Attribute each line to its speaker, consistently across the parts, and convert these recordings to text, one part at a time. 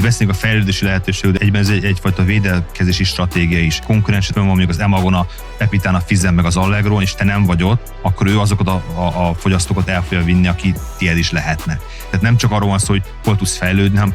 Speaker 1: beszélünk a fejlődési lehetőségről, de egyben ez egyfajta védekezési stratégia is. Konkurenset van mondjuk az Emagon, a Pepitán, a Fizen meg az Allegron, és te nem vagy ott, akkor ő azokat a fogyasztókat el fogja vinni, aki tiéd is lehetne. Tehát nem csak arról van szó, hogy hol tudsz fejlődni, hanem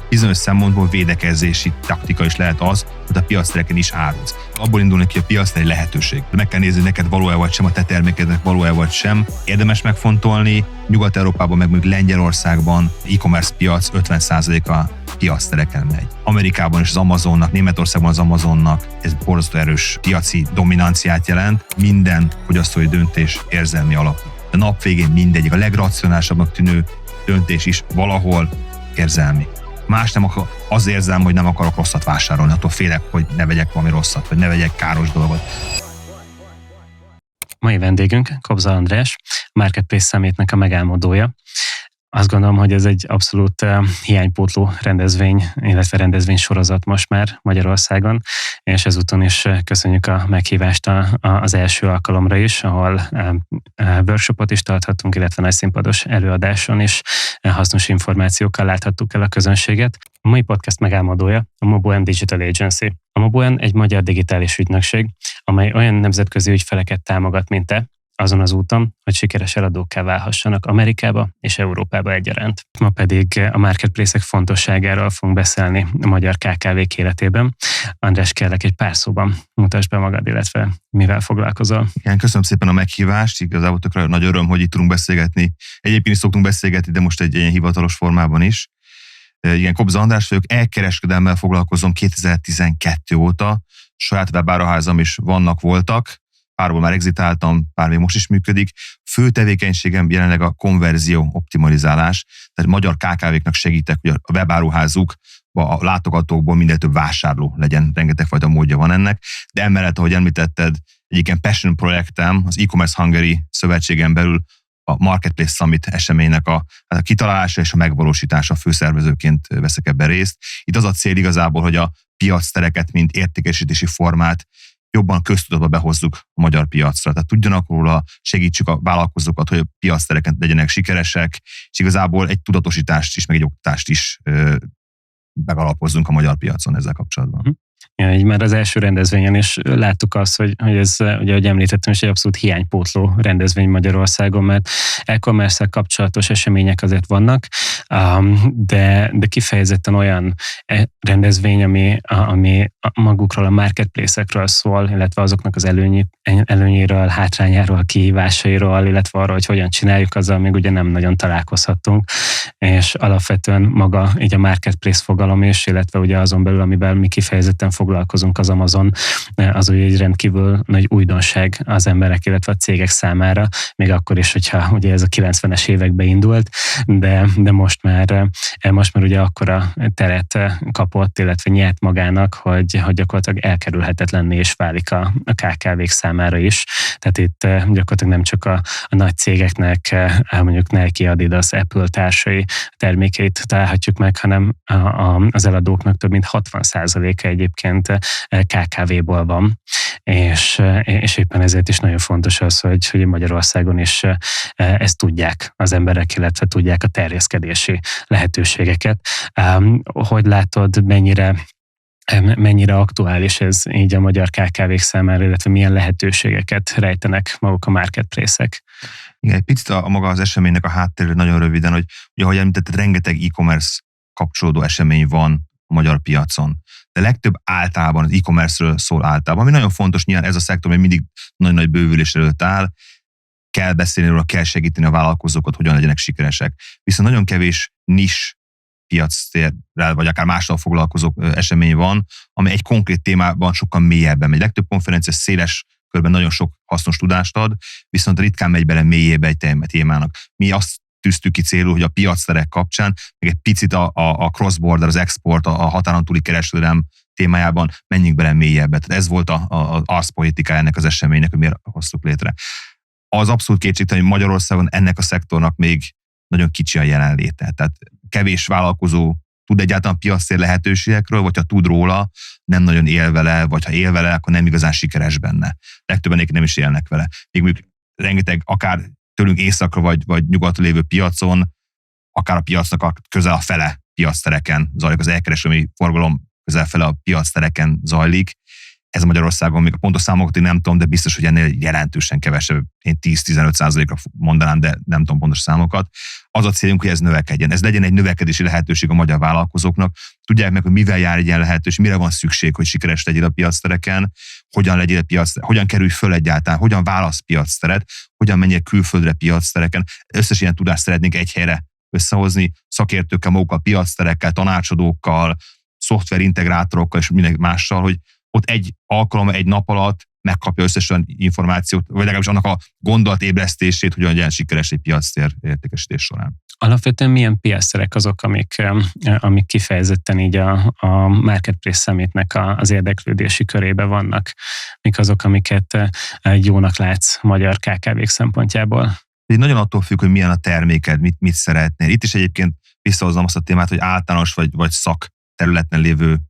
Speaker 1: bizonyos szempontból védekezési taktika is lehet az, hogy a piactereken is árulsz. Abból indulni ki, a piac egy lehetőség. Meg kell nézni, neked való-e vagy sem, a te termékednek való-e vagy sem. Érdemes megfontolni. Nyugat-Európában, meg még Lengyelországban e-commerce piac 50%-a piactereken megy. Amerikában is az Amazonnak, Németországban az Amazonnak ez borzasztó erős piaci dominanciát jelent. Minden fogyasztói döntés érzelmi alapú. A nap végén mindegyik, a legracionálisabbnak tűnő döntés is valahol érzelmi. Más nem akar, az érzem, hogy nem akarok rosszat vásárolni, attól félek, hogy ne vegyek valami rosszat, vagy ne vegyek káros dolgot.
Speaker 2: Mai vendégünk Kobza András, a Marketplace Summitnek a megálmodója. Azt gondolom, hogy ez egy abszolút hiánypótló rendezvény, illetve rendezvénysorozat most már Magyarországon, és ezúton is köszönjük a meghívást az első alkalomra is, ahol workshopot is tarthattunk, illetve nagyszínpados előadáson is hasznos információkkal láthattuk el a közönséget. A mai podcast megálmodója a MoboN Digital Agency. A MoboN egy magyar digitális ügynökség, amely olyan nemzetközi ügyfeleket támogat, mint te, azon az úton, hogy sikeres eladókká válhassanak Amerikába és Európába egyaránt. Ma pedig a marketplace-ek fontosságáról fogunk beszélni a magyar KKV-k életében. András, kérlek egy pár szóban mutasd be magad, illetve mivel foglalkozol.
Speaker 1: Igen, köszönöm szépen a meghívást, igazából tökre nagy öröm, hogy itt tudunk beszélgetni. Egyébként is szoktunk beszélgetni, de most egy ilyen hivatalos formában is. Igen, Kobza András vagyok, elkereskedelemmel foglalkozom 2012 óta, saját webáruházam is voltak, párból már exitáltam, pár még most is működik. Fő tevékenységem jelenleg a konverzió optimalizálás, tehát magyar KKV-knak segítek, hogy a webáruházuk, a látogatókból minél több vásárló legyen, rengeteg fajta módja van ennek, de emellett, ahogy említetted, egyik ilyen passion projektem, az e-commerce Hungary szövetségen belül a Marketplace Summit eseménynek a kitalálása és a megvalósítása, főszervezőként veszek ebben részt. Itt az a cél igazából, hogy a piactereket, mint értékesítési formát jobban köztudatba behozzuk a magyar piacra. Tehát tudjanak róla, segítsük a vállalkozókat, hogy a piactereken legyenek sikeresek, és igazából egy tudatosítást is, meg egy oktatást is megalapozzunk a magyar piacon ezzel kapcsolatban.
Speaker 2: Ja, így már az első rendezvényen is láttuk azt, hogy ez, ugye, ahogy említettem, is egy abszolút hiánypótló rendezvény Magyarországon, mert e-commerce-szel kapcsolatos események azért vannak, de kifejezetten olyan rendezvény, ami magukról a marketplace-ekről szól, illetve azoknak az előnyéről, hátrányáról, kihívásairól, illetve arról, hogy hogyan csináljuk, azzal még ugye nem nagyon találkozhattunk, és alapvetően maga így a marketplace fogalom is, illetve ugye azon belül, amivel mi kifejezetten foglalkozunk, az Amazon, az ugye egy rendkívül nagy újdonság az emberek, illetve a cégek számára, még akkor is, hogyha ugye ez a 90-es években indult, de most már ugye akkora teret kapott, illetve nyert magának, hogy gyakorlatilag elkerülhetetlenné is válik a KKV-k számára is. Tehát itt gyakorlatilag nem csak a nagy cégeknek, mondjuk Nike, Adidas, Apple társai termékeit találhatjuk meg, hanem az eladóknak több mint 60%-a egyébként KKV-ból van, és éppen ezért is nagyon fontos az, hogy Magyarországon is ezt tudják az emberek, illetve tudják a terjeszkedési lehetőségeket. Hogy látod, mennyire aktuális ez így a magyar KKV-k számára, illetve milyen lehetőségeket rejtenek maguk a marketplace-ek?
Speaker 1: Igen, egy picit maga az eseménynek a háttérről nagyon röviden, hogy ugye, ahogy említetted, rengeteg e-commerce kapcsolódó esemény van a magyar piacon. De legtöbb általában az e-commerce-ről szól általában, ami nagyon fontos, nyilván ez a szektor, ami mindig nagy bővülés előtt áll, kell beszélni róla, kell segíteni a vállalkozókat, hogyan legyenek sikeresek. Viszont nagyon kevés nis piactérrel, vagy akár mással foglalkozó esemény van, ami egy konkrét témában sokkal mélyebben megy. Legtöbb konferencia széles körben nagyon sok hasznos tudást ad, viszont ritkán megy bele mélyébe egy témának. Mi azt tűztük ki célul, hogy a piacterek kapcsán, meg egy picit a cross-border, az export, a határon túli kereskedelem témájában menjünk bele mélyebbre. Tehát ez volt az arszpolitikája ennek az eseménynek, hogy miért hoztuk létre. Az abszolút kétségtelen, hogy Magyarországon ennek a szektornak még nagyon kicsi a jelenléte. Tehát kevés vállalkozó tud egyáltalán piactér lehetőségekről, vagy ha tud róla, nem nagyon él vele, vagy ha él vele, akkor nem igazán sikeres benne. Legtöbben nem is élnek vele. Még mondjuk rengeteg, akár tőlünk északra vagy nyugatra lévő piacon, akár a piacnak közel a fele piactereken zajlik, az elkereskedelmi forgalom közel fele a piactereken zajlik. Ez Magyarországon még a pontos számokat én nem tudom, de biztos, hogy ennél jelentősen kevesebb, én 10-15%-ra mondanám, de nem tudom pontos számokat. Az a célunk, hogy ez növekedjen. Ez legyen egy növekedési lehetőség a magyar vállalkozóknak. Tudják meg, hogy mivel jár egy ilyen lehetőség, mire van szükség, hogy sikeres legyél a piactereken, hogyan kerülj föl egyáltalán, hogyan válasz piacteret, hogyan menjél külföldre piactereken. Összes ilyen tudást szeretnénk egy helyre összehozni, szakértőkkel, magukkal, piacterekkel, tanácsadókkal, szoftverintegrátorokkal és minden mással, hogy ott egy alkalommal, egy nap alatt megkapja összesen információt, vagy legalábbis annak a gondolatébresztését, hogy legyen sikeres egy piactér értékesítés során.
Speaker 2: Alapvetően milyen piacterek azok, amik kifejezetten így a Marketplace Summitnek az érdeklődési körébe vannak? Mik azok, amiket jónak látsz magyar KKV-k szempontjából?
Speaker 1: Nagyon attól függ, hogy milyen a terméked, mit szeretnél. Itt is egyébként visszahozom azt a témát, hogy általános vagy szakterületen lévő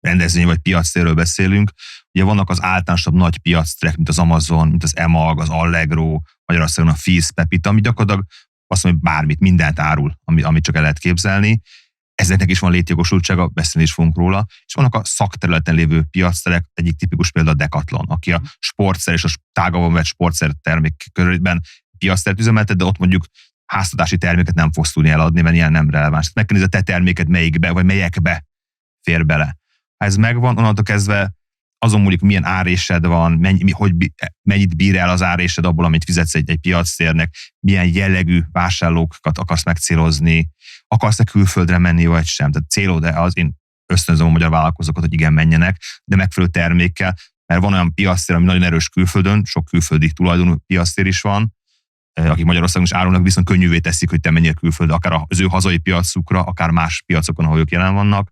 Speaker 1: rendezvény vagy piactérről beszélünk. Ugye vannak az általánosabb nagy piacterek, mint az Amazon, mint az EMAG, az Allegro, Magyarországon a Fizz, Pepita, ami gyakorlatilag azt mondja, hogy bármit, mindent árul, amit csak el lehet képzelni. Ezeknek is van létjogosultsága, beszélni is fogunk róla. És vannak a szakterületen lévő piacterek, egyik tipikus példa a Decathlon, aki a sportszer és a tágabban vett sportszer termék körülben piactert üzemeltet, de ott mondjuk háztartási terméket nem fogsz tudni eladni, mert ilyen nem releváns. Meg kell nézni a te terméket melyikbe, vagy melyekbe fér bele. Ha ez megvan, onnantól kezdve azon múlik, milyen árésed van, mennyit bír el az árésed abból, amit fizetsz egy piactérnek, milyen jellegű vásárlókat akarsz megcélozni, akarsz-e külföldre menni, vagy sem. Tehát célod az, én ösztönzöm a magyar vállalkozókat, hogy igen, menjenek, de megfelelő termékkel, mert van olyan piactér, ami nagyon erős külföldön, sok külföldi tulajdonú piactér is van, akik Magyarországon is árulnak, viszont könnyűvé teszik, hogy te menjél külföldre, akár az ő hazai piacukra, akár más piacokon, ahol ők jelen vannak.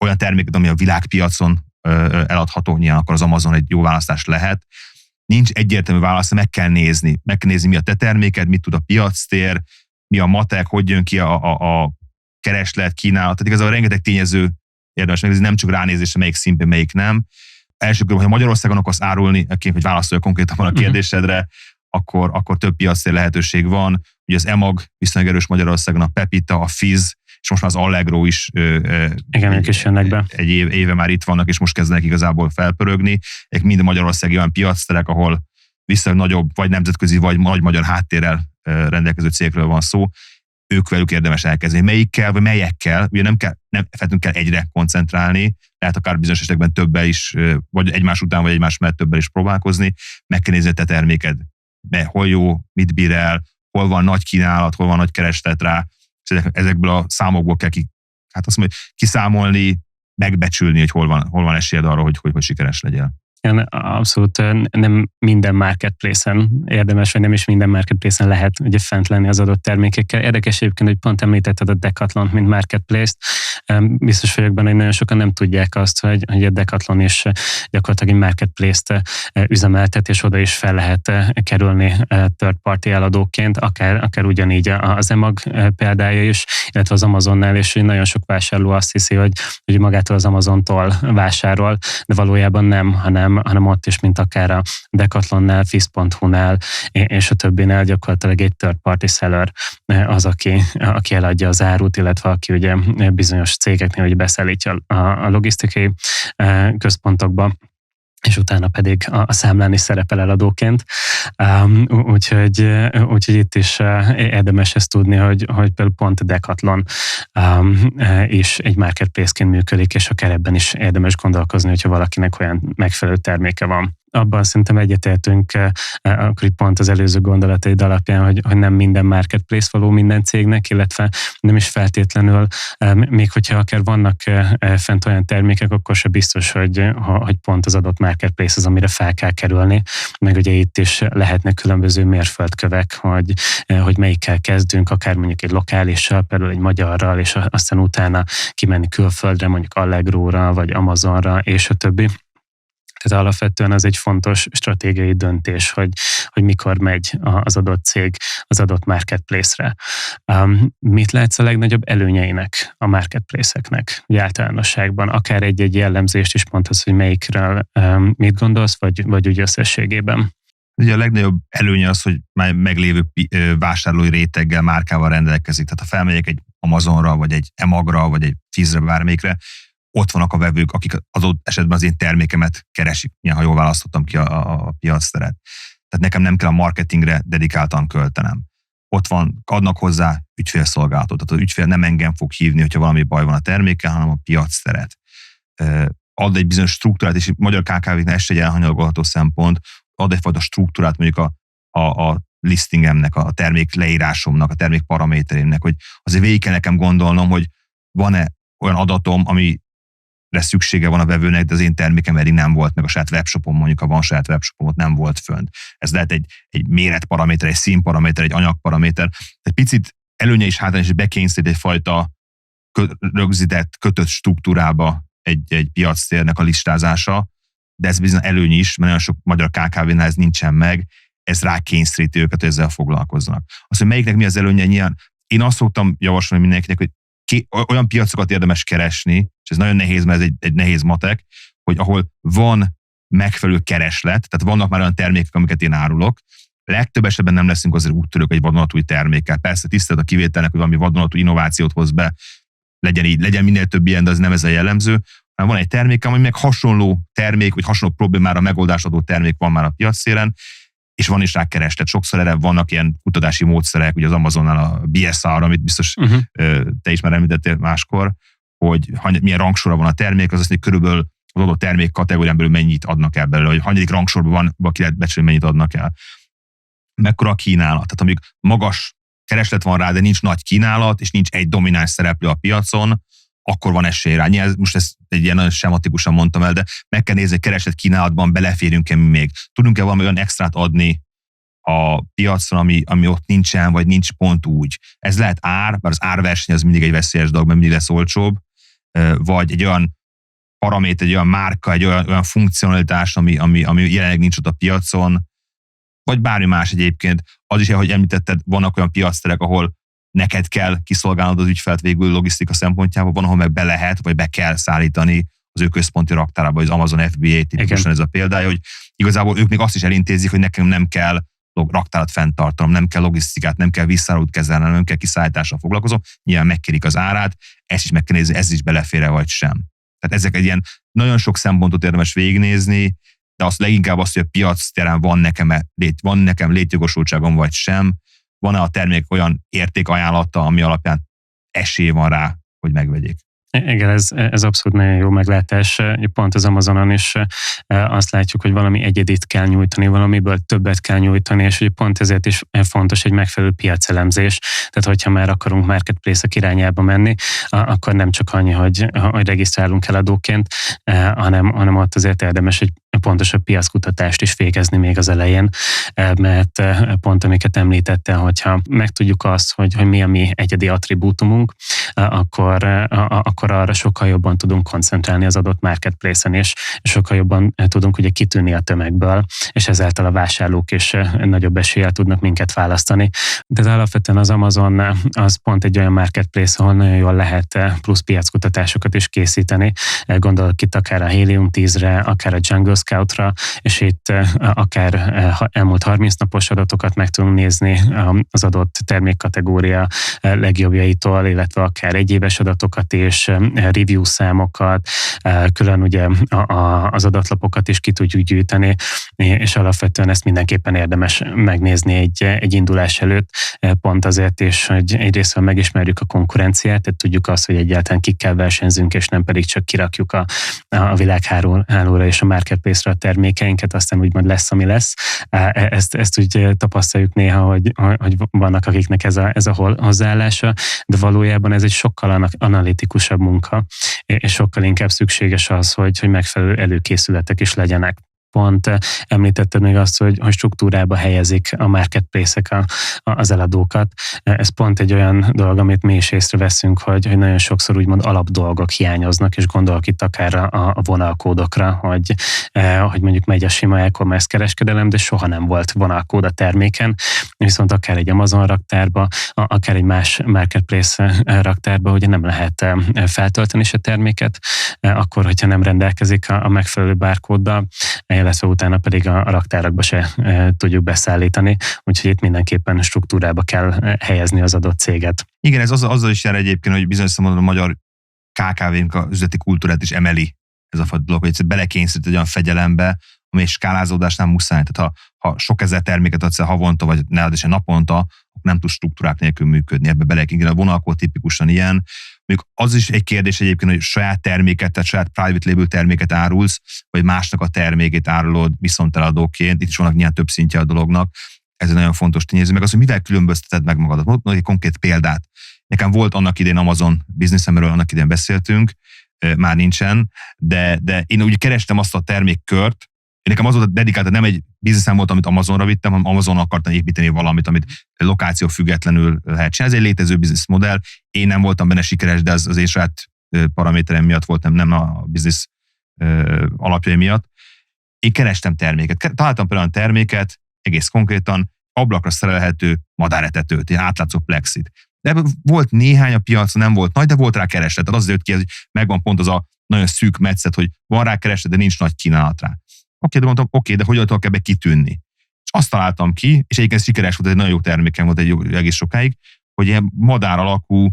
Speaker 1: Olyan terméket, ami a világpiacon eladható, nyilván akkor az Amazon egy jó választás lehet. Nincs egyértelmű válasz, meg kell nézni, mi a te terméked, mit tud a piactér, mi a matek, hogy jön ki a kereslet, kínálat. Tehát igazából rengeteg tényező érdemes megnézni, nem csak ránézésre, melyik színben, melyik nem. Első körben, ha Magyarországon akarsz árulni, hogy válaszolja konkrétan a kérdésedre, akkor több piactér lehetőség van. Ugye az EMAG viszonylag erős Magyarországon, a Pepita, a Fizz, és most már az Allegro is
Speaker 2: ők is jönnek be.
Speaker 1: Egy éve már itt vannak, és most kezdenek igazából felpörögni. Ezek mind Magyarországi olyan piacterek, ahol viszonylag nagyobb, vagy nemzetközi, vagy nagy magyar háttérrel rendelkező cégekről van szó. Ők velük érdemes elkezdeni. Melyikkel, vagy melyekkel, ugye nem feltétlenül kell egyre koncentrálni, lehet akár bizonyos esetekben többel is, vagy egymás után, vagy egymás mellett többel is próbálkozni. Meg kell nézni a te terméked. Hol jó, mit bír el, hol van nagy kínálat, hol van nagy kereslet rá, és ezekből a számokból kell kiszámolni, megbecsülni, hogy hol van esélyed arra, hogy sikeres legyél.
Speaker 2: Abszolút nem minden marketplace-en érdemes, vagy nem is minden marketplace-en lehet ugye fent lenni az adott termékekkel. Érdekes egyébként, hogy pont említetted a Decathlon-t, mint marketplace-t. Biztos vagyok benne, hogy nagyon sokan nem tudják azt, hogy a Decathlon is gyakorlatilag egy marketplace-t üzemeltet, és oda is fel lehet kerülni third party eladóként, akár ugyanígy az EMAG példája is, illetve az Amazonnál, és nagyon sok vásárló azt hiszi, hogy magától az Amazontól vásárol, de valójában nem, hanem ott is, mint akár a Decathlonnál, Fizz.hu-nál és a többinél gyakorlatilag egy third party seller az, aki eladja az árut, illetve aki ugye bizonyos cégeknél ugye beszállítja a logisztikai központokba, és utána pedig a számlán is szerepel eladóként. Úgyhogy itt is érdemes ezt tudni, hogy például pont a Decathlon is egy marketplace-ként működik, és akár ebben is érdemes gondolkozni, hogyha valakinek olyan megfelelő terméke van. Abban szerintem egyetértünk, akkor itt pont az előző gondolataid alapján, hogy nem minden marketplace való minden cégnek, illetve nem is feltétlenül, még hogyha akár vannak fent olyan termékek, akkor se biztos, hogy pont az adott marketplace az, amire fel kell kerülni. Meg ugye itt is lehetnek különböző mérföldkövek, hogy melyikkel kezdünk, akár mondjuk egy lokálissal, például egy magyarral, és aztán utána kimenni külföldre, mondjuk Allegróra, vagy Amazonra, és a többi. Tehát alapvetően az egy fontos stratégiai döntés, hogy mikor megy az adott cég az adott marketplace-re. Mit látsz a legnagyobb előnyeinek a marketplace-eknek általánosságban? Akár egy jellemzést is mondhatsz, hogy melyikről mit gondolsz, vagy úgy összességében?
Speaker 1: Ugye a legnagyobb előnye az, hogy már meglévő vásárlói réteggel, márkával rendelkezik. Tehát ha felmegyek egy Amazonra, vagy egy Emagra, vagy egy Fizre, bármelyikre, ott vannak a vevők, akik az adott esetben az én termékemet keresik, ha jól választottam ki a piacteret. Tehát nekem nem kell a marketingre dedikáltan költenem. Ott van, adnak hozzá ügyfélszolgálatot. Tehát az ügyfél nem engem fog hívni, hogyha valami baj van a termékkel, hanem a piacteret. Ad egy bizonyos struktúrát, és magyar KKV-knál ez egy elhanyagolható szempont, ad egyfajta struktúrát mondjuk a listingemnek, a termék leírásomnak, a termék paraméterémnek, hogy azért végig kell nekem gondolnom, hogy van-e olyan adatom, amire szüksége van a vevőnek, de az én termékem eddig nem volt, meg a saját webshopom, mondjuk ha van saját webshopom, ott nem volt fönt. Ez lehet egy méretparaméter, egy színparaméter, egy anyagparaméter. Egy picit előnye és hátránya is bekényszerít egyfajta rögzített, kötött struktúrába egy piactérnek a listázása, de ez bizony előny is, mert nagyon sok magyar KKV-nál ez nincsen meg, ez rákényszeríti őket, hogy ezzel foglalkozzanak. Azt, hogy melyiknek mi az előnye, nyilván én azt szoktam javasolni mindenkinek, hogy olyan piacokat érdemes keresni, és ez nagyon nehéz, mert ez egy nehéz matek, hogy ahol van megfelelő kereslet, tehát vannak már olyan termékek, amiket én árulok, legtöbb esetben nem leszünk azért úttörők egy vadonatúj termékkel. Persze tisztelt a kivételnek, hogy valami vadonatúj innovációt hoz be, legyen így, legyen minél több ilyen, de az nem ez a jellemző. Van egy termék, ami meg hasonló termék, vagy hasonló problémára megoldást adó termék van már a piacszélen, és van is rá kereslet. Sokszor erre vannak ilyen kutatási módszerek, ugye az Amazonnál a BSR, amit biztos te is már említettél máskor, hogy milyen rangsora van a termék, az azt, hogy körülbelül az adott termék kategórián belül mennyit adnak el belőle, hogy hanyadik rangsorban van, ki lehet becsülni, mennyit adnak el. Mekkora a kínálat. Tehát amíg magas kereslet van rá, de nincs nagy kínálat, és nincs egy domináns szereplő a piacon, akkor van esély rá. Most ezt egy ilyen nagyon sematikusan mondtam el, de meg kell nézni, hogy kereslet kínálatban beleférünk-e mi még. Tudunk-e valami olyan extrát adni a piacon, ami ott nincsen, vagy nincs pont úgy. Ez lehet ár, bár az árverseny az mindig egy veszélyes dolog, mert mindig lesz olcsóbb, vagy egy olyan paraméter, egy olyan márka, egy olyan funkcionalitás, ami jelenleg nincs ott a piacon, vagy bármi más egyébként. Az is, ahogy említetted, vannak olyan piacterek, ahol neked kell kiszolgálnod az ügyfelt végül logisztika szempontjából, van, ahol meg be lehet, vagy be kell szállítani az ő központi raktárába, az Amazon FBA tipikusan ez a példája, hogy igazából ők még azt is elintézik, hogy nekem nem kell raktárat fenntartanom, nem kell logisztikát, nem kell visszárult kezelnem, nem kell kiszállítással foglalkozom, nyilván megkérik az árát, ezt is meg kell nézni, ez is belefér-e vagy sem. Tehát ezek egy ilyen nagyon sok szempontot érdemes végignézni, de azt leginkább azt, hogy a piac terén van nekem létjogosultságom vagy sem, van-e a termék olyan értékajánlata, ami alapján esély van rá, hogy megvegyék.
Speaker 2: Igen, ez abszolút nagyon jó meglátás. Pont az Amazonon is azt látjuk, hogy valami egyedit kell nyújtani, valamiből többet kell nyújtani, és hogy pont ezért is fontos egy megfelelő piacelemzés. Tehát, hogyha már akarunk marketplace-ek irányába menni, akkor nem csak annyi, hogy regisztrálunk eladóként, hanem ott azért érdemes egy pontosabb piackutatást is végezni még az elején, mert pont amiket említettem, hogyha megtudjuk azt, hogy mi a mi egyedi attribútumunk, akkor arra sokkal jobban tudunk koncentrálni az adott marketplace-en, és sokkal jobban tudunk ugye kitűnni a tömegből, és ezáltal a vásárlók is nagyobb eséllyel tudnak minket választani. De alapvetően az Amazon az pont egy olyan marketplace, ahol nagyon jól lehet plusz piackutatásokat is készíteni. Gondolok itt akár a Helium 10-re, akár a Jungle Scout-ra, és itt akár elmúlt 30 napos adatokat meg tudunk nézni az adott termékkategória legjobbjaitól, illetve akár egyéves adatokat és review számokat, külön ugye az adatlapokat is ki tudjuk gyűjteni, és alapvetően ezt mindenképpen érdemes megnézni egy indulás előtt, pont azért is, hogy egyrészt megismerjük a konkurenciát, tehát tudjuk azt, hogy egyáltalán kikkel versenyzünk, és nem pedig csak kirakjuk a világhálóra és a marketplace-ra a termékeinket, aztán úgymond lesz, ami lesz. Ezt úgy tapasztaljuk néha, hogy vannak akiknek ez a hozzáállása, de valójában ez egy sokkal analitikusabb munka, és sokkal inkább szükséges az, hogy megfelelő előkészületek is legyenek. Pont említetted még azt, hogy struktúrába helyezik a marketplace-ek az eladókat. Ez pont egy olyan dolog, amit mi is észreveszünk, hogy nagyon sokszor úgymond alapdolgok hiányoznak, és gondolok itt akár a vonalkódokra, hogy mondjuk megy a sima e-commerce kereskedelem, de soha nem volt vonalkód a terméken, viszont akár egy Amazon raktárba, akár egy más marketplace raktárba, ugye nem lehet feltölteni se terméket, akkor, hogyha nem rendelkezik a megfelelő barkóddal, illetve utána pedig a raktárakba se tudjuk beszállítani, úgyhogy itt mindenképpen struktúrába kell helyezni az adott céget.
Speaker 1: Igen, ez azzal is jár egyébként, hogy bizonyos szempontból a magyar KKV-nk a üzleti kultúrát is emeli ez a fajta dolog, hogy egyszer belekényszerít egy olyan fegyelembe, ami egy skálázódásnál muszáj. Tehát ha sok ezer terméket adsz el havonta, vagy ne adsz el naponta, akkor nem tud struktúrák nélkül működni. Ebbe belekényszerít. A vonalkód tipikusan ilyen. Mondjuk az is egy kérdés egyébként, hogy saját terméket, tehát saját private label terméket árulsz, vagy másnak a termékét árulod viszonteladóként. Itt is vannak nyilván több szintje a dolognak. Ez egy nagyon fontos tényező. Meg az, hogy mivel különbözteted meg magadat. Mondok egy konkrét példát. Nekem volt annak idén Amazon businessemről, annak idén beszéltünk, már nincsen, de én úgy kerestem azt a termékkört, nekem az volt a dedikált, nem egy bizniszem volt, amit Amazonra vittem, hanem Amazon akartam építeni valamit, amit lokáció függetlenül lehet csinálni. Ez egy létező bizniszmodell. Én nem voltam benne sikeres, de az én saját paraméterem miatt volt, nem a biznisz alapjai miatt. Én kerestem terméket. Találtam például terméket, egész konkrétan, ablakra szerelhető madáretetőt, ilyen átlátszó plexit. De volt néhány a piacon, nem volt nagy, de volt rá kereslet. Tehát az jött ki, hogy megvan pont az a nagyon szűk metszet, hogy van rá kereslet, de nincs nagy kínálat rá. De mondtam, de hogyan tudok ebbe kitűnni? És azt találtam ki, és egyébként sikeres volt, egy nagyon jó termékem volt egész sokáig, hogy ilyen madár alakú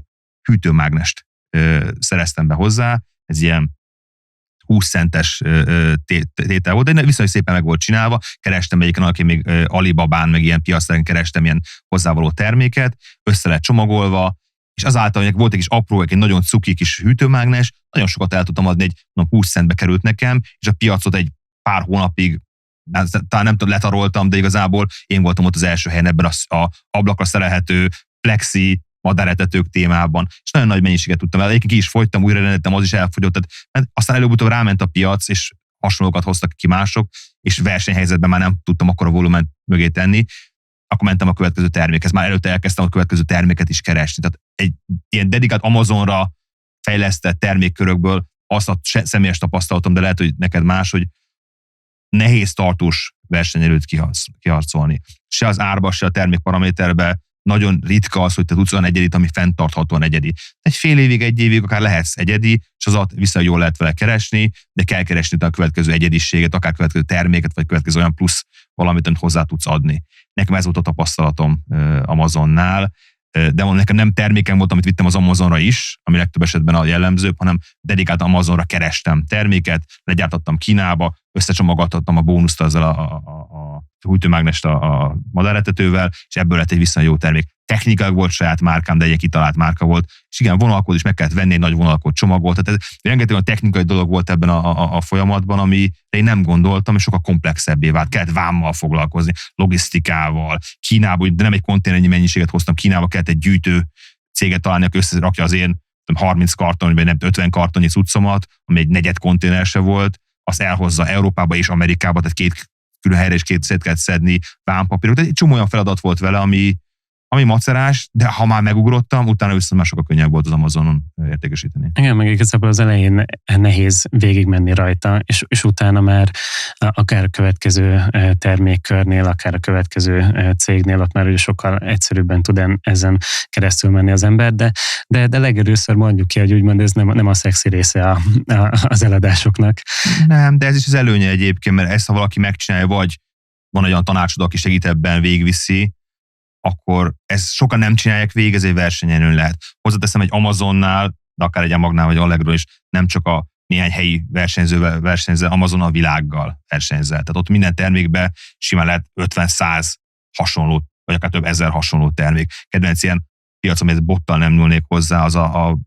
Speaker 1: hűtőmágnest szereztem be hozzá, ez ilyen 20 centes tétel volt, de viszonylag szépen meg volt csinálva, kerestem egyébként, aki még Alibabán, meg ilyen piacon kerestem ilyen hozzávaló terméket, össze lett csomagolva, és azáltal, hogy volt egy kis apró, egy nagyon cuki kis hűtőmágnes, nagyon sokat el tudtam adni, 20 centbe került nekem, és a piacot egy pár hónapig, talán nem tudom, letaroltam, de igazából én voltam ott az első helyen ebben a ablakra szerelhető plexi madáretetők témában, és nagyon nagy mennyiséget tudtam el. Egyébként ki is fogytam, újra rendeltem, az is elfogyott, tehát aztán előbb-utóbb ráment a piac, és hasonlókat hoztak ki mások, és versenyhelyzetben már nem tudtam akkor a volument mögé tenni, akkor mentem a következő termékhez. Már előtte elkezdtem a következő terméket is keresni. Tehát egy ilyen dedikált Amazonra fejlesztett termékkörökből azt a személyes tapasztalatom, de lehet, hogy neked más, hogy nehéz tartós versenyelőt kiharcolni. Se az árba, se a termékparaméterbe nagyon ritka az, hogy te tudsz olyan egyedit, ami fenntarthatóan egyedi. Egy fél évig, egy évig akár lehetsz egyedi, és az alatt viszont jól lehet vele keresni, de kell keresni a következő egyediséget, akár következő terméket, vagy következő olyan plusz valamit, amit hozzá tudsz adni. Nekem ez volt a tapasztalatom Amazonnál, de nekem nem termékem volt, amit vittem az Amazonra is, ami legtöbb esetben a jellemző, hanem dedikált Amazonra kerestem terméket, legyártottam Kínába, összecsomagatottam a bónuszt azzal a hűtőmágnest a madáretetővel, és ebből lett egy viszonylag jó termék. Technikailag volt saját márkám, de egy kitalált márka volt, és igen, vonalkód is meg kellett venni, egy nagy vonalkód csomagot, tehát ez rengeteg olyan technikai dolog volt ebben a folyamatban, amire én nem gondoltam, és sokkal komplexebbé vált. Kellett vámmal foglalkozni, logisztikával, Kínába, de nem egy konténernyi mennyiséget hoztam, Kínába kellett egy gyűjtő céget találni, aki összerakja az én 30 karton, vagy nem 50 kartonnyi cuccomat, ami egy negyed konténer se volt, azt elhozza Európába és Amerikába, tehát két külön helyre is két szét kellett szedni, vámpapírok. Tehát egy csomó olyan feladat volt vele, ami macerás, de ha már megugrottam, utána viszont már sokkal könnyebb volt az Amazonon értékesíteni.
Speaker 2: Igen, meg igazából az elején nehéz végigmenni rajta, és utána már akár a következő termékkörnél, akár a következő cégnél, ott már ugye sokkal egyszerűbben tud ezen keresztül menni az ember, de legelőször mondjuk ki, hogy úgymond ez nem a szexi része az eladásoknak.
Speaker 1: Nem, de ez is az előnye egyébként, mert ezt ha valaki megcsinálja, vagy van egy olyan tanácsadó, aki segít ebben, végviszi, akkor ezt sokan nem csinálják végig, ez egy versenyelőny lehet. Hozzáteszem, egy Amazonnál, de akár egy Amagnál vagy Allegro is, nem csak a néhány helyi versenyző, Amazon a világgal versenyzel. Tehát ott minden termékben simán lehet 50-100 hasonló, vagy akár több ezer hasonló termék. Kedvenc ilyen piac, amelyet bottal nem nyúlnék hozzá, az a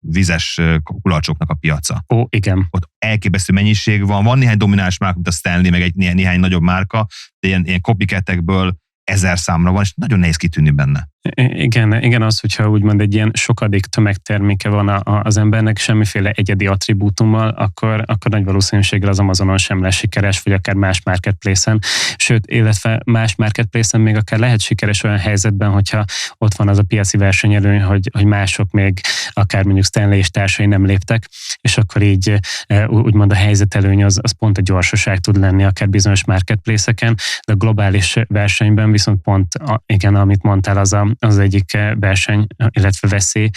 Speaker 1: vizes kulacsoknak a piaca.
Speaker 2: Ó, igen.
Speaker 1: Ott elképesztő mennyiség van. Van néhány domináns márka, mint a Stanley, meg néhány nagyobb márka, de ilyen copycatekből 1000 számra van, és nagyon nehéz kitűnni benne.
Speaker 2: Igen, az, hogyha úgymond egy ilyen sokadik tömegterméke van az embernek, semmiféle egyedi attribútummal, akkor nagy valószínűséggel az Amazonon sem lesz sikeres, vagy akár más marketplace-en. Sőt, illetve más marketplace-en még akár lehet sikeres olyan helyzetben, hogyha ott van az a piaci versenyelőny, hogy mások még akár mondjuk Stanley és társai nem léptek, és akkor így úgymond a helyzetelőny az pont a gyorsaság tud lenni akár bizonyos marketplace-eken, de a globális versenyben viszont pont, igen, amit mondtál, az az egyik verseny, illetve veszély,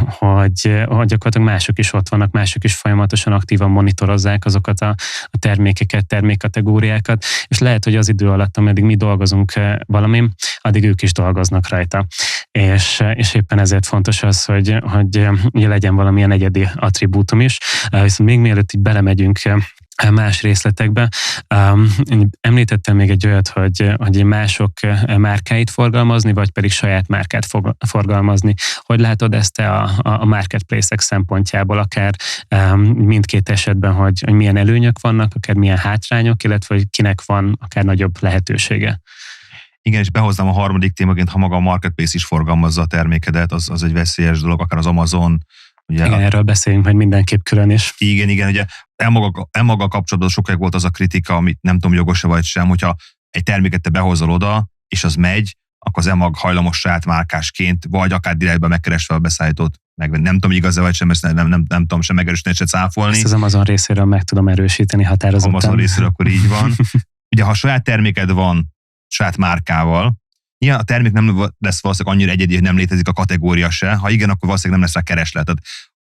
Speaker 2: hogy gyakorlatilag mások is ott vannak, mások is folyamatosan aktívan monitorozzák azokat a termékeket, termékkategóriákat, és lehet, hogy az idő alatt, ameddig mi dolgozunk valamin, addig ők is dolgoznak rajta. És éppen ezért fontos az, hogy legyen valamilyen egyedi attribútum is. Viszont még mielőtt így belemegyünk más részletekbe. Említettem még egy olyat, hogy mások márkáit forgalmazni, vagy pedig saját márkát forgalmazni. Hogy látod ezt a marketplace-ek szempontjából, akár mindkét esetben, hogy milyen előnyök vannak, akár milyen hátrányok, illetve hogy kinek van akár nagyobb lehetősége?
Speaker 1: Igen, és behoznám a harmadik témaként, ha maga a marketplace is forgalmazza a termékedet, az egy veszélyes dolog, akár az Amazon. Ugye,
Speaker 2: igen, erről beszéljünk majd mindenképp külön is.
Speaker 1: Igen, ugye elmaga kapcsolatban sokáig volt az a kritika, amit nem tudom, jogos-e vagy sem, hogyha egy terméket te behozol oda, és az megy, akkor az EMAG hajlamos saját márkásként, vagy akár direktben megkeresve a beszállítót megvenni. Nem tudom, igaz-e vagy sem, ezt nem tudom sem megerősíteni, se cáfolni.
Speaker 2: Ezt az Amazon részéről meg tudom erősíteni határozottan.
Speaker 1: Amazon részéről akkor így van. Ugye, ha saját terméked van, saját márkával, ilyen a termék nem lesz valószínűleg annyira egyedi, hogy nem létezik a kategória se. Ha igen, akkor valószínűleg nem lesz rá kereslet. Tehát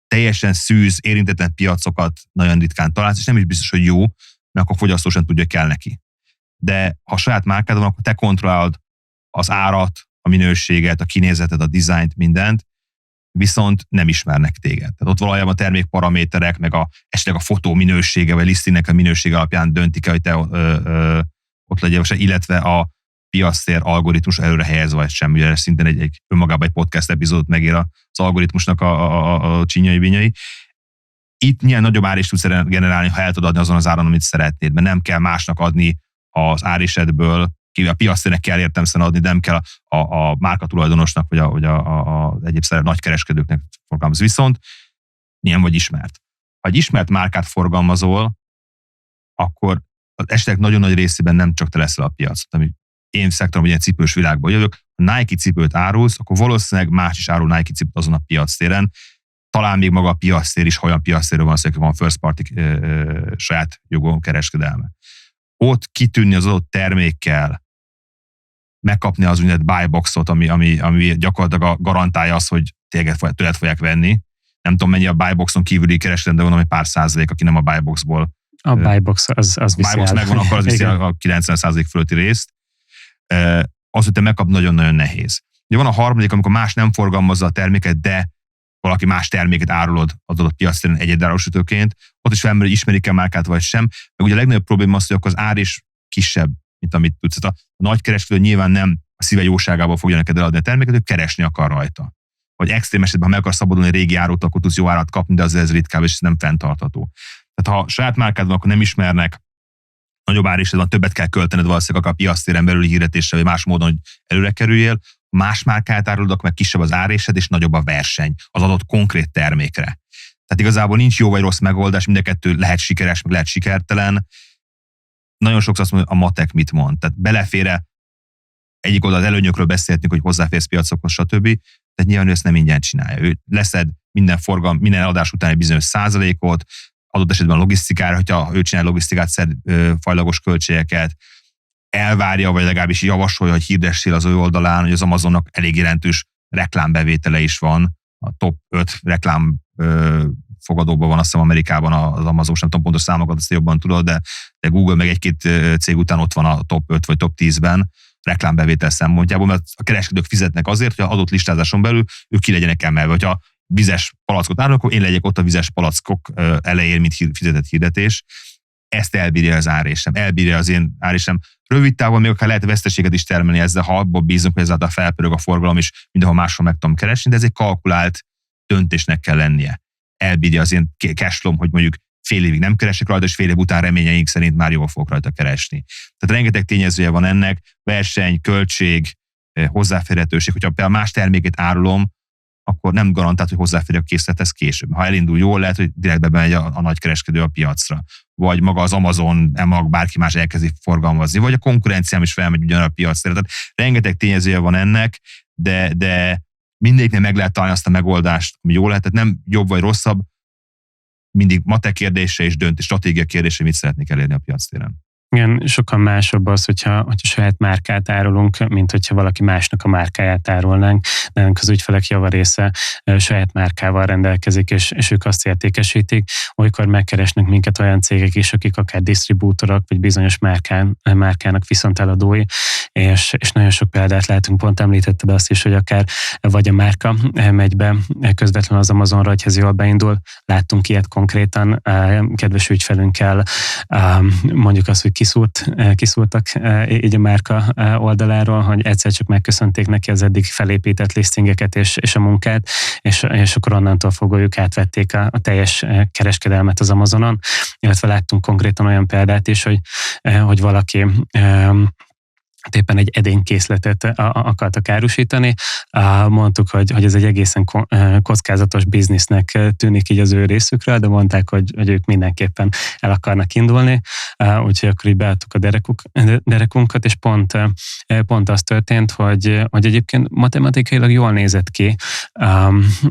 Speaker 1: teljesen szűz, érintetlen piacokat nagyon ritkán találsz, és nem is biztos, hogy jó, mert akkor a fogyasztó sem tudja, hogy kell neki. De ha saját márkád van, akkor te kontrollálod az árat, a minőséget, a kinézetet, a dizájnt, mindent, viszont nem ismernek téged. Tehát ott valójában a termékparaméterek, meg esetleg a fotó minősége, vagy listingnek a minősége alapján döntik el, hogy te ott legyél, illetve a piactér algoritmus előre helyezve, vagy sem. Ugye szintén egy önmagában egy podcast epizódot megér az algoritmusnak a csinyai-vinyai. Itt milyen nagyobb ár is tudsz generálni, ha el tudod adni azon az áron, amit szeretnéd, mert nem kell másnak adni az árésedből, a piactérnek kell értelemszerűen adni, de nem kell a márkatulajdonosnak, vagy a egyéb nagykereskedőknek forgalmazni. Viszont ilyen vagy ismert. Ha egy ismert márkát forgalmazol, akkor az esetek nagyon nagy részében nem csak te leszel a piac. Ami én szektorom, hogy ilyen cipős világból jövök, ha Nike cipőt árulsz, akkor valószínűleg más is árul Nike cipőt azon a piactéren. Talán még maga a piactér is, ha olyan piactérről van szó, hogy van first party saját jogú kereskedelme. Ott kitűnni az adott termékkel, megkapni az úgynevezett buyboxot, ami gyakorlatilag garantálja azt, hogy tőled fogják venni. Nem tudom, mennyi a buyboxon kívüli kereskedelem, de van, hogy pár százalék, aki nem a buyboxból.
Speaker 2: A buybox az viszi
Speaker 1: buybox megvan, akkor az viszi a 90% fölötti részt. Az, hogy te megkap, nagyon-nagyon nehéz. Ugye van a harmadik, amikor más nem forgalmazza a terméket, de valaki más terméket árulod az adott piactéren egyedárusítőként, ott is felmerül, hogy ismerik-e márkát vagy sem. Meg ugye a legnagyobb probléma az, hogy akkor az ár is kisebb, mint amit tudsz. A nagy kereskedő nyilván nem a szíve jóságából fogja neked eladni a terméket, ő keresni akar rajta. Vagy extrém esetben, ha meg akarsz szabadulni régi árut, akkor tudsz jó árat kapni, de az ez ritkább, és ez nem fenntartható. Tehát ha saját márkád van, akkor nem ismernek, nagyobb árésed van, többet kell költened valószínűleg akár a piactéren belüli hirdetéssel, vagy más módon, hogy előre kerüljél. Más márkát árulod, akkor meg kisebb az árésed, és nagyobb a verseny az adott konkrét termékre. Tehát igazából nincs jó vagy rossz megoldás, mind a kettő lehet sikeres, meg lehet sikertelen. Nagyon sokszor azt mondja, a matek mit mond. Tehát belefér egyik oldal az előnyökről beszélhetünk, hogy hozzáférsz piacokhoz, stb. Tehát nyilván ő ezt nem ingyen csinálja. Ő leszed minden adás után egy bizonyos százalékot, adott esetben a logisztikára, hogyha ő csinál logisztikát, szed fajlagos költségeket, elvárja, vagy legalábbis javasolja, hogy hirdessél az ő oldalán, hogy az Amazonnak elég jelentős reklámbevétele is van. A top 5 reklám fogadóban van, azt hiszem Amerikában az Amazon, nem tudom pontos számokat, azt jobban tudod, de Google meg egy-két cég után ott van a top 5 vagy top 10-ben reklámbevétel szempontjából, mert a kereskedők fizetnek azért, hogy az adott listázáson belül ők ki legyenek emelve. Hogyha vizes palackot árulnak, akkor én legyek ott a vizes palackok elején, mint fizetett hirdetés. Ezt elbírja az árésem, elbírja az én árésem. Rövid távon még akár lehet veszteséget is termelni ezzel, ha abból bízunk, hogy ezáltal felpörög a forgalom, és mindenhol máshol meg tudom keresni, de ez egy kalkulált döntésnek kell lennie. Elbírja az én cashflow, hogy mondjuk fél évig nem keresek rajta, és fél év után reményeink szerint már jól fogok rajta keresni. Tehát rengeteg tényezője van ennek, verseny, költség, hozzáférhetőség. Hogyha például más terméket árulom, akkor nem garantált, hogy hozzáférjek a készlethez később. Ha elindul jól, lehet, hogy direktbe bemegy a nagykereskedő a piacra. Vagy maga az Amazon, EMAG, bárki más elkezdi forgalmazni, vagy a konkurenciám is felmegy ugyanarra a piacra. Tehát rengeteg tényezője van ennek, de mindegyiknél meg lehet találni azt a megoldást, ami jól lehet. Tehát nem jobb vagy rosszabb, mindig matek kérdése és stratégia kérdése, mit szeretnék elérni a piactéren.
Speaker 2: Igen, sokkal másabb az, hogyha saját márkát árulunk, mint hogyha valaki másnak a márkáját árulnánk. Nálunk az ügyfelek javarésze saját márkával rendelkezik, és ők azt értékesítik. Olykor megkeresnek minket olyan cégek is, akik akár disztribútorok, vagy bizonyos márkának viszonteladói, és nagyon sok példát látunk, pont említetted azt is, hogy akár vagy a márka megy be közvetlenül az Amazonra, hogyha ez jól beindul. Láttunk ilyet konkrétan kedves ügyfelünkkel, mondjuk azt, hogy kiszúrtak így a márka oldaláról, hogy egyszer csak megköszönték neki az eddig felépített listingeket és a munkát, és akkor onnantól fogva ők átvették a teljes kereskedelmet az Amazonon, illetve láttunk konkrétan olyan példát is, hogy valaki éppen egy edénykészletet akartak árusítani. Mondtuk, hogy ez egy egészen kockázatos biznisznek tűnik így az ő részükről, de mondták, hogy ők mindenképpen el akarnak indulni, úgyhogy akkor így beadtuk a derekunkat, és pont az történt, hogy egyébként matematikailag jól nézett ki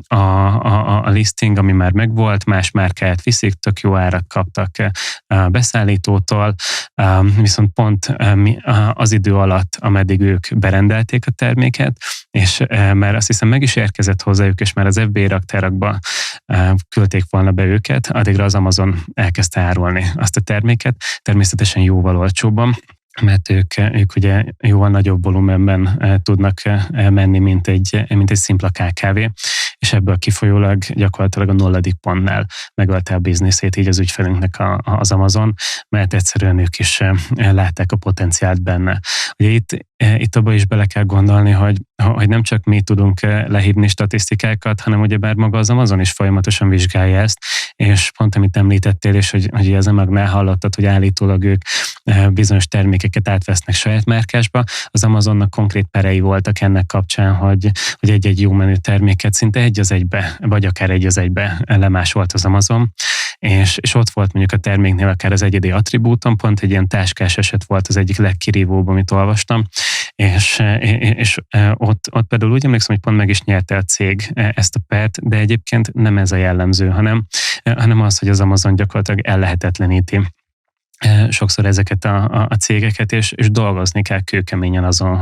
Speaker 2: a listing, ami már megvolt, más márkáját viszik, tök jó árat kaptak beszállítótól, viszont pont az idő alatt, ameddig ők berendelték a terméket, és már azt hiszem meg is érkezett hozzájuk, és már az FBA raktárakba küldték volna be őket, addigra az Amazon elkezdte árulni azt a terméket, természetesen jóval olcsóbban, mert ők ugye jóval nagyobb volumenben tudnak menni, mint egy szimpla KKV, és ebből kifolyólag gyakorlatilag a 0. pontnál megölte a bizniszét így az ügyfelünknek az Amazon, mert egyszerűen ők is látták a potenciált benne. Ugye itt abba is bele kell gondolni, hogy nem csak mi tudunk lehívni statisztikákat, hanem ugyebár maga az Amazon is folyamatosan vizsgálja ezt, és pont amit említettél, és hogy az Emagnál hallottad, hogy állítólag ők bizonyos termékeket átvesznek saját márkásba, az Amazonnak konkrét perei voltak ennek kapcsán, hogy egy-egy jó menő terméket szinte egy az egybe, vagy akár egy az egybe lemásolt az Amazon, és ott volt mondjuk a terméknél akár az egyedi attribúton, pont egy ilyen táskás eset volt az egyik legkirívóbb, amit olvastam, és ott például úgy emlékszem, hogy pont meg is nyerte a cég ezt a pert, de egyébként nem ez a jellemző, hanem az, hogy az Amazon gyakorlatilag ellehetetleníti sokszor ezeket a cégeket, és dolgozni kell kőkeményen azon,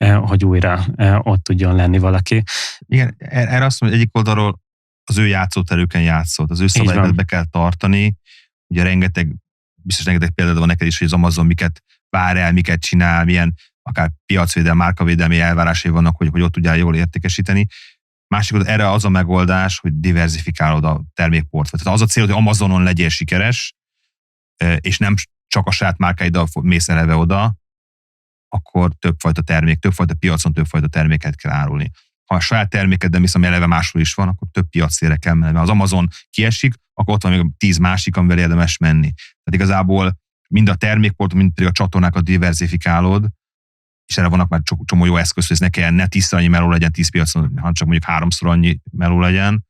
Speaker 2: hogy újra ott tudjon lenni valaki.
Speaker 1: Igen, erre azt mondom, hogy egyik oldalról az ő játszóterüken játszott, az ő szabályokat be kell tartani. Ugye biztos rengeteg például van neked is, hogy az Amazon miket vár el, miket csinál, milyen akár piacvédelmi, márkavédelmi elvárásai vannak, hogy ott tudjál jól értékesíteni. Másik oldalról erre az a megoldás, hogy diversifikálod a termékportfóliót. Tehát az a cél, hogy Amazonon legyél sikeres, és nem csak a saját márkáiddal mész eleve oda, akkor többfajta piacon többfajta terméket kell árulni. Ha a saját termékeddel mész, ami eleve máshol is van, akkor több piacére kell menni. Ha az Amazon kiesik, akkor ott van még 10 másik, amivel érdemes menni. Tehát igazából mind a termékport, mind pedig a csatornákat diversifikálod, és erre vannak már csomó jó eszköz, hogy ez ne 10-szer annyi meló legyen 10 piacon, hanem csak mondjuk 3-szor annyi meló legyen,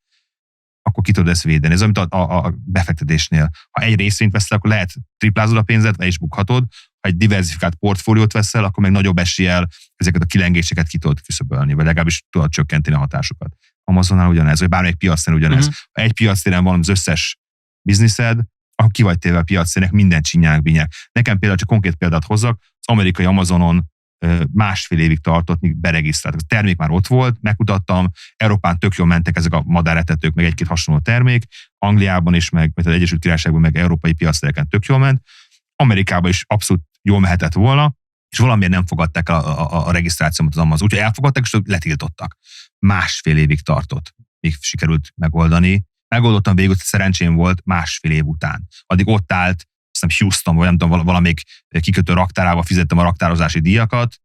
Speaker 1: akkor ki tudod ezt védeni. Ez amit a befektetésnél. Ha egy részvényt veszel, akkor lehet triplázod a pénzet, és bukhatod. Ha egy diversifikált portfóliót veszel, akkor meg nagyobb eséllyel ezeket a kilengéseket ki tudod küszöbölni, vagy legalábbis tudod csökkenteni a hatásukat. Amazonnál ugyanez, vagy bármelyik piacon ugyanez. Ha egy piactéren van az összes bizniszed, akkor ki vagy téve a piactérnek, mindent csinálják, bínyák. Nekem például, csak konkrét példát hozzak, az amerikai Amazonon 1,5 évig tartott, míg beregisztráltak. A termék már ott volt, megmutattam, Európán tök jól mentek ezek a madáretetők, meg egy-két hasonló termék, Angliában is, meg az Egyesült Királyságban, meg európai piactereken tök jól ment, Amerikában is abszolút jól mehetett volna, és valamiért nem fogadták a regisztrációmat az Amazon. Úgyhogy elfogadták, és letiltottak. 1,5 évig tartott, míg sikerült megoldani. Megoldottam végül, szerencsém volt 1,5 év után. Addig ott állt, aztán Houston, vagy nem tudom, valamelyik kikötő raktárába fizettem a raktározási díjakat,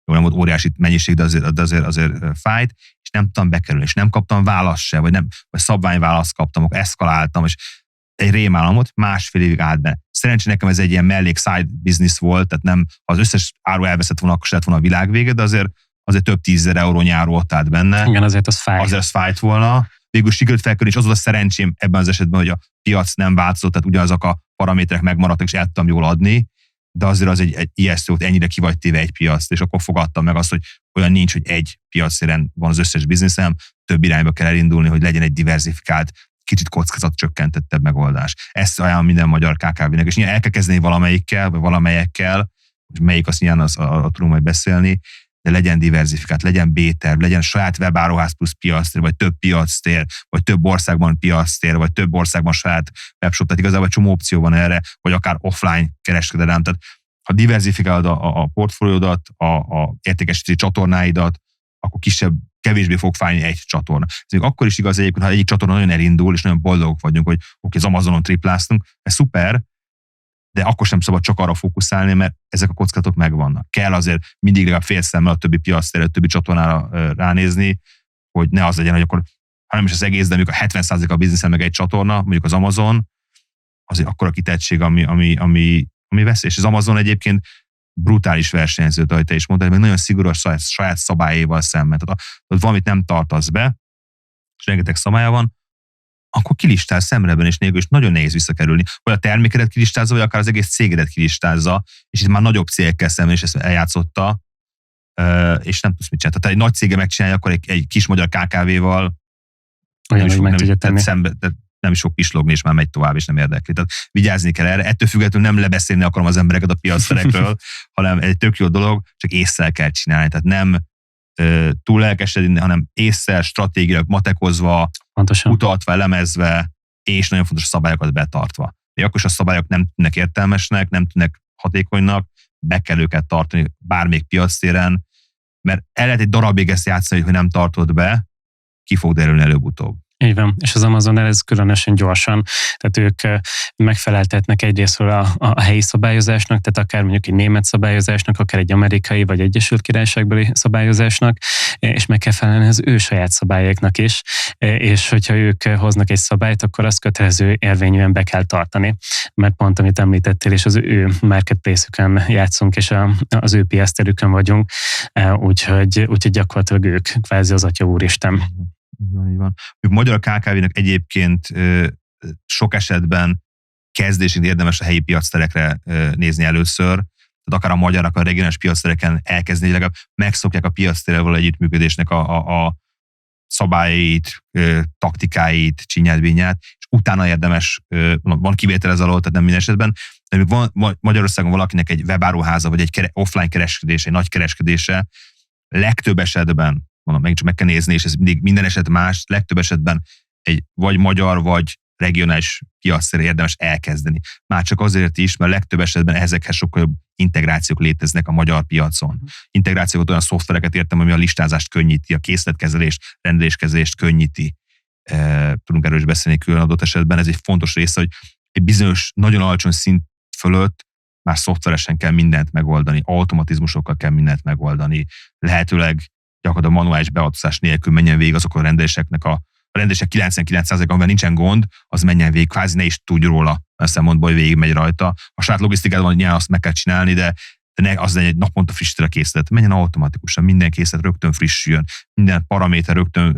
Speaker 1: jó, nem volt óriási mennyiség, de azért fájt, és nem tudtam bekerülni, és nem kaptam választ se, vagy szabványválaszt kaptam, akkor eszkaláltam, és egy rémálomot 1,5 évig állt be. Szerencsére nekem ez egy ilyen mellék side business volt, tehát nem, ha az összes áru elveszett volna, akkor se lett volna a világ vége, de azért több 10 000 euró áru ott állt benne.
Speaker 2: Igen, azért az fáj.
Speaker 1: Azért az fájt volna. Végül sikerült felkörni, és az volt a szerencsém ebben az esetben, hogy a piac nem változott, tehát ugyanazok a paraméterek megmaradtak, és el tudtam jól adni, de azért az egy ijesztő, hogy ennyire ki vagy téve egy piac, és akkor fogadtam meg azt, hogy olyan nincs, hogy egy piacéren van az összes bizniszem, több irányba kell elindulni, hogy legyen egy diversifikált kicsit kockázatcsökkentettebb megoldás. Ezt ajánlom minden magyar KKV-nek, és el kell kezdeni valamelyikkel, vagy valamelyekkel, hogy melyik azt nyilván tudunk majd beszélni, de legyen diversifikált, legyen B-terv, legyen saját webáruház plusz piactér, vagy több piactér, vagy több országban piactér, vagy több országban saját webshop, tehát igazából csomó opció van erre, vagy akár offline kereskedelem. Tehát ha diversifikálod a portfóliódat, a értékesítési csatornáidat, akkor kevésbé fog fájni egy csatorna. Ez még akkor is igaz egyébként, ha egyik csatorna nagyon elindul, és nagyon boldogok vagyunk, hogy oké, az Amazonon tripláztunk, ez szuper, de akkor sem szabad csak arra fókuszálni, mert ezek a kockázatok megvannak. Kell azért mindig legalább fél szemmel a többi piactérre, a többi csatornára ránézni, hogy ne az legyen, hogy akkor, hanem is az egész, de mondjuk a 70% a bizniszen meg egy csatorna, mondjuk az Amazon, azért akkora kitettség, ami veszély. És az Amazon egyébként brutális versenyző, ahogy te is mondtad, meg nagyon szigorú saját szabályaival szemben. Tehát ha valamit nem tartasz be, és rengeteg szabálya van, akkor kilistál szemreben és nélkül, és nagyon nehéz visszakerülni. Vagy a termékedet kilistázza, vagy akár az egész cégedet kilistázza, és itt már nagyobb cégekkel szemben is ezt eljátszotta, és nem tudsz mit csinálni. Tehát egy nagy cége megcsinálja, akkor egy kis magyar KKV-val nem is fog pislogni, és már megy tovább, és nem érdekli. Tehát vigyázni kell erre. Ettől függetlenül nem lebeszélni akarom az embereket a piacterekről, hanem egy tök jó dolog, csak ésszel kell csinálni. Tehát nem túl lelkesedni, hanem ésszel, stratégiailag matekozva,
Speaker 2: pontosan,
Speaker 1: utaltva, elemezve, és nagyon fontos a szabályokat betartva. De akkor is a szabályok nem tűnnek értelmesnek, nem tűnnek hatékonynak, be kell őket tartani bármelyik piactéren, mert el lehet egy darabig ezt játszani, hogy nem tartod be, ki fog derülni előbb-utóbb.
Speaker 2: Így van, és az Amazon ez különösen gyorsan, tehát ők megfeleltetnek egyrésztről a helyi szabályozásnak, tehát akár mondjuk egy német szabályozásnak, akár egy amerikai vagy Egyesült Királyságbeli szabályozásnak, és meg kell felelni az ő saját szabályoknak is, és hogyha ők hoznak egy szabályt, akkor azt kötelező érvényűen be kell tartani, mert pont amit említettél, és az ő marketplace-ükön játszunk, és az ő piacterükön vagyunk, úgyhogy gyakorlatilag ők kvázi az Atya Úristen.
Speaker 1: Így van. Magyar KKV-nek egyébként sok esetben kezdésén érdemes a helyi piacterekre nézni először, tehát akár a magyarnak a regionális piactereken elkezdeni, legalább megszokják a piacterrel való együttműködésnek a szabályait, taktikáit, csinyát, és utána érdemes, van kivétel ez alól, tehát nem minden esetben, de van Magyarországon valakinek egy webáruháza, vagy egy offline kereskedése, egy nagy kereskedése, legtöbb esetben, mondom, meg kell nézni, és ez mindig minden eset más, legtöbb esetben egy vagy magyar, vagy regionális piacra érdemes elkezdeni. Már csak azért is, mert legtöbb esetben ezekhez sokkal jobb integrációk léteznek a magyar piacon. Integrációkat, olyan szoftvereket értem, ami a listázást könnyíti, a készletkezelést, rendeléskezelést könnyíti. Tudunk erről is beszélni külön adott esetben. Ez egy fontos része, hogy egy bizonyos, nagyon alacsony szint fölött már szoftveresen kell mindent megoldani, automatizmusokkal kell mindent megoldani. Lehetőleg gyakorlatilag manuális beavatkozás nélkül menjen végig azokon a rendeléseknek a rendelések 99%-a, amivel nincsen gond, az menjen végig, kvázi ne is tudj róla, a szempontból, hogy végig megy rajta. A saját logisztikában nyilván azt meg kell csinálni, de ne az egy naponta frissíti a készlet. Menjen automatikusan, minden készlet rögtön frissüljön, minden paraméter rögtön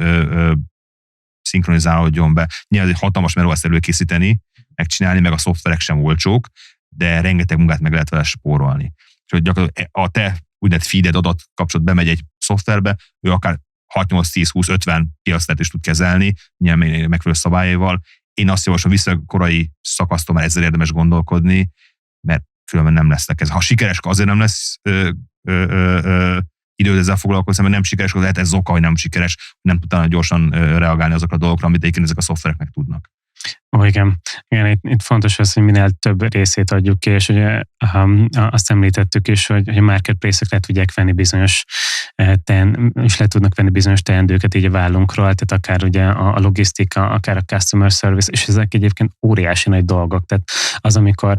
Speaker 1: szinkronizálódjon be. Nyilván egy hatalmas melóazt előkészíteni, megcsinálni, meg a szoftverek sem olcsók, de rengeteg munkát meg lehet vele spórolni. És gyakorlatilag a te úgynevezett feeded adat kapcsolat bemegy egy szoftverbe, ő akár 6, 8, 10, 20, 50 piacteret is tud kezelni, nyilván megfelelő szabályaival. Én azt javaslom, vissza korai szakasztól már ezzel érdemes gondolkodni, mert különben nem lesznek ez. Ha sikeres, azért nem lesz időd ezzel foglalkozni, mert nem sikeres, akkor lehet ez oka, hogy nem sikeres, nem tudnak gyorsan reagálni azokra a dolgokra, amit egyébként ezek a szoftverek meg tudnak.
Speaker 2: Igen, itt fontos az, hogy minél több részét adjuk ki, és ugye azt említettük is, hogy a marketplace-ek le tudják venni bizonyos és le tudnak venni bizonyos teendőket így a vállunkról, tehát akár ugye a logisztika, akár a customer service, és ezek egyébként óriási nagy dolgok. Tehát az, amikor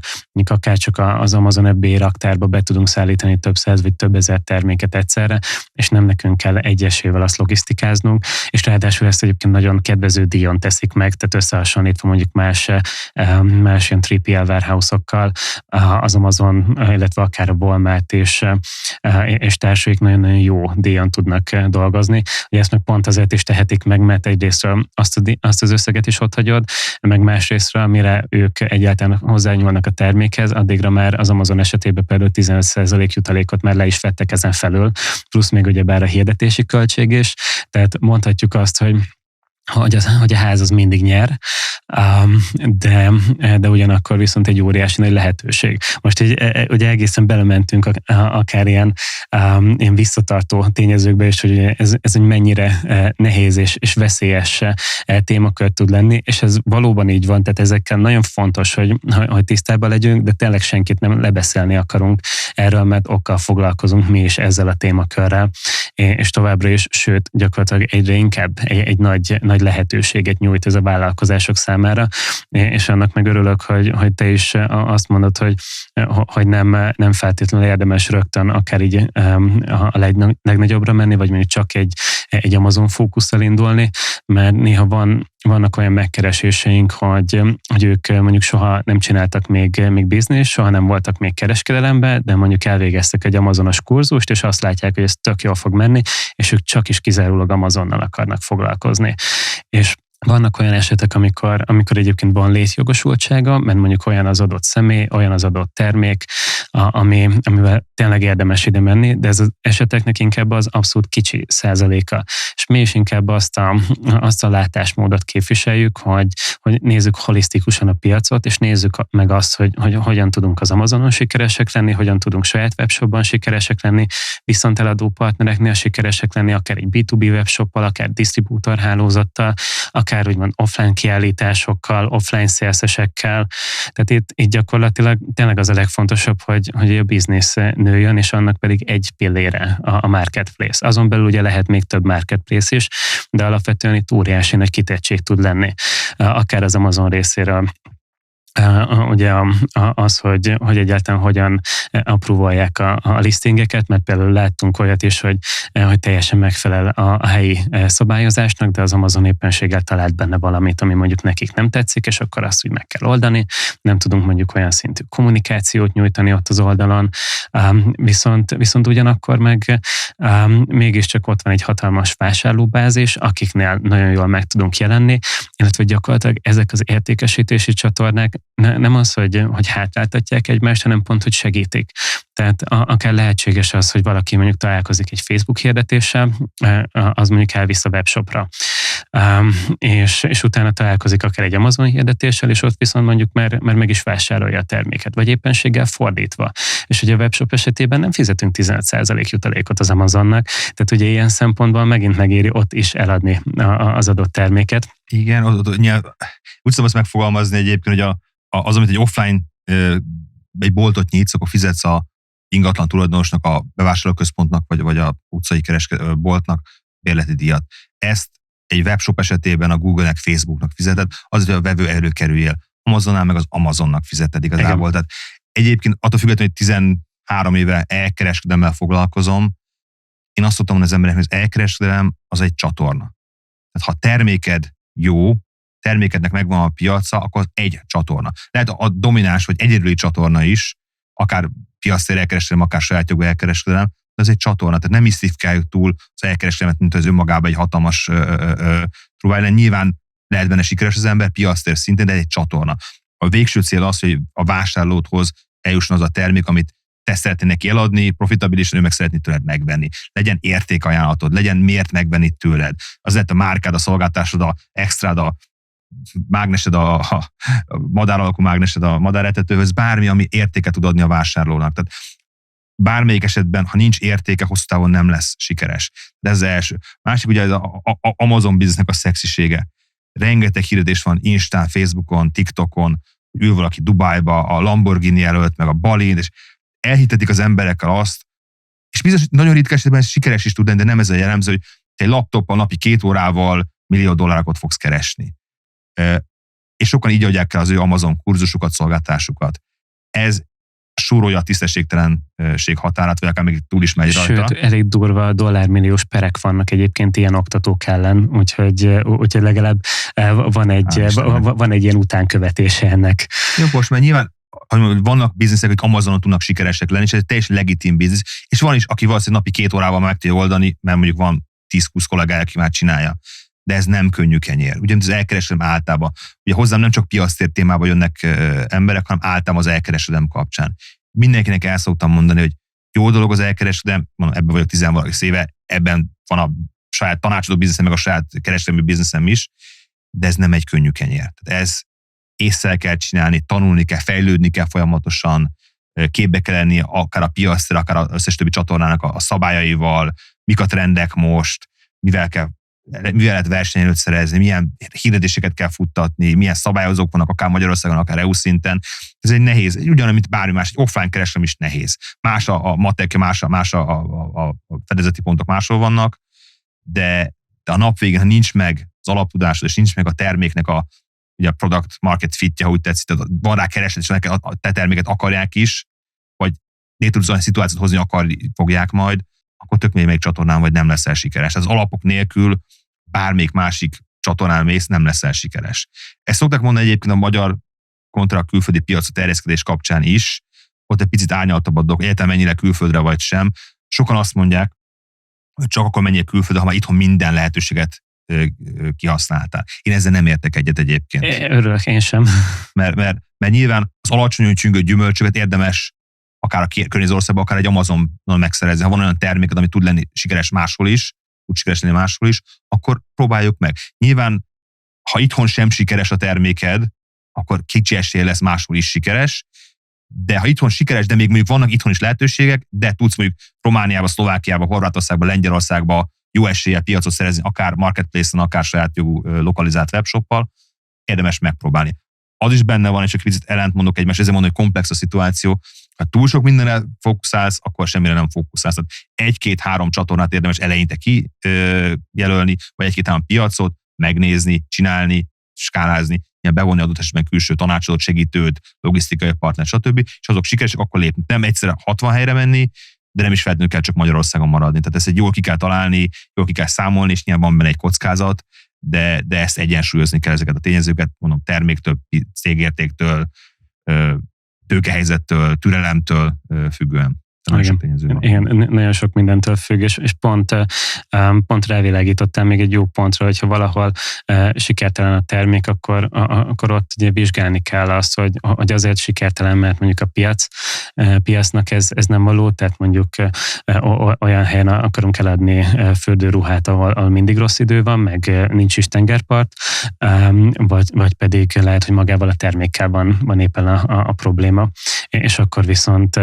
Speaker 2: akár csak az Amazon FBA raktárba be tudunk szállítani több száz vagy több ezer terméket egyszerre, és nem nekünk kell egyesével azt logisztikáznunk, és ráadásul ezt egyébként nagyon kedvező díjon teszik meg, tehát összehasonlítva mondjuk más ilyen 3PL warehouse-okkal, az Amazon, illetve akár a Walmart és társaik nagyon-nagyon jó díjon tudnak dolgozni. Ugye ezt meg pont azért is tehetik meg, mert egyrésztről azt az összeget is ott hagyod, meg másrésztről, amire ők egyáltalán hozzányúlnak a termékhez, addigra már az Amazon esetében például 15% jutalékot már le is vettek ezen felül, plusz még ugyebár a hirdetési költség is, tehát mondhatjuk azt, hogy hogy a ház az mindig nyer, de ugyanakkor viszont egy óriási nagy lehetőség. Most ugye egészen belementünk akár ilyen visszatartó tényezőkbe is, hogy ez mennyire nehéz és veszélyes témakör tud lenni, és ez valóban így van, tehát ezekkel nagyon fontos, hogy tisztában legyünk, de tényleg senkit nem lebeszélni akarunk erről, mert okkal foglalkozunk mi is ezzel a témakörrel, és továbbra is, sőt, gyakorlatilag egyre inkább egy nagy lehetőséget nyújt ez a vállalkozások számára, és annak meg örülök, hogy te is azt mondod, hogy nem feltétlenül érdemes rögtön akár így a legnagyobbra menni, vagy mondjuk csak egy Amazon fókusszal indulni, mert néha vannak olyan megkereséseink, hogy ők mondjuk soha nem csináltak még biznisz, soha nem voltak még kereskedelemben, de mondjuk elvégeztek egy Amazonos kurzust, és azt látják, hogy ez tök jól fog menni, és ők csak is kizárólag Amazonnal akarnak foglalkozni. És vannak olyan esetek, amikor egyébként van létjogosultsága, mert mondjuk olyan az adott személy, olyan az adott termék, amivel tényleg érdemes ide menni, de ez az eseteknek inkább az abszolút kicsi százaléka. És mi is inkább azt a látásmódot képviseljük, hogy nézzük holisztikusan a piacot, és nézzük meg azt, hogy hogyan tudunk az Amazonon sikeresek lenni, hogyan tudunk saját webshopban sikeresek lenni, viszont eladó partnereknél sikeresek lenni, akár egy B2B webshoppal, akár disztribútorhálózattal, akár úgymond offline kiállításokkal, offline szélszesekkel. Tehát itt gyakorlatilag tényleg az a legfontosabb, hogy a biznisz nőjön, és annak pedig egy pillére a marketplace. Azon belül ugye lehet még több marketplace is, de alapvetően itt óriási nagy kitettség tud lenni. Akár az Amazon részéről ugye az, hogy egyáltalán hogyan approvalják a listingeket, mert például láttunk olyat is, hogy teljesen megfelel a helyi szabályozásnak, de az Amazon éppenséggel talált benne valamit, ami mondjuk nekik nem tetszik, és akkor azt úgy meg kell oldani. Nem tudunk mondjuk olyan szintű kommunikációt nyújtani ott az oldalon, viszont ugyanakkor meg mégiscsak ott van egy hatalmas vásárlóbázis, akiknél nagyon jól meg tudunk jelenni, illetve gyakorlatilag ezek az értékesítési csatornák nem az, hogy hátráltatják egymást, hanem pont, hogy segítik. Tehát akár lehetséges az, hogy valaki mondjuk találkozik egy Facebook hirdetéssel, az mondjuk elvisz a webshopra. És utána találkozik akár egy Amazon hirdetéssel, és ott viszont mondjuk már meg is vásárolja a terméket, vagy éppenséggel fordítva. És ugye a webshop esetében nem fizetünk 15% jutalékot az Amazonnak, tehát ugye ilyen szempontból megint megéri ott is eladni az adott terméket.
Speaker 1: Igen, úgy szabad megfogalmazni egyébként, hogy az, amit egy offline egy boltot nyitsz, akkor fizetsz a ingatlan tulajdonosnak, a bevásárlóközpontnak, vagy a utcai boltnak bérleti díjat. Ezt egy webshop esetében a Google-nek, Facebooknak fizeted, azért, hogy a vevő előkerüljél. Amazonnál meg az Amazonnak fizeted igazából. Tehát egyébként attól függetlenül, hogy 13 éve elkereskedelemmel foglalkozom, én azt szoktam mondani az embereknek, hogy az elkereskedelem az egy csatorna. Tehát ha terméked jó, termékednek megvan a piaca, akkor az egy csatorna. Lehet a domináns vagy egyedüli csatorna is, akár piactér elkereskedelem, akár saját jogú elkereskedelem, de ez egy csatorna, tehát nem isztifikáljuk túl az elkereskedelmet, mint az önmagában egy hatalmas truvájlen. Nyilván lehet benne sikeres az ember, piactér szintén, de egy csatorna. A végső cél az, hogy a vásárlódhoz eljusson az a termék, amit te szeretnél neki eladni, profitabilisan, ő meg szeretné tőled megvenni. Legyen értékajánlatod, legyen miért megvenni tőled. Az lehet a márkád, a szolgáltásod, a extrád, a mágnesed, a madár alakú mágnesed a madáretetőhöz, bármi, ami értéket tud adni a vásárlónak. Tehát bármelyik esetben, ha nincs értéke, hosszú távon nem lesz sikeres. De ez az első. Másik ugye az Amazon businessnek a szexisége. Rengeteg hirdetés van Instán, Facebookon, TikTokon, ül valaki Dubájba, a Lamborghini előtt, meg a Balin, és elhitetik az emberekkel azt, és biztos, nagyon ritka esetben sikeres is tud lenni, de nem ez a jellemző, hogy egy laptoppal napi 2 órával $1 millió fogsz keresni. És sokan így adják el az ő Amazon kurzusukat, szolgáltásukat. Ez súrolja a tisztességtelenség határát, vagy akár még túl is megy rajta.
Speaker 2: Sőt, elég durva dollármilliós perek vannak egyébként ilyen oktatók ellen, úgyhogy legalább van egy ilyen utánkövetése ennek.
Speaker 1: Jó, most mert nyilván vannak bizniszek, akik Amazonon tudnak sikeresek lenni, és ez egy teljesen legitim biznisz, és van is, aki valószínűleg napi 2 órával meg tudja oldani, mert mondjuk van 10-20 kollégája, aki már csinálja. De ez nem könnyű kenyér. Ugyanis az elkereskedelem általában, ugye hozzám nem csak piactér témába jönnek emberek, hanem általában az elkereskedelem kapcsán. Mindenkinek el szoktam mondani, hogy jó dolog az elkereskedelem, ebben vagyok 10 éve, ebben van a saját tanácsadó bizniszem, meg a saját kereskedelmi bizniszem is, de ez nem egy könnyű kenyér. Tehát ez észre kell csinálni, tanulni kell, fejlődni kell folyamatosan, képbe kell lenni akár a piacra, akár az összes többi csatornának a szabályaival, mik a trendek most, mivel lehet versenyelőt szerezni, milyen hirdetéseket kell futtatni, milyen szabályozók vannak akár Magyarországon, akár EU szinten. Ez egy nehéz, ugyanúgy, mint bármi más, egy offline kereskedelem is nehéz. Más a matek, más a fedezeti pontok máshol vannak, de a nap végén, ha nincs meg az alaptudásod, és nincs meg a terméknek ugye a product market fitje, ha úgy tetszik, van rá kereslet, és a te terméket akarják is, vagy létre tudsz olyan szituációt hozni, fogják majd, akkor tök még csatornán vagy nem leszel sikeres. Az alapok nélkül bármelyik másik csatornán mész, nem leszel sikeres. Ezt szokták mondani egyébként a magyar kontra a külföldi piacra terjeszkedés kapcsán is, ott egy picit árnyaltabb a dolog, egyáltalán mennyire külföldre vagy sem. Sokan azt mondják, hogy csak akkor menjél külföldre, ha már itthon minden lehetőséget kihasználtál. Én ezzel nem értek egyet egyébként.
Speaker 2: Örülök, én sem.
Speaker 1: Mert nyilván az alacsonyan csüngő gyümölcsöket érdemes akár a környező országban, akár egy Amazonon megszerezni. Ha van olyan terméked, ami tud lenni sikeres máshol is, akkor próbáljuk meg. Nyilván, ha itthon sem sikeres a terméked, akkor kicsi esély lesz máshol is sikeres, de ha itthon sikeres, de még mondjuk vannak itthon is lehetőségek, de tudsz mondjuk Romániába, Szlovákiába, Horvátországba, Lengyelországba jó eséllyel piacot szerezni, akár marketplace-en, akár saját jogú lokalizált webshoppal, érdemes megpróbálni. Az is benne van, és egy picit ellentmondok egymást, ezért mondom, hogy komplex a szituáció. Ha túl sok mindenre fókuszálsz, akkor semmire nem fókuszálsz. Tehát 1-2-3 csatornát érdemes eleinte kijelölni, vagy 1-2-3 piacot, megnézni, csinálni, skálázni, bevonni adott esetben külső tanácsadót, segítőt, logisztikai partnert, stb. És azok sikeresek, akkor lépni. Nem egyszerre 60 helyre menni, de nem is feltétlenül kell csak Magyarországon maradni. Tehát ezt jól ki kell találni, jól ki kell számolni, és nyilván van benne egy kockázat, de ezt egyensúlyozni kell, ezeket a tényezőket, mondom, terméktől, cégértéktől, tőkehelyzettől, türelemtől függően.
Speaker 2: Igen, nagyon sok mindentől függ, és pont rávilágítottál még egy jó pontra, hogyha valahol sikertelen a termék, akkor ott ugye vizsgálni kell azt, hogy azért sikertelen, mert mondjuk a piacnak ez nem való, tehát mondjuk olyan helyen akarunk eladni fürdőruhát, ahol mindig rossz idő van, meg nincs is tengerpart, vagy pedig lehet, hogy magával a termékkel van éppen a probléma, és akkor viszont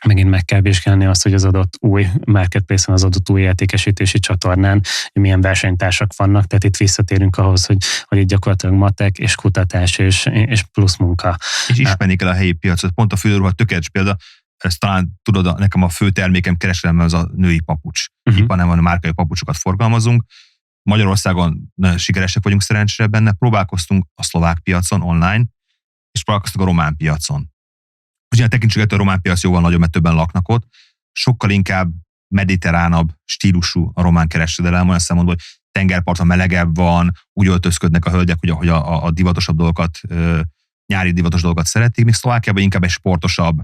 Speaker 2: megint meg kell vizsgálni azt, hogy az adott új marketplace-on, az adott új értékesítési csatornán milyen versenytársak vannak, tehát itt visszatérünk ahhoz, hogy itt gyakorlatilag matek és kutatás és plusz munka.
Speaker 1: És ismerni kell a helyi piacot. Pont a fürdőruha tökéletes példa, ezt talán tudod, nekem a fő termékem kereskedelem az a női papucs. Nem van, a márkai papucsokat forgalmazunk. Magyarországon sikeresek vagyunk szerencsére benne, próbálkoztunk a szlovák piacon online, és próbálkoztunk a román piacon. Ugyan tekintsük, a román piac jóval nagyobb, mert többen laknak ott, sokkal inkább mediterránabb stílusú a román kereskedelem, olyan szempontból, hogy tengerparton melegebb van, úgy öltözködnek a hölgyek, hogy a divatosabb dolgokat, nyári divatos dolgokat szeretik, míg Szlovákiában inkább egy sportosabb,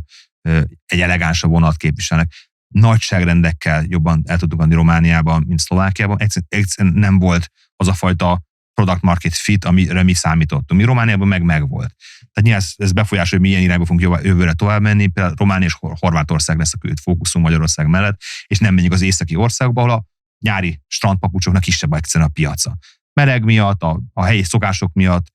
Speaker 1: egy elegánsabb vonalat képviselnek. Nagyságrendekkel jobban el tudtunk adni Romániában, mint Szlovákiában. Egyszerűen nem volt az a fajta product market fit, amire mi számítottunk. Mi Romániában megvolt. Tehát nyilván ez befolyásolja, hogy milyen irányba fogunk jövőre tovább menni. Például Románia és Horvátország lesz a fókuszunk Magyarország mellett, és nem menjünk az északi országokba, ahol a nyári strandpapucsoknak kisebb egyszerűen a piaca. Meleg miatt, a helyi szokások miatt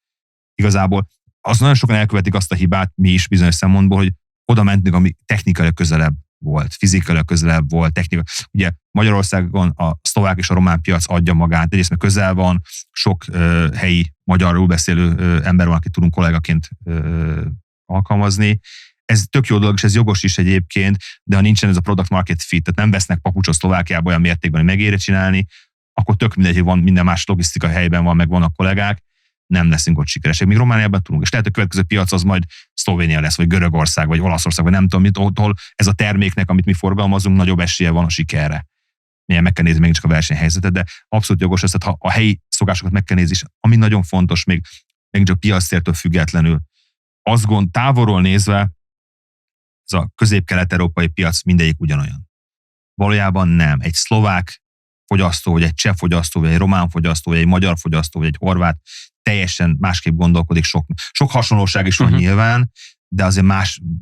Speaker 1: igazából az nagyon sokan elkövetik azt a hibát, mi is bizonyos szempontból, hogy oda mentünk, ami technikailag közelebb volt, fizikailag közelebb volt, technika. Ugye Magyarországon a szlovák és a román piac adja magát, egyrészt mert közel van, sok helyi magyarul beszélő ember van, akit tudunk kollégaként alkalmazni. Ez tök jó dolog, és ez jogos is egyébként, de ha nincsen ez a product market fit, tehát nem vesznek papucsot Szlovákiába olyan mértékben, hogy megéri csinálni, akkor tök mindegy, hogy van minden más logisztika helyben van, meg vannak kollégák, nem leszünk ott sikeresek. Míg Romániában tudunk. És lehet, hogy a következő piac az majd Szlovénia lesz, vagy Görögország, vagy Olaszország, vagy nem tudom, ahol ez a terméknek, amit mi forgalmazunk, nagyobb esélye van a sikerre. Milyen meg kell nézni még csak a versenyhelyzetet, de abszolút jogos ez, tehát ha a helyi szokásokat meg kell nézni, és ami nagyon fontos, még csak piactértől függetlenül, távolról nézve, ez a közép-kelet-európai piac mindegyik ugyanolyan. Valójában nem. Egy szlovák fogyasztó, vagy egy cseh fogyasztó, vagy egy román fogyasztó, vagy egy magyar fogyasztó, vagy egy horvát teljesen másképp gondolkodik. Sok hasonlóság is van nyilván, de azért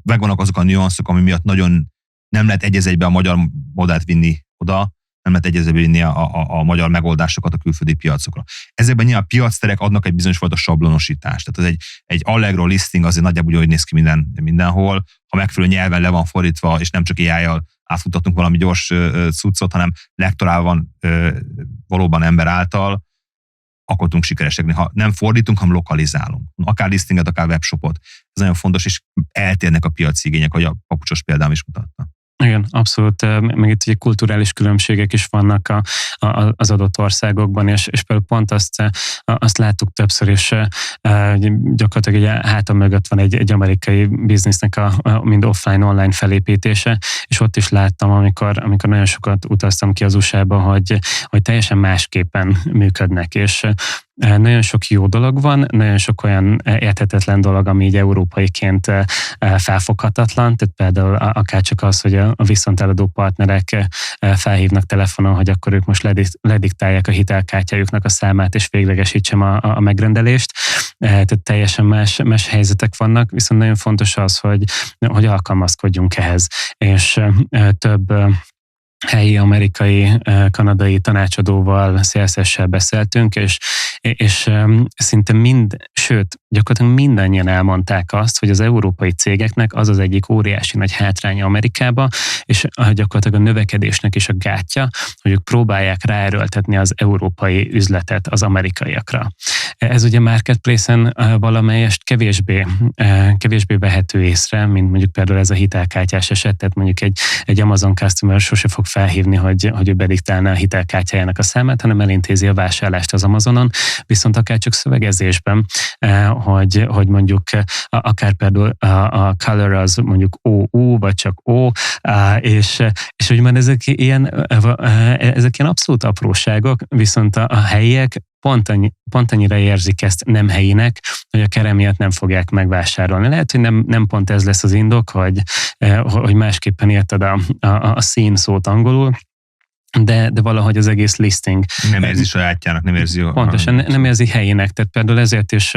Speaker 1: megvannak azok a nüanszok, ami miatt nagyon nem lehet egy a magyar modellt vinni oda. nem lehet egyezőbe vinni a magyar megoldásokat a külföldi piacokra. Ezekben nyilván a piacterek adnak egy bizonyos fajta sablonosítást. Tehát egy Allegro listing azért nagyjából úgy néz ki mindenhol, ha megfelelő nyelven le van fordítva, és nem csak AI-jal átfuttatunk valami gyors cuccot, hanem lektorál van valóban ember által, akkor tudunk sikeresek. Ha nem fordítunk, hanem lokalizálunk. Akár listinget, akár webshopot. Ez nagyon fontos, és eltérnek a piaci igények, ahogy a papucsos példám is mutatta.
Speaker 2: Igen, abszolút. Meg itt ugye kulturális különbségek is vannak az adott országokban, és például pont azt láttuk többször is, gyakorlatilag egy hátam mögött van egy amerikai biznisznek mind offline-online felépítése, és ott is láttam, amikor nagyon sokat utaztam ki az USA-ba, hogy teljesen másképpen működnek, és nagyon sok jó dolog van, nagyon sok olyan érthetetlen dolog, ami így európaiként felfoghatatlan, tehát például akár csak az, hogy a viszonteladó partnerek felhívnak telefonon, hogy akkor ők most lediktálják a hitelkártyájuknak a számát, és véglegesítsem a megrendelést, tehát teljesen más helyzetek vannak, viszont nagyon fontos az, hogy alkalmazkodjunk ehhez, és több helyi, amerikai, kanadai tanácsadóval, CSS-sel beszéltünk, és szinte sőt, gyakorlatilag mindannyian elmondták azt, hogy az európai cégeknek az az egyik óriási nagy hátránya Amerikába, és gyakorlatilag a növekedésnek is a gátja, hogy ők próbálják ráerőltetni az európai üzletet az amerikaiakra. Ez ugye marketplace-en valamelyest kevésbé vehető észre, mint mondjuk például ez a hitelkártyás eset, tehát mondjuk egy Amazon customer sose fog felhívni, hogy ő bediktálná a hitelkártyájának a számát, hanem elintézi a vásárlást az Amazonon, viszont akár csak szövegezésben, hogy mondjuk akár például a color az mondjuk OU, vagy csak O, és úgymond ezek ilyen abszolút apróságok, viszont a helyiek pont annyira érzik ezt nem helyinek, hogy a kere miatt nem fogják megvásárolni. Lehet, hogy nem pont ez lesz az indok, hogy másképpen érted a szín szót angolul, de valahogy az egész listing.
Speaker 1: Nem érzi sajátjának, nem érzi.
Speaker 2: Pontosan, nem érzi helyének. Tehát például ezért is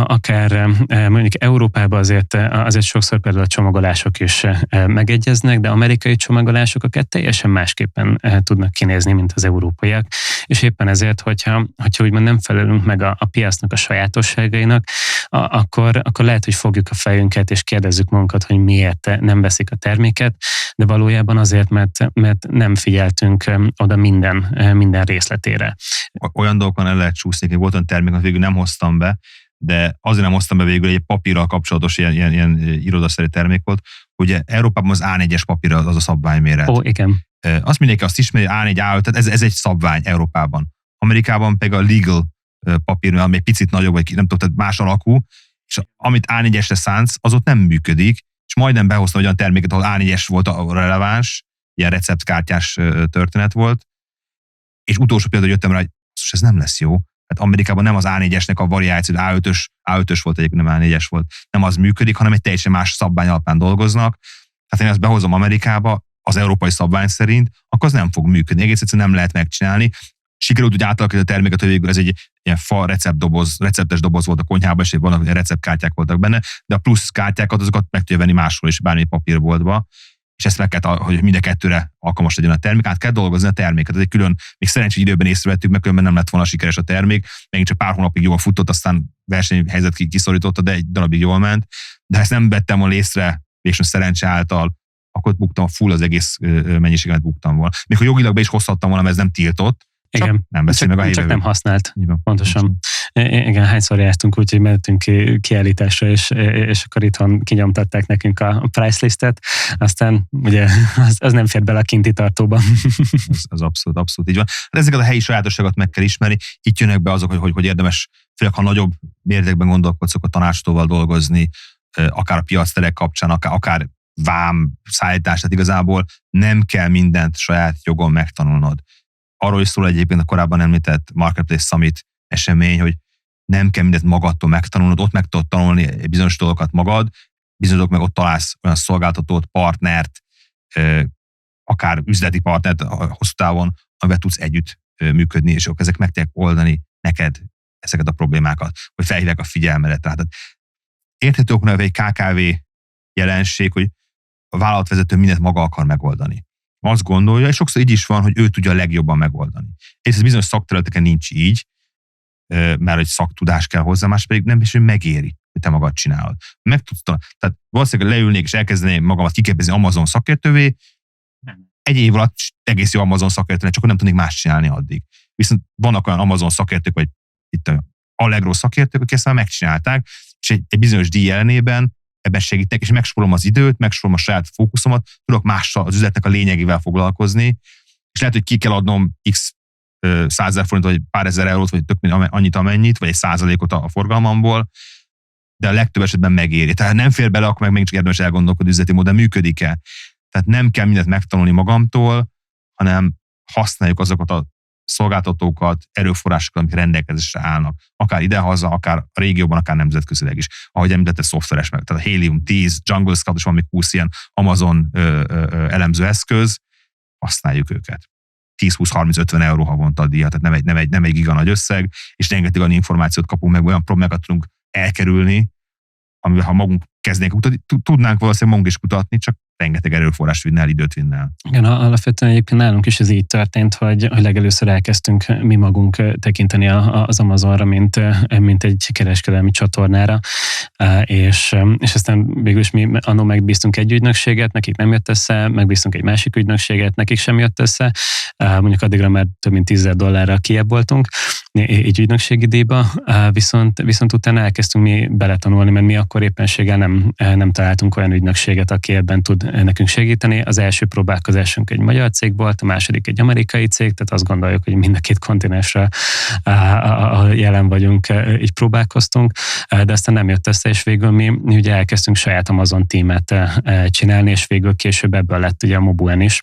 Speaker 2: akár mondjuk Európában azért sokszor például a csomagolások is megegyeznek, de amerikai csomagolások akár teljesen másképpen tudnak kinézni, mint az európaiak. És éppen ezért, hogyha úgymond nem felelünk meg a piacnak a sajátosságainak, akkor lehet, hogy fogjuk a fejünket, és kérdezzük magunkat, hogy miért nem veszik a terméket, de valójában azért, mert nem figyeltünk oda minden részletére.
Speaker 1: Olyan dolgokon el lehet csúszni, hogy volt olyan termék, amit végül nem hoztam be, de azért nem hoztam be végül, egy papírral kapcsolatos ilyen irodaszerű termék volt, ugye Európában az A4-es papír az a szabványméret.
Speaker 2: Ó, igen.
Speaker 1: Azt mindenki azt ismeri, A4, A5, tehát ez egy szabvány Európában. Amerikában pedig a legal papír, ami egy picit nagyobb, vagy nem tudom, tehát más alakú, és amit A4-esre szánsz, az ott nem működik, és majdnem behoztam olyan terméket, ahol A4-es volt a releváns, ilyen receptkártyás történet volt, és utolsó például jöttem rá, hogy ez nem lesz jó. Hát Amerikában nem az A4-esnek a variáció, A5-ös volt egyébként, nem A4-es volt, nem az működik, hanem egy teljesen más szabvány alapján dolgoznak. Tehát én ezt behozom Amerikába, az európai szabvány szerint, akkor az nem fog működni. Egész egyszerűen nem lehet megcsinálni. Sikerült úgy átalakítani a terméket, hogy végül ez egy ilyen fa receptes doboz volt a konyhában, és vannak receptkártyák voltak benne, de a plusz kártyákat azokat meg tudja venni máshol is, bármi papírboltba, és ezt meg kell, hogy mind a kettőre alkalmas legyen a termék, át kell dolgozni a terméket. Ez egy külön, még szerencsés időben észrevettük, mert különben nem lett volna sikeres a termék, megint csak pár hónapig jól futott, aztán versenyhelyzet kiszorította, de egy darabig jól ment. De ha ezt nem vettem volna észre, végső szerencse által, akkor buktam full az egész mennyiséget buktam volna. Még hogy jogilag be is hozhattam volna, mert ez nem tiltott,
Speaker 2: igen,
Speaker 1: nem beszél meg a
Speaker 2: csak nem használt. Pontosan. Igen, hányszor jártunk úgy, hogy mentünk kiállításra, és akkor itthon kinyomtatták nekünk a price listet, aztán ugye az nem fér bele a kinti tartóba.
Speaker 1: Az abszolút így van. De ezeket a helyi sajátosságokat meg kell ismerni, itt jönnek be azok, hogy érdemes, főleg ha nagyobb mértékben gondolkodsz, akkor tanácsadóval dolgozni, akár a piacterek kapcsán, akár vám, szállítás, tehát igazából nem kell mindent saját jogon megtanulnod. Arról is szól egyébként a korábban említett Marketplace Summit esemény, hogy nem kell mindent magadtól megtanulnod, ott meg tudod tanulni bizonyos dolgokat magad, bizonyos dolgok meg ott találsz olyan szolgáltatót, partnert, akár üzleti partnert hosszú távon, amivel tudsz együtt működni, és ezek meg tudják oldani neked ezeket a problémákat, hogy felhívják a figyelmedet. Tehát érthető oknál egy KKV jelenség, hogy a vállalatvezető mindent maga akar megoldani. azt gondolja, és sokszor így is van, hogy ő tudja a legjobban megoldani. És ez bizonyos szakterületeken nincs így, mert egy szaktudás kell hozzá, más pedig nem is, hogy megéri, hogy te magad csinálod. Tehát valószínűleg leülnék és elkezdeném magamat kiképezni Amazon szakértővé, egy év alatt egész jó Amazon szakértőnek, csak nem tudnék más csinálni addig. Viszont vannak olyan Amazon szakértők, vagy itt a Allegro szakértők, akik ezt már megcsinálták, és egy bizonyos díj ellenében ebben segítek, és megspórolom az időt, megspórolom a saját fókuszomat, tudok mással az üzletnek a lényegével foglalkozni, és lehet, hogy ki kell adnom x 100 000 forintot, vagy pár ezer eurót, vagy tök annyit, amennyit, vagy egy százalékot a forgalmamból, de a legtöbb esetben megéri. Tehát nem fér bele, akkor meg még csak érdemes elgondolkodni, üzleti módon működik-e. Tehát nem kell mindent megtanulni magamtól, hanem használjuk azokat a szolgáltatókat, erőforrásokat, amik rendelkezésre állnak. Akár idehaza, akár a régióban, akár nemzetközileg is. Ahogy említette, szoftveres meg. Tehát a Helium 10, Jungle Scout, és van még 20 ilyen Amazon elemző eszköz, használjuk őket. 10-20-30-50 euró havonta a díja, tehát nem egy giga nagy összeg, és rengeteg olyan információt kapunk meg, olyan problémákat tudunk elkerülni, amivel ha magunk kezdnénk kutatni, tudnánk valószínűleg magunk is kutatni, csak rengeteg erőforrást vinne el, időt vinne el.
Speaker 2: Igen, alapvetően egyébként nálunk is ez így történt, hogy legelőször elkezdtünk mi magunk tekinteni az Amazonra, mint egy kereskedelmi csatornára, és aztán végül is mi annól megbíztunk egy ügynökséget, nekik nem jött össze, megbíztunk egy másik ügynökséget, nekik sem jött össze, mondjuk addigra már több mint $10,000 kijebb voltunk, egy ügynökségi díjba, viszont utána elkezdtünk mi beletanulni, mert mi akkor éppenséggel nem találtunk olyan ügynökséget, aki ebben tud nekünk segíteni. Az első próbálkozásunk egy magyar cég volt, a második egy amerikai cég, tehát azt gondoljuk, hogy mind a két kontinensre jelen vagyunk, így próbálkoztunk, de aztán nem jött össze, és végül mi ugye elkezdtünk saját Amazon tímet csinálni, és végül később ebből lett ugye a Mobuen is.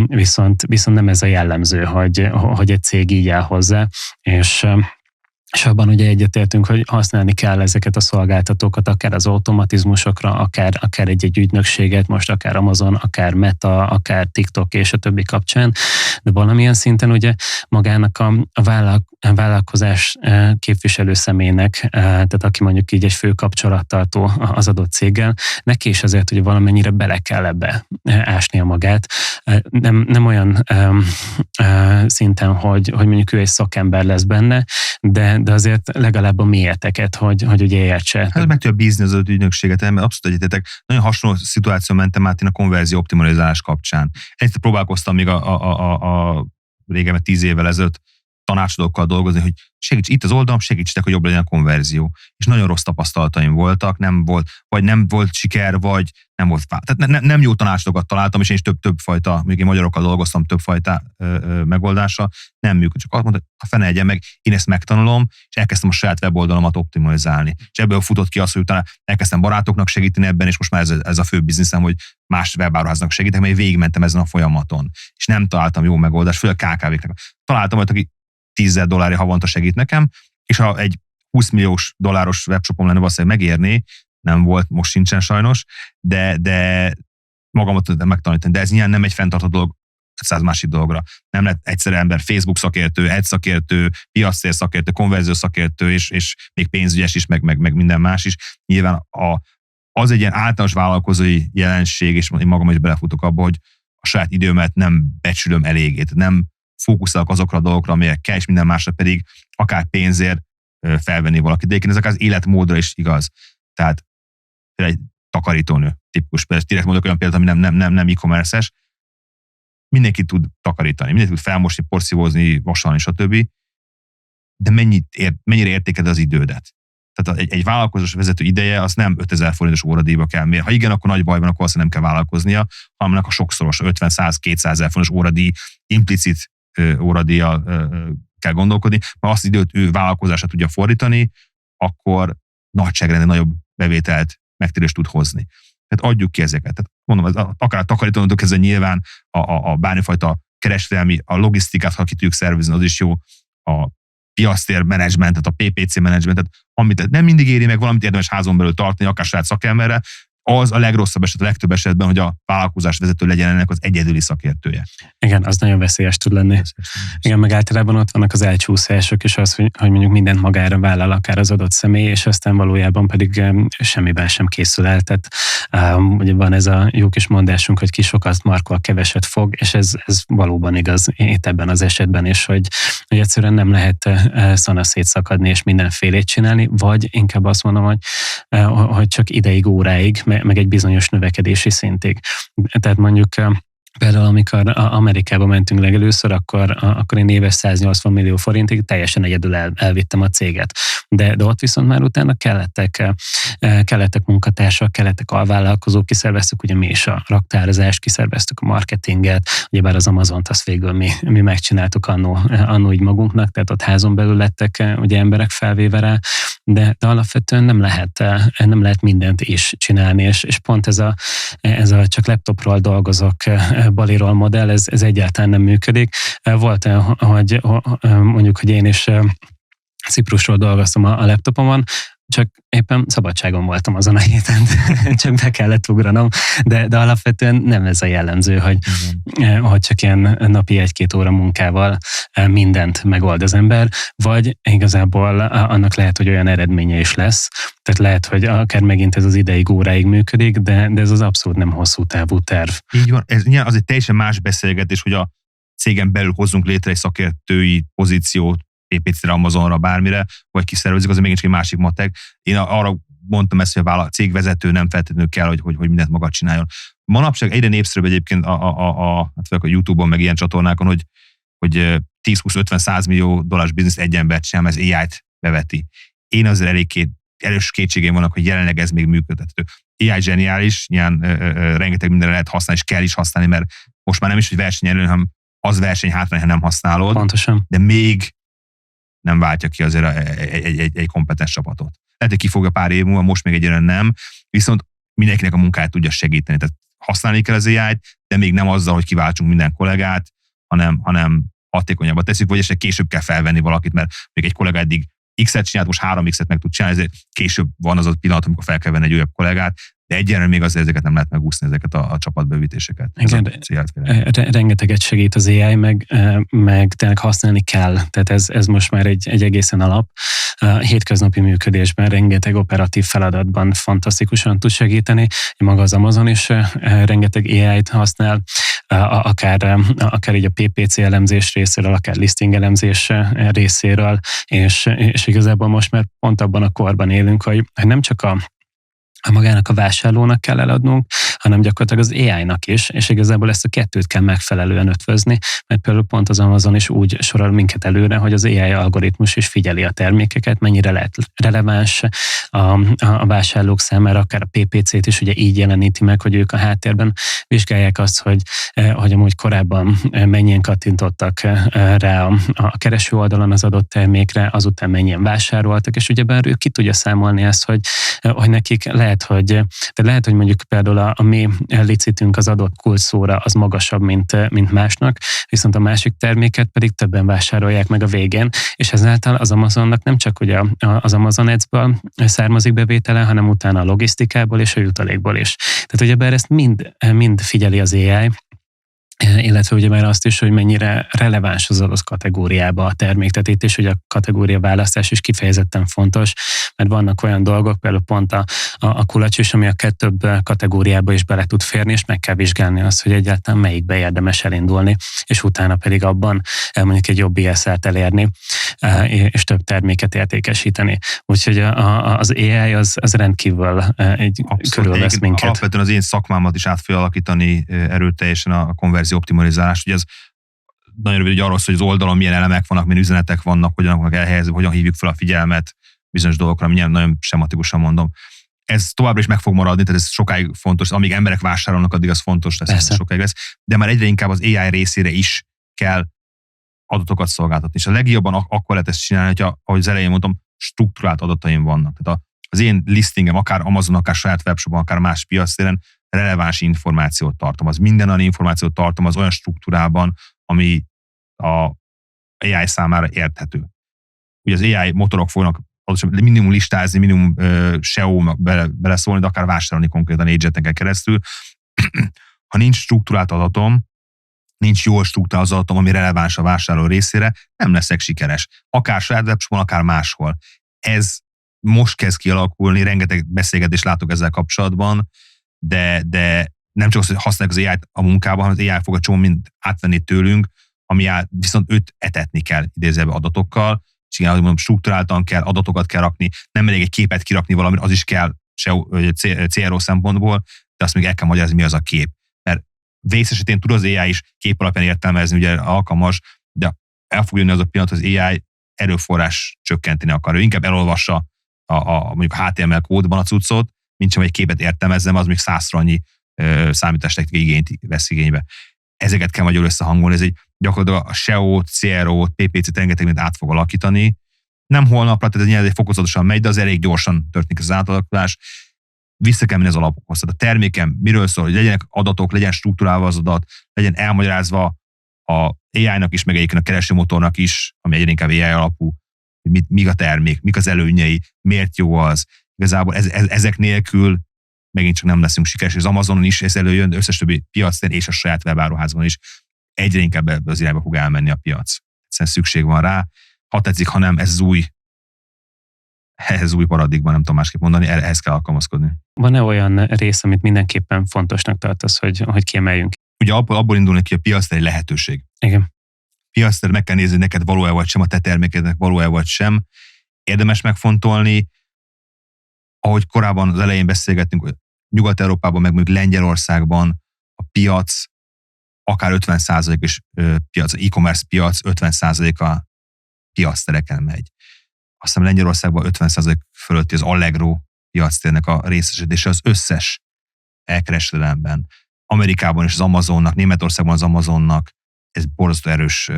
Speaker 2: Viszont nem ez a jellemző, hogy egy cég így áll hozzá, és abban ugye egyetértünk, hogy használni kell ezeket a szolgáltatókat, akár az automatizmusokra, akár egy ügynökséget, most akár Amazon, akár Meta, akár TikTok és a többi kapcsán, de valamilyen szinten ugye magának a vállalkozás képviselő személynek, tehát aki mondjuk így egy fő kapcsolattartó az adott céggel, neki is azért, hogy valamennyire bele kell ebbe ásnia magát. Nem olyan szinten, hogy mondjuk ő egy szakember lesz benne, de azért legalább a méreteket, hogy ugye értse.
Speaker 1: Hát meg tudja bízni az adott ügynökséget, mert abszolút egyetetek. Nagyon hasonló szituáció mentem át én a konverzió optimalizálás kapcsán. Egyszer próbálkoztam még a régebben 10 évvel ezelőtt tanácsadókkal dolgozni, hogy segíts itt az oldalam, segítsetek, hogy jobb legyen a konverzió. És nagyon rossz tapasztalataim voltak, nem volt siker, vagy nem volt. Tehát nem jó tanácsadókat találtam, és én is több fajta, még én magyarokkal dolgoztam, több fajta megoldásra, nem működ. Csak azt mondta, ha fene egyen meg, én ezt megtanulom, és elkezdtem a saját weboldalamat optimalizálni. És ebből futott ki az, hogy utána elkezdtem barátoknak segíteni ebben, és most már ez a fő bizniszem, hogy más webáruháznak segítek, mert végigmentem ezen a folyamaton. És nem találtam jó megoldást, főleg KKV-knek. Találtam olyat, aki $10,000 havonta segít nekem, és ha egy $20 milliós webshopom lenne, valószínűleg megérné, nem volt, most sincsen sajnos, de magamat tudtam megtanítani. De ez nyilván nem egy fenntartható dolog 500 másik dologra. Nem lett egyszer ember Facebook szakértő, ad szakértő, piactér szakértő, konverzió szakértő, és még pénzügyes is, meg minden más is. Nyilván az egy ilyen általános vállalkozói jelenség, és én magam is belefutok abba, hogy a saját időmet nem becsülöm elégét, nem fókuszálok azokra a dolgokra, amelyek kell, és minden másra pedig akár pénzért felvenni valakit. De egyébként ezek az életmódra is igaz. Tehát egy takarítónő tipikus, direkt mondok olyan példát, ami nem e-commerce-es, mindenki tud takarítani, mindenki tud felmosni, porszívózni, vasalni, stb. De mennyire értékeled az idődet? Tehát egy vállalkozós vezető ideje az nem 5000 forintos óradíjba kell mérni. Ha igen, akkor nagy baj van, akkor azt nem kell vállalkoznia, hanem a sokszoros 50, 100, 200 ezer forintos óradíj, implicit óradíjjal kell gondolkodni, mert azt időt ő vállalkozásra tudja fordítani, akkor nagyságrendben nagyobb bevételt, megtérést tud hozni. Tehát adjuk ki ezeket. Tehát mondom, akár a takarítónőtől kezdve nyilván a bármifajta kereskedelmi, a logisztikát, ha ki tudjuk szervezni, az is jó, a piactér menedzsmentet, a PPC menedzsmentet, amit nem mindig éri meg, valamit érdemes házon belül tartani, akár saját szakemberre, az a legrosszabb eset, a legtöbb esetben, hogy a vállalkozás vezető legyen ennek az egyedüli szakértője.
Speaker 2: Igen, az nagyon veszélyes tud lenni. Igen, meg általában ott vannak az elcsúszások, és az, hogy mondjuk mindent magára vállal akár az adott személy, és aztán valójában pedig semmiben sem készül el. Tehát ugye van ez a jó kis mondásunk, hogy ki sokat markol, keveset fog, és ez valóban igaz itt ebben az esetben is, hogy egyszerűen nem lehet szana szétszakadni és mindenfélét csinálni, vagy inkább azt mondom, hogy csak ideig, óráig, meg egy bizonyos növekedési szintig. Tehát mondjuk például amikor Amerikába mentünk legelőször, akkor én éves 180 millió forintig teljesen egyedül elvittem a céget. De ott viszont már utána kellettek munkatársak, kellettek alvállalkozók, kiszerveztük ugye mi is a raktározást, kiszerveztük a marketinget, ugyebár az Amazont azt végül mi megcsináltuk annó így magunknak, tehát ott házon belül lettek ugye emberek felvéve rá, de alapvetően nem lehet mindent is csinálni, és pont ez a csak laptopról dolgozok baliról modell, ez egyáltalán nem működik. Volt olyan, hogy mondjuk, hogy én is Ciprusról dolgoztam a laptopomon, csak éppen szabadságon voltam azon a héten, csak be kellett ugranom, de alapvetően nem ez a jellemző, hogy csak ilyen napi 1-2 óra munkával mindent megold az ember, vagy igazából annak lehet, hogy olyan eredménye is lesz, tehát lehet, hogy akár megint ez az ideig, óráig működik, de ez az abszolút nem hosszú távú terv.
Speaker 1: Így van, ez az egy teljesen más beszélgetés, hogy a cégen belül hozzunk létre egy szakértői pozíciót, PPC-re, Amazonra, bármire, vagy kiszervezik, az még egy másik matek. Én arra mondtam ezt, hogy a cégvezető nem feltétlenül kell, hogy mindent maga csináljon. Manapság egyre népszerűbb egyébként a YouTube-on, meg ilyen csatornákon, hogy 10-20-50-100 millió dolláros biznisz egy embert sem, ez AI-t beveti. Én azért elég erős kétségeim vannak, hogy jelenleg ez még működhető. AI zseniális, ilyen rengeteg mindenre lehet használni, és kell is használni, mert most már nem is, hogy versenyelő, hanem az versenyhátrány, ha nem használod.
Speaker 2: Pontosan.
Speaker 1: De még nem váltja ki azért egy kompetens csapatot. Lehet, hogy kifogja pár év múlva, most még egyre nem, viszont mindenkinek a munkáját tudja segíteni. Tehát használni kell az AI-t, de még nem azzal, hogy kiváltsunk minden kollégát, hanem hatékonyabban tesszük, vagy esetleg később kell felvenni valakit, mert még egy kollega eddig X-et csinált, most 3X-et meg tud csinálni, ezért később van az a pillanat, amikor fel kell venni egy újabb kollégát, de egyenlően még azért ezeket nem lehet megúszni, ezeket a csapatbővítéseket.
Speaker 2: Igen, rengeteget segít az AI, meg tényleg használni kell. Tehát ez most már egy egészen alap. Hétköznapi működésben, rengeteg operatív feladatban fantasztikusan tud segíteni. Maga az Amazon is rengeteg AI-t használ, akár így a PPC elemzés részéről, akár listing elemzés részéről, és igazából most már pont abban a korban élünk, hogy nem csak a magának a vásárlónak kell eladnunk, hanem gyakorlatilag az AI-nak is, és igazából ezt a kettőt kell megfelelően ötvözni, mert például pont az Amazon is úgy sorol minket előre, hogy az AI algoritmus is figyeli a termékeket, mennyire lehet releváns a vásárlók számára, akár a PPC-t is ugye így jeleníti meg, hogy ők a háttérben vizsgálják azt, hogy amúgy korábban mennyien kattintottak rá a kereső oldalon az adott termékre, azután mennyien vásároltak, és ugyebár ő ki tudja számolni ezt, hogy nekik lehet, hogy mondjuk például a mi licitünk az adott kulcsszóra az magasabb, mint másnak, viszont a másik terméket pedig többen vásárolják meg a végén, és ezáltal az Amazonnak nem csak ugye az Amazon Ads-ből származik bevétele, hanem utána a logisztikából és a jutalékból is. Tehát ugyebár ezt mind figyeli az AI, illetve ugye már azt is, hogy mennyire releváns az adott kategóriába a termék. Tehát itt is ugye a kategória választás is kifejezetten fontos, mert vannak olyan dolgok, például pont a kulacs is, ami a több kategóriába is bele tud férni, és meg kell vizsgálni azt, hogy egyáltalán melyikbe érdemes elindulni, és utána pedig abban mondjuk egy jobb ISR-t elérni, és több terméket értékesíteni. Úgyhogy az AI az rendkívül körülvesz minket.
Speaker 1: Alapvetően az én szakmámat is át fogja alakítani erőteljesen a konverzió optimalizálás. Ugye ez nagyon rövid, hogy arról szól, hogy az oldalon milyen elemek vannak, milyen üzenetek vannak, hogyan akarnak elhelyezni, hogyan hívjuk fel a figyelmet bizonyos dolgokra, milyen nagyon sematikusan mondom. Ez továbbra is meg fog maradni, tehát ez sokáig fontos, amíg emberek vásárolnak, addig az fontos lesz, ez sokáig lesz, de már egyre inkább az AI részére is kell adatokat szolgáltatni. És a legjobban akkor lehet ezt csinálni, hogyha, ahogy az elején mondtam, struktúrált adataim vannak. Tehát az én listingem, akár Amazon, akár saját webshopon, akár más piactéren releváns információt tartalmaz. Minden olyan információt tartalmaz olyan struktúrában, ami a AI számára érthető. Ugye az AI motorok fognak minimum listázni, minimum SEO beleszólni, de akár vásárolni konkrétan agenteken keresztül. Ha nincs struktúrált adatom, nincs jól struktúrált adatom, ami releváns a vásárló részére, nem leszek sikeres. Akár saját webshopon, akár máshol. Ez most kezd kialakulni, rengeteg beszélgetést látok ezzel kapcsolatban, de nem csak az, hogy használják az AI-t a munkában, hanem az AI fog a csomó mind átvenni tőlünk, ami viszont őt etetni kell idézőjelben adatokkal, és igen, ahogy mondom, struktúráltan kell, adatokat kell rakni, nem elég egy képet kirakni valamit, az is kell CRO szempontból, de azt még el kell magyarázni, mi az a kép. Mert vész esetén tud az AI is kép alapján értelmezni, ugye alkalmas, de el fog jönni az a pillanat, hogy az AI erőforrás csökkenteni akar. Ő inkább elolvassa mondjuk HTML kódban a cuccot, mint sem egy képet értelmezzem, az még 100-szor annyi számítástechnikai igényt vesz igénybe. Ezeket kell magyarul összehangolni, ez egy gyakorlatilag a SEO-t, CRO-t, PPC-t rengeteg mindent át fog alakítani. Nem holnapra, tehát ez egy fokozatosan megy, de az elég gyorsan történik az átalakulás. Vissza kell menni az alapokhoz. Tehát a termékem miről szól, hogy legyenek adatok, legyen struktúrálva az adat, legyen elmagyarázva a AI-nak is, meg egyébként a keresőmotornak is, ami egyre inkább AI alapú, hogy mik a termék, mik az előnyei, miért jó az. Igazából ezek nélkül megint csak nem leszünk sikeres. Az Amazonon is ez előjön, összes többi piacon és a saját webáruházban is egyre inkább ebbe az irányba fog elmenni a piac. Egyszerűen szükség van rá. Ha tetszik, ha nem, ez új paradigma, nem tudom másképp mondani, ehhez kell alkalmazkodni.
Speaker 2: Van-e olyan rész, amit mindenképpen fontosnak tartasz, hogy kiemeljünk?
Speaker 1: Ugye abból indulni ki, a piac egy lehetőség.
Speaker 2: Igen.
Speaker 1: Piacra meg kell nézni, hogy neked való-e vagy sem, a te termékednek való-e vagy sem. Érdemes megfontolni. Ahogy korábban az elején beszélgettünk, Nyugat-Európában, meg mondjuk Lengyelországban a piac akár 50%-os piac, e-commerce piac 50%-a piactereken megy. Azt hiszem Lengyelországban 50% fölötti az Allegro piactérnek a részesedése az összes elkereskedelemben. Amerikában is az Amazonnak, Németországban az Amazonnak ez borzasztó erős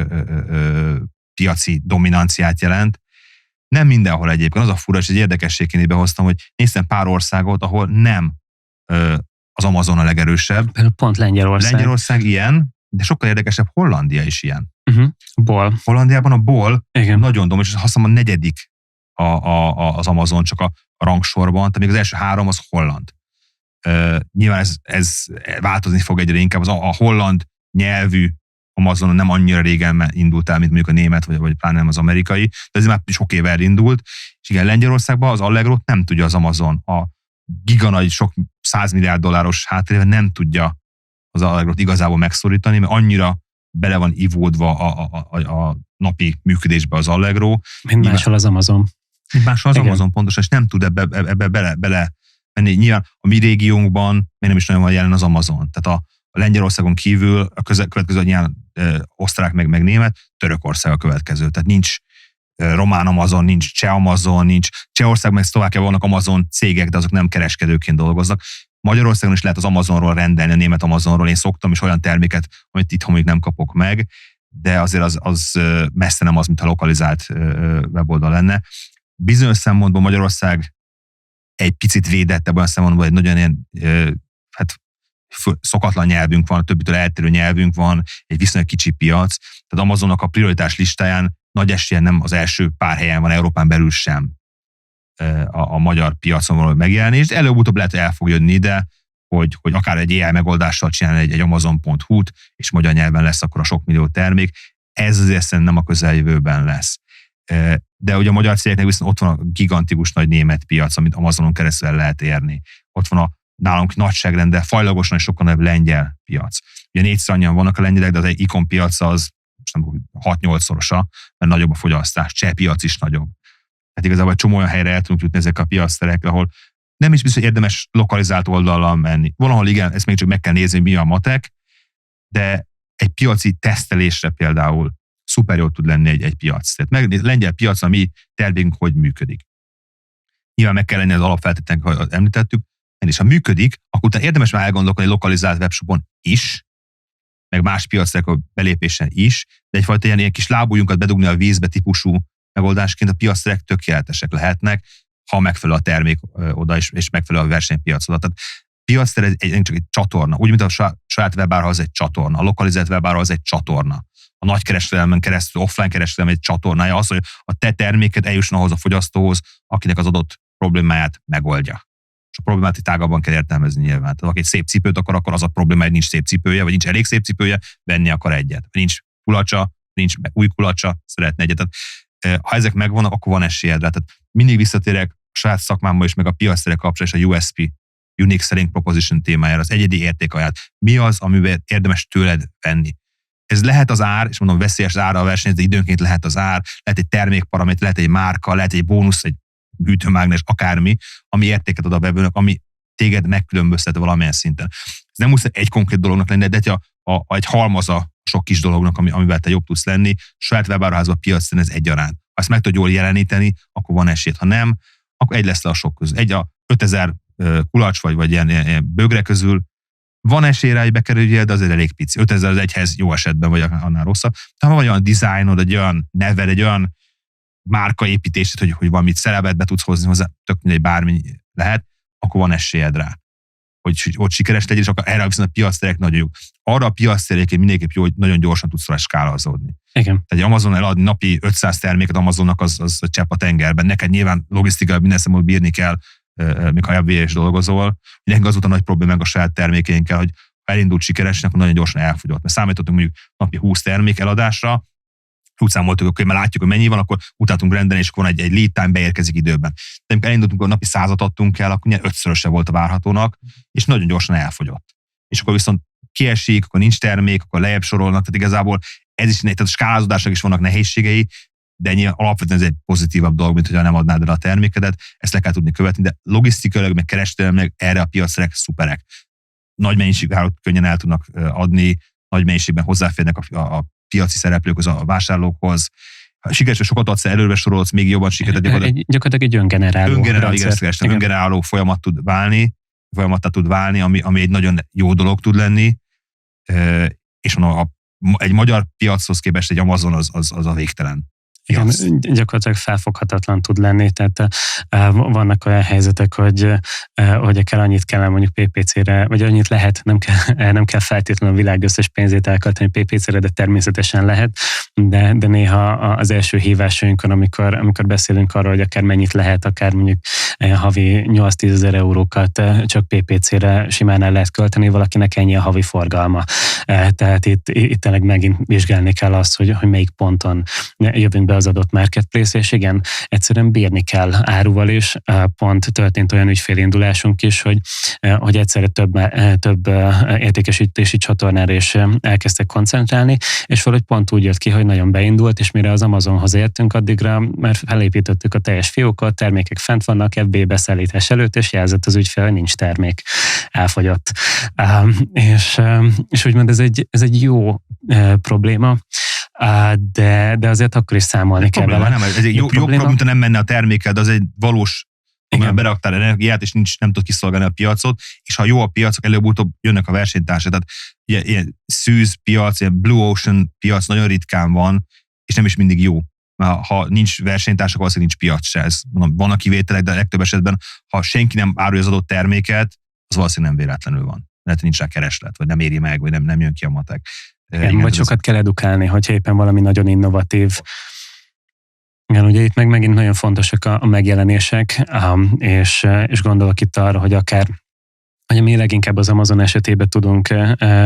Speaker 1: piaci dominanciát jelent. Nem mindenhol egyébként. Az a fura, és egy érdekességként behoztam, hogy néztem pár országot, ahol nem az Amazon a legerősebb.
Speaker 2: Pont Lengyelország.
Speaker 1: Lengyelország ilyen, de sokkal érdekesebb, Hollandia is ilyen.
Speaker 2: Bol.
Speaker 1: Hollandiában a Bol
Speaker 2: igen.
Speaker 1: nagyon dominos, és azt hiszem a negyedik az Amazon csak a rangsorban, tehát még az első 3 az holland. Nyilván ez változni fog egyre inkább. A holland nyelvű Amazonon nem annyira régen indult el, mint mondjuk a német, vagy pláne nem az amerikai, de ez már sok éve elindult. És igen, Lengyelországban az Allegro-t nem tudja az Amazon. A giganagy, sok 100 milliárd dolláros háttérével nem tudja az Allegro-t igazából megszorítani, mert annyira bele van ivódva a napi működésbe az Allegro.
Speaker 2: Mint máshol az Amazon.
Speaker 1: Mint máshol az Amazon pontosan, és nem tud ebbe bele menni. Nyilván a mi régiónkban még nem is nagyon van jelen az Amazon. Tehát a Lengyelországon kívül a következő nyilván osztrák meg német, Törökország a következő. Tehát nincs román Amazon, nincs cseh Amazon, nincs Csehország, meg Szlovákiában vannak Amazon cégek, de azok nem kereskedőként dolgoznak. Magyarországon is lehet az Amazonról rendelni, a német Amazonról. Én szoktam is olyan terméket, amit itthon még nem kapok meg, de azért az messze nem az, mintha lokalizált weboldal lenne. Bizonyos szempontból Magyarország egy picit védettebb, olyan szempontból egy nagyon ilyen, szokatlan nyelvünk van, a többitől eltérő nyelvünk van, egy viszonylag kicsi piac. Tehát Amazonnak a prioritás listáján nagy esélyen nem az első pár helyen van, Európán belül sem a magyar piacon való megjelenés, de előbb-utóbb lehet, hogy el fog jönni ide, hogy akár egy AI megoldással csinálni egy Amazon.hu-t, és magyar nyelven lesz akkor a sok millió termék. Ez azért szerintem nem a közeljövőben lesz. De ugye a magyar cégeknek viszont ott van a gigantikus nagy német piac, amit Amazonon keresztül el lehet érni. Ott van a nálunk nagyságrendel fajlagosan és sokkal nagyobb lengyel piac. Ugye 4-szer annyian vannak a lengyelek, de az egy e-com piac az 6-8-szorosa, mert nagyobb a fogyasztás, cseh piac is nagyobb. Hát igazából egy csomó olyan helyre el tudunk jutni ezek a piacterekre, ahol nem is biztos, hogy érdemes lokalizált oldallal menni. Valahol igen, ezt még csak meg kell nézni, mi a matek, de egy piaci tesztelésre például szuper jól tud lenni egy piac. Tehát megnézni, lengyel piacon a mi tervünk hogy működik. Nyilván meg kell lenni az alapfeltételnek, ha említettük, és ha működik, akkor utána érdemes már elgondolkodni egy lokalizált webshopon is, meg más piacra belépésen is, de egyfajta ilyen kis lábujjunkat bedugni a vízbe típusú megoldásként a piacterek tökéletesek lehetnek, ha megfelel a termék oda és megfelel a versenypiac oda. Tehát piacter csak egy csatorna, úgy, mint a saját webáruház egy csatorna, a lokalizált webáruház egy csatorna, a nagykereskedelmen keresztül, offline kereskedelem egy csatornája az, hogy a te terméked eljusson ahhoz a fogyasztóhoz, akinek az adott problémáját megoldja. És a problémát itt tágabban kell értelmezni nyilván. Tehát aki egy szép cipőt akar, akkor az a probléma, hogy nincs szép cipője, vagy nincs elég szép cipője, venni akar egyet. Nincs kulacsa, nincs új kulacsa, szeretne egyet. Tehát, ha ezek megvannak, akkor van esélyed rá. Tehát mindig visszatérek a saját szakmámban is, meg a piactere kapcsolatban, és a USP, Unique Selling Proposition témájára, az egyedi értékajánlat. Mi az, amivel érdemes tőled venni? Ez lehet az ár, és mondom, veszélyes ára a verseny, de időnként lehet az ár, lehet egy termékparaméter, lehet egy márka, lehet egy bónusz, egy hűtőmágnes, akármi, ami értéket ad a vevőnek, ami téged megkülönböztet valamilyen szinten. Ez nem muszáj egy konkrét dolognak lenni, de egy halmaza sok kis dolognak, amivel te jobb tudsz lenni, saját webáruházban piacon ez egyaránt. Ha ezt meg tudod jól jeleníteni, akkor van esélyed. Ha nem, akkor egy lesz le a sok közül. Egy a 5000 kulacs vagy ilyen bögre közül van esély rá, hogy bekerüljél, de azért elég pici. 5000 az egyhez jó esetben, vagy annál rosszabb. Ha van olyan dizájnod, egy olyan neved, egy olyan márkaépítésed, hogy valamit szerepet be tudsz hozni hozzá, tök mindegy, bármi lehet, akkor van esélyed rá, hogy ott sikeres legyél, és akkor erre viszont a piacterek nagyon jó. Arra a piacterek mindenképp jó, hogy nagyon gyorsan tudsz rá skálazódni.
Speaker 2: Igen.
Speaker 1: Tehát egy Amazon eladni napi 500 terméket Amazonnak az csepp a tengerben. Neked nyilván logisztikailag minden szempontból bírni kell, még ha FBA-s dolgozol. Nekünk azóta nagy probléma meg a saját termékeinkkel, hogy ha elindult sikeresen, akkor nagyon gyorsan elfogyott. Mert számítottunk mondjuk napi 20 termék eladásra, úgy számoltuk, hogy már látjuk, hogy mennyi van, akkor utáltunk rendelni, és akkor van egy lead time, beérkezik időben. De amikor elindultunk, akkor napi 100-at adtunk el, akkor 5-szöröse volt a várhatónak, és nagyon gyorsan elfogyott. És akkor viszont kiesik, akkor nincs termék, akkor lejjebb sorolnak, tehát igazából ez is, tehát a skálázódásnak is vannak nehézségei, de nyilván alapvetően ez egy pozitívabb dolog, mint hogyha nem adnád el a termékedet, ezt le kell tudni követni, de logisztikailag, meg kereskedelmileg erre a piacrek szuperek. Nagy mennyiségű árut könnyen el tudnak adni, nagy mennyiségben hozzáférnek a piaci szereplőkhöz, a vásárlókhoz. Ha sikeresen sokat adsz, előre sorolsz, még jobban sikert.
Speaker 2: Gyakorlatilag egy öngeneráló
Speaker 1: folyamattá tud válni, ami egy nagyon jó dolog tud lenni, és egy magyar piachoz képest egy Amazon az a végtelen.
Speaker 2: Igen, gyakorlatilag felfoghatatlan tud lenni, tehát vannak olyan helyzetek, hogy akár annyit kell mondjuk PPC-re, vagy annyit lehet, nem kell feltétlenül a világ összes pénzét elkölteni PPC-re, de természetesen lehet, de néha az első hívásainkon, amikor beszélünk arról, hogy akár mennyit lehet, akár mondjuk havi 8-10 ezer eurókat csak PPC-re simán el lehet költeni, valakinek ennyi a havi forgalma. Tehát itt tényleg megint vizsgálni kell azt, hogy melyik ponton jövünk be az adott marketplace, és igen, egyszerűen bírni kell áruval is. Pont történt olyan ügyfélindulásunk is, hogy egyszerre több értékesítési csatornára is elkezdtek koncentrálni, és valahogy pont úgy jött ki, hogy nagyon beindult, és mire az Amazonhoz értünk, addigra már felépítettük a teljes fiókot, termékek fent vannak, FBA beszállítás előtt, és jelzett az ügyfél, hogy nincs termék, elfogyott. És úgymond ez egy jó probléma, de azért akkor is számolni kell vele.
Speaker 1: Nem, ez egy jó probléma, mint nem menne a terméked, az egy valós, amilyen beraktál energiát, és nem tud kiszolgálni a piacot, és ha jó a piacok, előbb-utóbb jönnek a versenytársak. Tehát ilyen szűz piac, ilyen blue ocean piac nagyon ritkán van, és nem is mindig jó. Mert ha nincs versenytársak, valószínűleg nincs piac se. Vannak kivételek, de a legtöbb esetben, ha senki nem árulja az adott terméket, az valószínűleg nem véletlenül van. Lehet, nincs rá kereslet, vagy nem éri meg, vagy nem jön ki a matek.
Speaker 2: Igen, vagy sokat kell edukálni, hogyha éppen valami nagyon innovatív. Igen, ugye itt megint nagyon fontosak a megjelenések, és gondolok itt arra, hogy akár hogy mi leginkább az Amazon esetében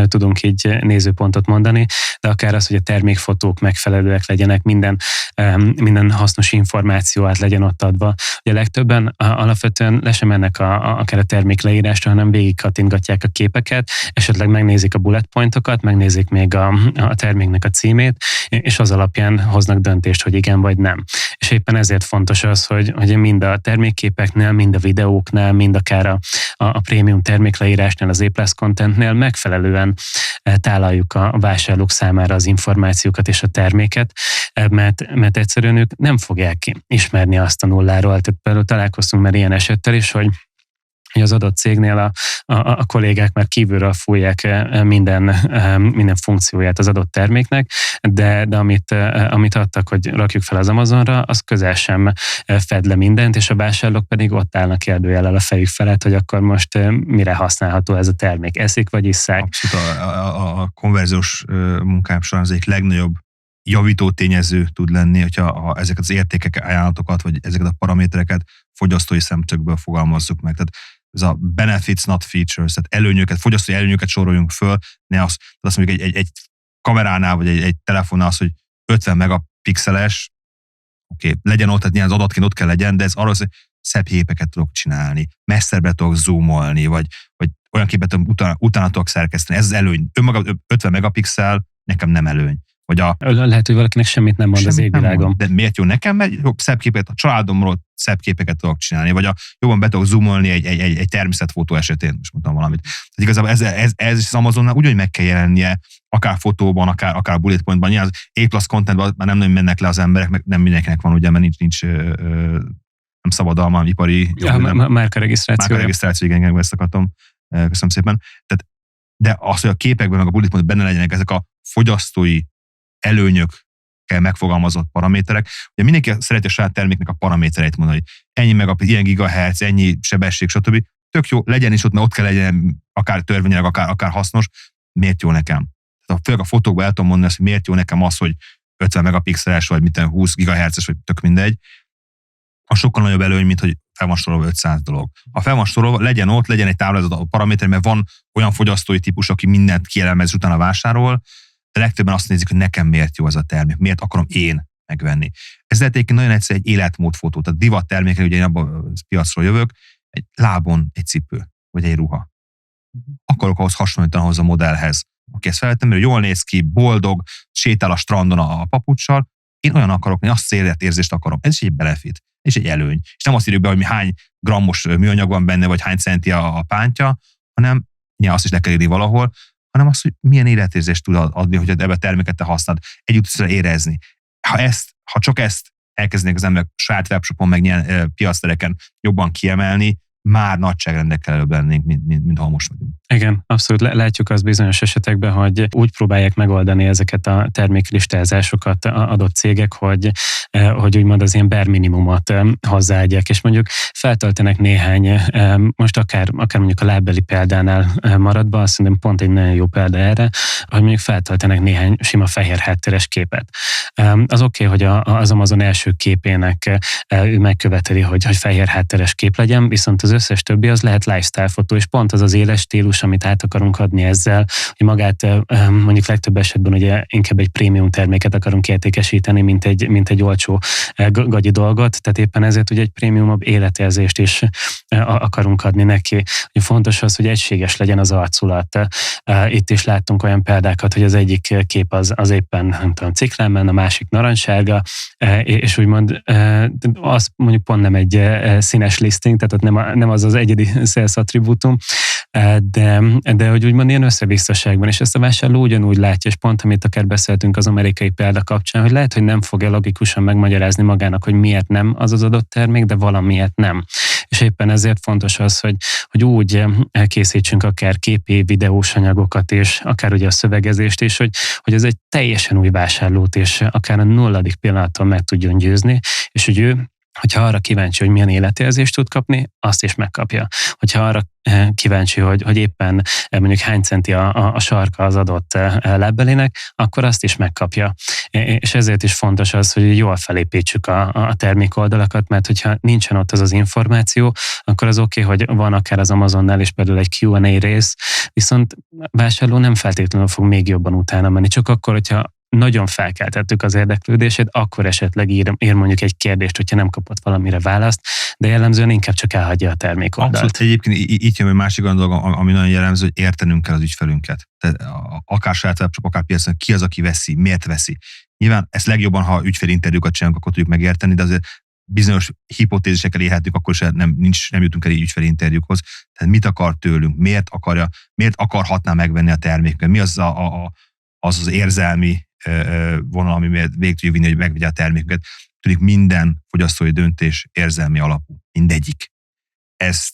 Speaker 2: tudunk így nézőpontot mondani, de akár az, hogy a termékfotók megfelelőek legyenek, minden hasznos információ át legyen ott adva. Ugye legtöbben alapvetően le sem mennek akár a termék leírásra, hanem végig kattintgatják a képeket, esetleg megnézik a bullet pointokat, megnézik még a terméknek a címét, és az alapján hoznak döntést, hogy igen vagy nem. És éppen ezért fontos az, hogy mind a termékképeknél, mind a videóknál, mind akár a prémium termékleírásnál, az A+ contentnél megfelelően tálaljuk a vásárlók számára az információkat és a terméket, mert egyszerűen ők nem fogják ismerni azt a nulláról. Tehát például találkoztunk már ilyen esettel is, hogy hogy az adott cégnél a kollégák már kívülről fújják minden funkcióját az adott terméknek, de amit adtak, hogy rakjuk fel az Amazonra, az közel sem fed le mindent, és a vásárlók pedig ott állnak kérdőjellel a fejük felett, hogy akkor most mire használható ez a termék, eszik vagy isszák.
Speaker 1: Abszolút a konverziós munkám során az egyik legnagyobb javító tényező tud lenni, hogyha ezeket az értékek, ajánlatokat, vagy ezeket a paramétereket fogyasztói szemszögből fogalmazzuk meg. Tehát ez a benefits, not features, tehát előnyöket, fogyasztói előnyöket soroljunk föl, ne azt mondjuk egy kameránál, vagy egy telefonnál az, hogy 50 megapixeles, oké, legyen ott, tehát az adatként ott kell legyen, de ez arra, hogy szebb képeket tudok csinálni, messzebbre tudok zoomolni, vagy olyan képet utána tudok szerkeszteni. Ez az előny. Önmaga 50 megapixel nekem nem előny.
Speaker 2: Lehet, hogy valakinek semmit nem mond az égvilágon.
Speaker 1: De miért jó nekem? Mert jobb szebb képeket, a családomról szebb képeket tudok csinálni, vagy jobban be tudok zoomolni egy természetfotó esetén, most mondtam valamit. Tehát igazából ez is az Amazonnál ugyanúgy meg kell jelennie, akár fotóban, akár bullet pointban. Nyilván az A+ contentban már nem nagyon mennek le az emberek, meg nem mindenkinek van, ugye, mert nincs nem szabadalma, ipari
Speaker 2: márkaregisztráció.
Speaker 1: Igen, ezt akartam. Köszönöm szépen. Tehát, de az, hogy a képekben, meg a bullet pointban benne legyenek ezek a fogyasztói előnyökkel megfogalmazott paraméterek. Ugye mindenki szereti a saját terméknek a paramétereit mondani, hogy ennyi megapixel, ilyen gigahertz, ennyi sebesség, stb. Tök jó, legyen is ott, mert ott kell legyen akár törvényileg, akár hasznos. Miért jó nekem? Tehát főleg a fotókban el tudom mondani azt, hogy miért jó nekem az, hogy 50 megapixeles, vagy 20 gigahertzes, vagy tök mindegy. A sokkal nagyobb előny, mint hogy fel van sorolva 500 dolog. Ha fel van sorolva, legyen ott, legyen egy táblázat a paraméter, mert van olyan fogyasztói típus, aki mindent kielemez, és utána vásárol, de legtöbben azt nézik, hogy nekem miért jó az a termék, miért akarom én megvenni. Ez lehet egyébként nagyon egyszerű egy életmódfotó, tehát divat termékek, ugye én abban a piacról jövök, egy lábon egy cipő, vagy egy ruha. Akarok ahhoz hasonlítani ahhoz a modellhez. Aki ezt felvettem, mert jól néz ki, boldog, sétál a strandon a papuccsal, én olyan akarok, én azt érzést akarom. Ez is egy benefit, és egy előny. És nem azt írjuk be, hogy hány grammos műanyag van benne, vagy hány centi a pántja, hanem azt is le kell írni valahol, hanem azt, hogy milyen életérzést tud adni, hogy ebbe a terméket te használod. Együtt tudsz érezni. Ha csak ezt elkezdenék az emberek saját webshopon, meg ilyen piactereken jobban kiemelni, már nagyságrendekkel előbb lennénk, mint ha most vagyunk.
Speaker 2: Igen, abszolút látjuk azt bizonyos esetekben, hogy úgy próbálják megoldani ezeket a terméklistázásokat adott cégek, hogy úgymond az ilyen bare minimumot hozzáadják, és mondjuk feltöltenek néhány, most akár mondjuk a lábbeli példánál maradva, azt mondom pont egy nagyon jó példa erre, hogy mondjuk feltöltenek néhány sima fehér hátteres képet. Az oké, hogy az Amazon első képének ő megköveteli, hogy fehér hátteres kép legyen, viszont az összes többi az lehet lifestyle fotó, és pont az az éles stílus, amit át akarunk adni ezzel, hogy magát mondjuk legtöbb esetben ugye inkább egy prémium terméket akarunk értékesíteni, mint egy olcsó gagyi dolgot, tehát éppen ezért ugye egy prémiumabb életérzést is akarunk adni neki. Ugye fontos az, hogy egységes legyen az arculat. Itt is láttunk olyan példákat, hogy az egyik kép az éppen, nem tudom, ciklámmen, a másik narancssárga, és úgymond az mondjuk pont nem egy színes listing, tehát ott nem az egyedi sales attribútum, de hogy úgymond ilyen összevisszaságban, és ezt a vásárló ugyanúgy látja, és pont amit akár beszéltünk az amerikai példa kapcsán, hogy lehet, hogy nem fogja logikusan megmagyarázni magának, hogy miért nem az adott termék, de valamiért nem. És éppen ezért fontos az, hogy úgy készítsünk akár képi, videós anyagokat, és akár ugye a szövegezést is, hogy ez egy teljesen új vásárlót, és akár a 0. pillanattól meg tudjon győzni, és hogy ő, hogyha arra kíváncsi, hogy milyen életérzést tud kapni, azt is megkapja. Hogyha arra kíváncsi, hogy éppen mondjuk hány centi a sarka az adott lábbelének, akkor azt is megkapja. És ezért is fontos az, hogy jól felépítsük a termékoldalakat, mert hogyha nincsen ott az információ, akkor az oké, hogy van akár az Amazonnál is például egy Q&A rész, viszont a vásárló nem feltétlenül fog még jobban utána menni, csak akkor, hogyha nagyon felkeltettük az érdeklődését, akkor esetleg ír mondjuk egy kérdést, hogyha nem kapott valamire választ, de jellemzően inkább csak elhagyja a termékoldalt.
Speaker 1: Abszolút, egyébként itt jön egy másik dolog, ami nagyon jellemző, hogy értenünk kell az ügyfelünket. Tehát akár saját webshop, akár piacon, ki az, aki veszi, miért veszi. Nyilván ezt legjobban, ha ügyfélinterjúkat csinálunk, akkor tudjuk megérteni, de azért bizonyos hipotézisekkel élhetünk, akkor sem nem jutunk el így ügyfélinterjúkhoz. Tehát mit akar tőlünk, miért akarhatná megvenni a terméket, mi az az érzelmi vonal, ami végig tudjuk vinni, hogy megvegye a terméket. Tudjuk, minden fogyasztói döntés érzelmi alapú. Mindegyik. Ez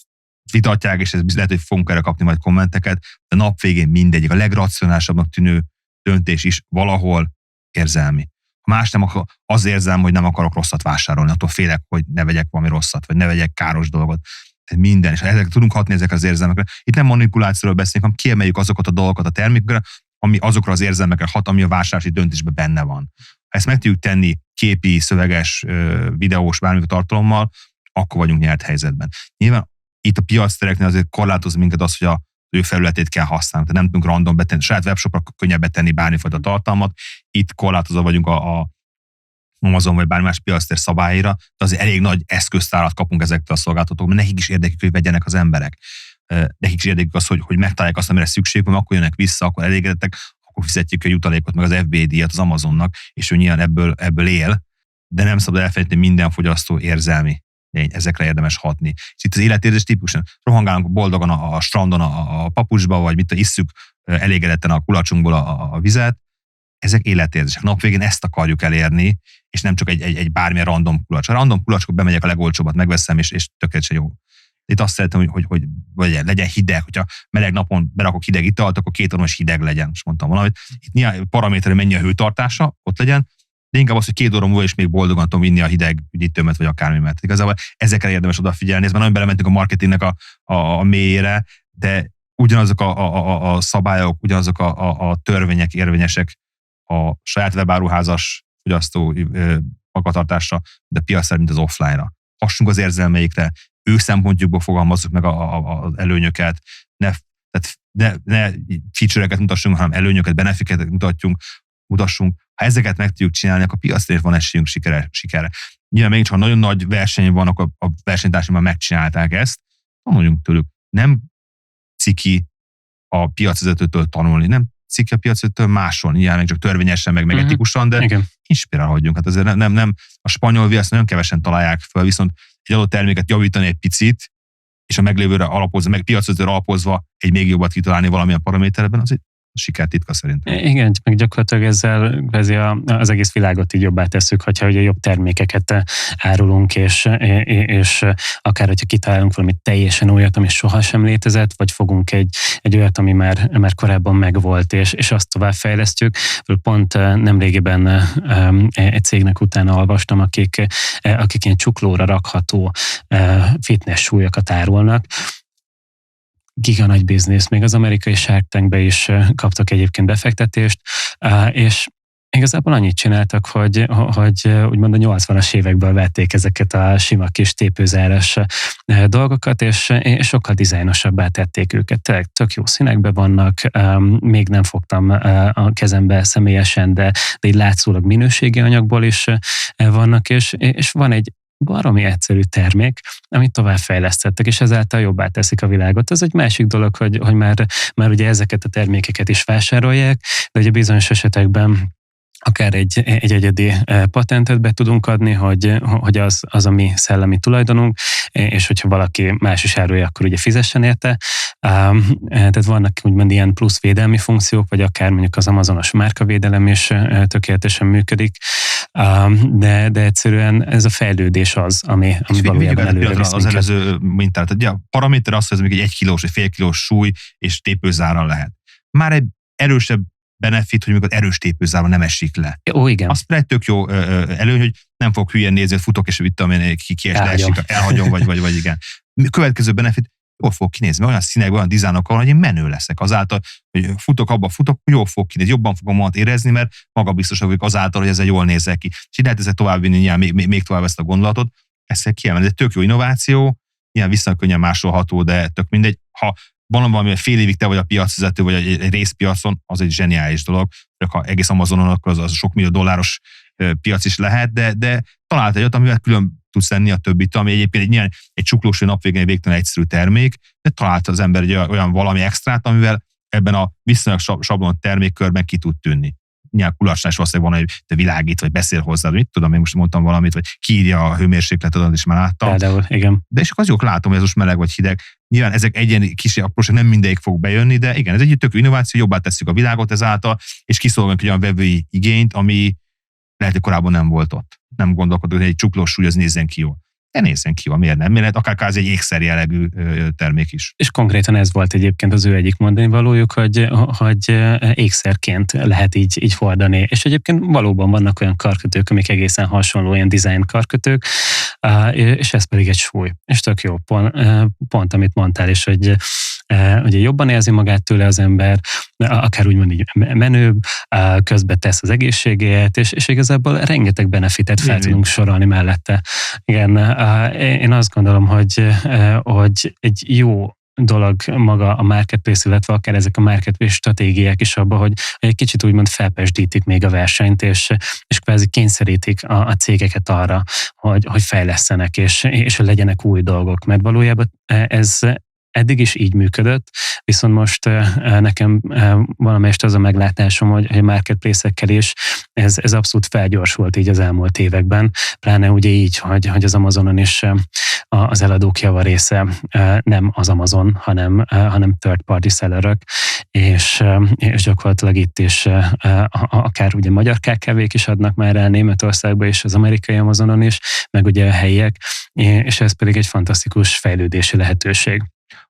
Speaker 1: vitatják, és ez lehet, hogy fogunk erre kapni majd kommenteket, de nap végén mindegyik, a legracionálisabbnak tűnő döntés is valahol érzelmi. Ha más nem, az érzem, hogy nem akarok rosszat vásárolni, attól félek, hogy ne vegyek valami rosszat, vagy ne vegyek káros dolgot. Tehát minden, és tudunk hatni ezekre az érzelmekre. Itt nem manipulációról beszélünk, hanem kiemeljük azokat a dolgokat a termékekre, ami azokra az érzelmekre hat, ami a vásárlási döntésben benne van. Ha ezt meg tudjuk tenni képi, szöveges, videós, bármilyen tartalommal, akkor vagyunk nyert helyzetben. Nyilván itt a piactereknél azért korlátoz minket az, hogy az ő felületét kell használni. Tehát nem tudunk random betenni, saját webshopra könnyebb betenni bármifajta tartalmat. Itt korlátozva vagyunk a Amazon vagy bármi más piactér szabályra, de azért elég nagy eszköztárat kapunk ezektől a szolgáltatóktól, mert nekik is érdekük, hogy vegyenek az emberek. Nekik is érdekük az, hogy megtalálják azt, amire szükség van, akkor jönnek vissza, akkor elégedettek, akkor fizetjük a jutalékot, meg az FBA díjat az Amazonnak, és ő nyilván ebből él, de nem szabad elfelejteni, minden fogyasztó érzelmi lény, ezekre érdemes hatni. És itt az életérzés tipikusan rohangálunk boldogan a strandon, a papucsba, vagy mit isszük elégedetten a kulacsunkból a vizet. Ezek életérzések. Nap végén ezt akarjuk elérni, és nem csak egy bármilyen random kulacs. A random kulacsokba bemegyek a legolcsóbbat, megveszem, és tökéletesen jó. Itt azt szeretem, hogy legyen hideg, hogyha meleg napon berakok hideg italt, akkor 2 óra is hideg legyen, most mondtam valamit. Itt nyilván paraméterre mennyi a hőtartása, ott legyen, de inkább az, hogy 2 óra múlva is még boldogan tudom vinni a hideg üdítőmet, vagy akármimet. Igazából ezekre érdemes odafigyelni, ez már nagyon belementünk a marketingnek a mélyére, de ugyanazok a szabályok, ugyanazok a törvények érvényesek a saját webáruházas fogyasztó magatartásra, de piacra, mint az offline-ra. Hassunk az érzelmeikre, ő szempontjukból fogalmazzuk meg az előnyöket, ne feature-eket mutassunk, hanem előnyöket, benefiteket mutassunk. Ha ezeket meg tudjuk csinálni, akkor piacra van esélyünk sikerre. Nyilván még ha nagyon nagy verseny van, akkor a versenytársak már megcsinálták ezt, tanuljunk tőlük. Nem ciki a piacvezetőtől tanulni, nem ciki a piacvezetőtől másolni, nyilván még csak törvényesen, meg etikusan, de inspirálódjunk. Hát azért nem a spanyol viaszt nagyon kevesen találják fel, viszont egy adott terméket javítani egy picit, és a meglévőre alapozva, meg piacvezetőre alapozva egy még jobbat kitalálni valamilyen paraméterben, az egy sikertitka szerintem.
Speaker 2: Igen, meg gyakorlatilag ezzel az egész világot így jobbá tesszük, hogyha ugye jobb termékeket árulunk, és akár, hogyha kitalálunk valami teljesen olyat, ami sohasem létezett, vagy fogunk egy olyat, ami már korábban megvolt, és azt továbbfejlesztjük. Pont nemrégiben egy cégnek utána olvastam, akik ilyen csuklóra rakható fitness súlyokat árulnak. Giga nagy biznisz, még az amerikai Shark Tankbe is kaptak egyébként befektetést, és igazából annyit csináltak, hogy úgymond a 80-as évekből vették ezeket a sima kis tépőzáras dolgokat, és sokkal dizájnosabbá tették őket. Tök jó színekben vannak, még nem fogtam a kezembe személyesen, de így látszólag minőségi anyagból is vannak, és van egy baromi egyszerű termék, amit továbbfejlesztettek, és ezáltal jobbá teszik a világot. Ez egy másik dolog, hogy már ugye ezeket a termékeket is vásárolják, de ugye bizonyos esetekben akár egy egyedi patentet be tudunk adni, hogy az a mi szellemi tulajdonunk, és hogyha valaki más is árulja, akkor ugye fizessen érte. Tehát vannak úgymond ilyen plusz védelmi funkciók, vagy akár mondjuk az Amazonos márkavédelem is tökéletesen működik, de egyszerűen ez a fejlődés az, ami valójában előre visz
Speaker 1: az előző mintát. Ugye a paraméter az, hogy ez még egy 1 kilós vagy fél kilós súly és tépőzárral lehet. Már egy erősebb benefit, hogy amikor erős tépőzárban nem esik le.
Speaker 2: Ó, igen.
Speaker 1: Az egy tök jó előny, hogy nem fog hülyen nézni, hogy futok, és vittem, kiesik, elhagyom, vagy igen. Következő benefit, jól fog kinézni, olyan színekben, olyan dizájnokkal, hogy én menő leszek. Azáltal, hogy futok, jól fog kinézni, jobban fogom magam érezni, mert magabiztosak vagyok azáltal, hogy ezzel jól nézek ki. És így lehet ezzel továbbvinni, még tovább ezt a gondolatot. Ezt kell kiemelni. Ez egy tök jó innováció, ilyen viszonylag könnyen másolható, de tök mindegy. Ha van valami fél évig te vagy a piacvezető, vagy egy részpiacon, az egy zseniális dolog. Ha egész Amazonon, akkor az sok millió dolláros piac is lehet, de talált egy olyat, amivel külön tudsz lenni a többit, ami egyébként egy csuklós napvégén egy végtelen egyszerű termék, de találta az ember egy olyan valami extrát, amivel ebben a viszonylag sablon termékkörben ki tud tűnni. Nyilván kulacsnál is valószínűleg van, hogy te világít, vagy beszél hozzád, mit tudom, én most mondtam valamit, vagy kiírja a hőmérsékletet, az is már láttam.
Speaker 2: Például, igen.
Speaker 1: De és akkor az jók látom, hogy ez most meleg vagy hideg. Nyilván ezek egyéni kis apróság, nem mindegyik fog bejönni, de igen, ez egy tök innováció, jobbá tesszük a világot ezáltal, és kiszolgálunk egy olyan vevői igényt, ami lehet, hogy korábban nem volt ott. Nem gondolkodunk, hogy egy csuklós súly az nézzen ki jól. de nézzen ki, miért nem? Miért akár káz egy ékszer jellegű termék is.
Speaker 2: És konkrétan ez volt egyébként az ő egyik mondani valójuk, hogy ékszerként lehet így hordani. És egyébként valóban vannak olyan karkötők, amik egészen hasonló, ilyen design karkötők, és ez pedig egy súly. És tök jó, pont amit mondtál is, hogy ugye jobban érzi magát tőle az ember, akár úgymond így menőbb, közbe tesz az egészségéért, és igazából rengeteg benefitet fel tudunk sorolni mellette. Igen, én azt gondolom, hogy egy jó dolog maga a marketplace, illetve akár ezek a marketplace stratégiák is abban, hogy egy kicsit úgymond felpesdítik még a versenyt, és kvázi kényszerítik a cégeket arra, hogy fejlesztenek, és legyenek új dolgok, mert valójában ez eddig is így működött, viszont most nekem valamelyest az a meglátásom, hogy a marketplace-ekkel is ez abszolút felgyorsult így az elmúlt években, pláne ugye így, hogy az Amazonon is az eladók java része nem az Amazon, hanem third party sellerök, és gyakorlatilag itt is akár ugye magyar KKV-k is adnak már el Németországba és az amerikai Amazonon is, meg ugye a helyiek, és ez pedig egy fantasztikus fejlődési lehetőség.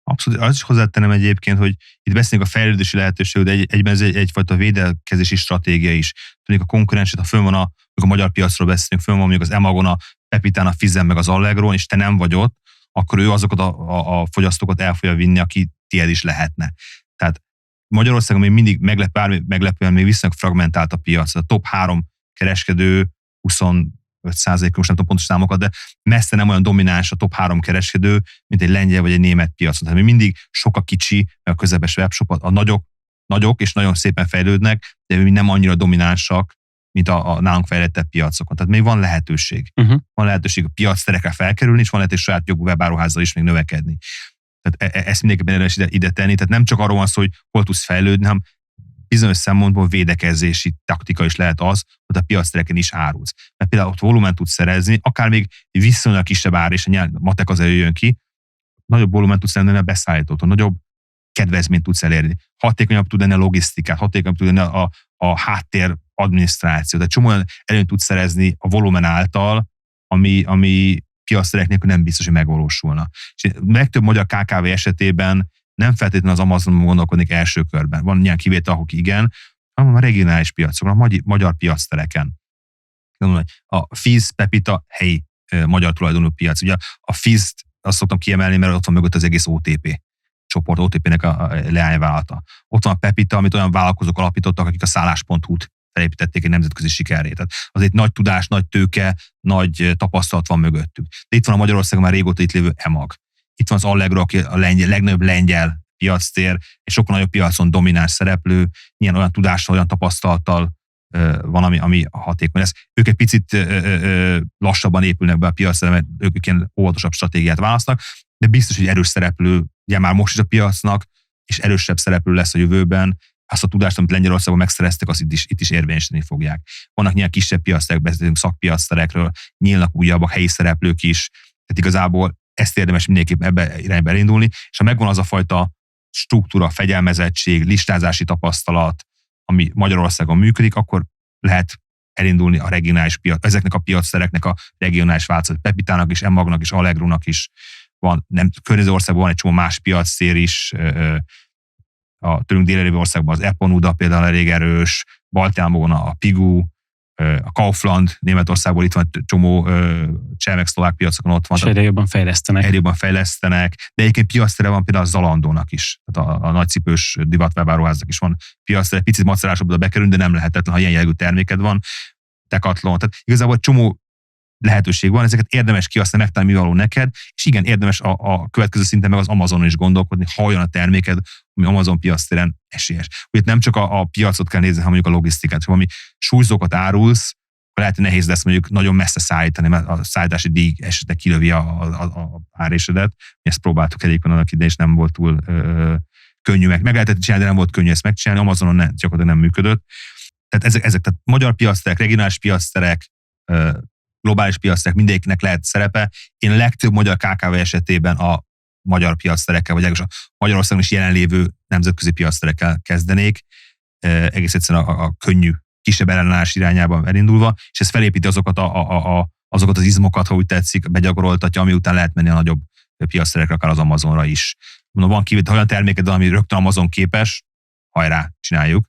Speaker 1: Abszolút, azt is hozzátenem egyébként, hogy itt beszélünk a fejlődési lehetőség, de egyben ez egyfajta védekezési stratégia is. Tudjuk, a konkurenset, ha fönn van a magyar piacról beszélünk, fönn van mondjuk az Emagon, a Pepitán, a Fizzen, meg az Allegron, és te nem vagy ott, akkor ő azokat a fogyasztókat el fogja vinni, aki tiéd is lehetne. Tehát Magyarországon még mindig meglepően még viszonylag fragmentált a piac. A top 3 kereskedő 25%, most nem tudom pontos számokat, de messze nem olyan domináns a top 3 kereskedő, mint egy lengyel vagy egy német piacon. Tehát még mindig sok a kicsi, a közepes webshop, a nagyok és nagyon szépen fejlődnek, de még nem annyira dominánsak, mint a nálunk fejlettebb piacokon. Tehát még van lehetőség. Van lehetőség a piacterekre felkerülni, és van lehetőség saját jogú webáruházzal is még növekedni. Tehát ezt mindenképpen érdemes ide tenni. Tehát nem csak arról van szó, hogy hol tudsz fejlődni, hanem bizonyos szempontból védekezési taktika is lehet az, hogy a piactereken is árulsz. Mert például ott volumen tudsz szerezni, akár még viszonylag kisebb ár, és a matek azért jön ki, nagyobb volumen tudsz lenni a beszállítótól, nagyobb kedvezményt tudsz elérni. Hatékonyabb tud lenni a logisztikát, hatékonyabb tud lenni a háttér adminisztráció. Tehát csomó olyan előnyt tudsz szerezni a volumen által, ami piacterek nélkül nem biztos, hogy megvalósulna. És legtöbb magyar KKV esetében nem feltétlenül az Amazonon gondolkodnék első körben. Van ilyen kivétel, akik igen, hanem a regionális piacokon, a magyar piactereken. A Fizz, Pepita helyi magyar tulajdonú piac. Ugye a Fizzt azt szoktam kiemelni, mert ott van mögött az egész OTP csoport, OTP-nek a leányvállalata. Ott van a Pepita, amit olyan vállalkozók alapítottak, akik a szállás.hu-t felépítették egy nemzetközi sikerré. Tehát azért nagy tudás, nagy tőke, nagy tapasztalat van mögöttük. De itt van a Magyarországon már régóta itt lévő EMAG. Itt van az Allegro, aki a legnagyobb lengyel piactér, és sokkal nagyobb piacon domináns szereplő, ilyen olyan tudással, olyan tapasztalattal van, ami hatékony lesz. Ők egy picit lassabban épülnek be a piacra, mert ők ilyen óvatosabb stratégiát választnak, de biztos, hogy erős szereplő, ugye már most is a piacnak, és erősebb szereplő lesz a jövőben, azt a tudást, amit Lengyelországban megszereztek, azt itt is érvényesíteni fogják. Vannak ilyen kisebb piacterek, beszélünk szakpiacterekről, nyílnak újabbak, helyi szereplők is, tehát igazából ezt érdemes mindenképp ebbe irányba elindulni, és ha megvan az a fajta struktúra, fegyelmezettség, listázási tapasztalat, ami Magyarországon működik, akkor lehet elindulni a regionális piac, ezeknek a piactereknek a regionális változat. Pepitának is, Emagnak is, Allegrónak is van, nem, környező országban van egy csomó más piactér is, a tőlünk délre lévő országban az Eponuda például elég erős, Baltiámon a Pigu, a Kaufland, Németországból itt van egy csomó cseh, szlovák piacokon ott van.
Speaker 2: És egyre jobban fejlesztenek.
Speaker 1: De egyébként piactere van például a Zalandónak is, tehát a nagycipős divatvebáruháznak is van piactere, picit macerásabb oda bekerülni, de nem lehetetlen, ha ilyen jellegű terméked van. Decathlon, tehát igazából csomó lehetőség van, ezeket érdemes kihasználni, megtalálni, mi való neked, és igen, érdemes a következő szinten meg az Amazonon is gondolkodni, ha olyan a terméked, ami Amazon piactéren esélyes. Ugye nem csak a piacot kell nézni, hanem mondjuk a logisztikát, ha valami súlyzókat árulsz, akkor lehet, hogy nehéz lesz mondjuk nagyon messze szállítani, mert a szállítási díj esetleg kilövi a árésedet. Mi ezt próbáltuk egyébként annak idején, és nem volt túl könnyű meg lehetett csinálni, de nem volt könnyű ezt megcsinálni, Amazonon gyakorlatilag nem működött. Tehát ezek tehát magyar piacterek, regionális piacterek, globális piacterek, mindegyiknek lehet szerepe. Én a legtöbb magyar KKV esetében a magyar piacterekkel, vagy a Magyarországon is jelenlévő nemzetközi piacterekkel kezdenék, egész egyszerűen a könnyű, kisebb ellenállás irányában elindulva, és ez felépíti azokat a azokat az izmokat, ha úgy tetszik, begyakoroltatja, ami után lehet menni a nagyobb piacterekre, akár az Amazonra is. Mondom, van kivétel, olyan terméked, ami rögtön Amazon képes, hajrá, csináljuk.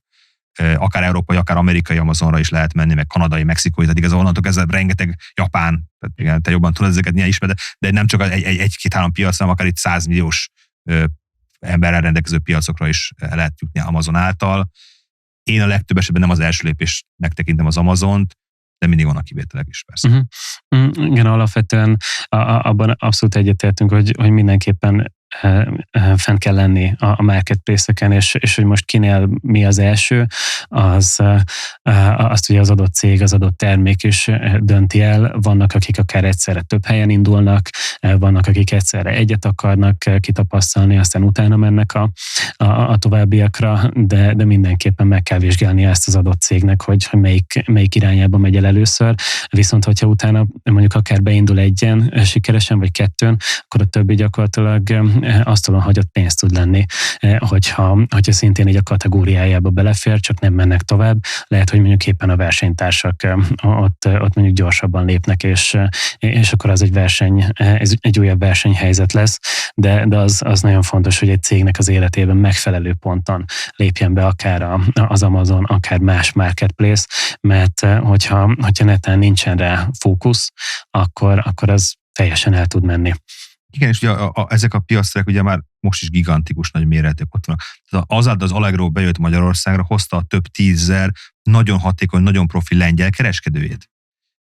Speaker 1: Akár európai, akár amerikai Amazonra is lehet menni, meg kanadai, mexikói, tehát igazából onnantól kezdve rengeteg japán, tehát igen, te jobban tudod ezeket, nyilván ismered, de nem csak egy-két-három piac, hanem akár itt 100 milliós emberrel rendelkező piacokra is lehet jutni Amazon által. Én a legtöbb esetben nem az első lépés megtekintem az Amazont, de mindig vannak kivételek is, persze.
Speaker 2: Igen, alapvetően abban abszolút egyetértünk, hogy mindenképpen fent kell lenni a marketplace-eken, és hogy most kinél mi az első, azt ugye az adott cég, az adott termék is dönti el. Vannak, akik akár egyszerre több helyen indulnak, vannak, akik egyszerre egyet akarnak kitapasztalni, aztán utána mennek a továbbiakra, de mindenképpen meg kell vizsgálni ezt az adott cégnek, hogy melyik irányába megy el először. Viszont, hogyha utána mondjuk akár beindul egyen sikeresen, vagy kettőn, akkor a többi gyakorlatilag asztalon hagyott pénzt tud lenni, hogyha szintén így a kategóriájába belefér, csak nem mennek tovább. Lehet, hogy mondjuk éppen a versenytársak ott mondjuk gyorsabban lépnek, és akkor az egy verseny, ez egy újabb versenyhelyzet lesz, de az nagyon fontos, hogy egy cégnek az életében megfelelő ponton lépjen be akár az Amazon, akár más marketplace, mert hogyha netán nincsen rá fókusz, akkor az teljesen el tud menni.
Speaker 1: Igen, és ugye ezek a piacterek ugye már most is gigantikus nagy méretűek ott vannak. Tehát azáltal az Allegro bejött Magyarországra, hozta a több 10 000 nagyon hatékony, nagyon profi lengyel kereskedőjét.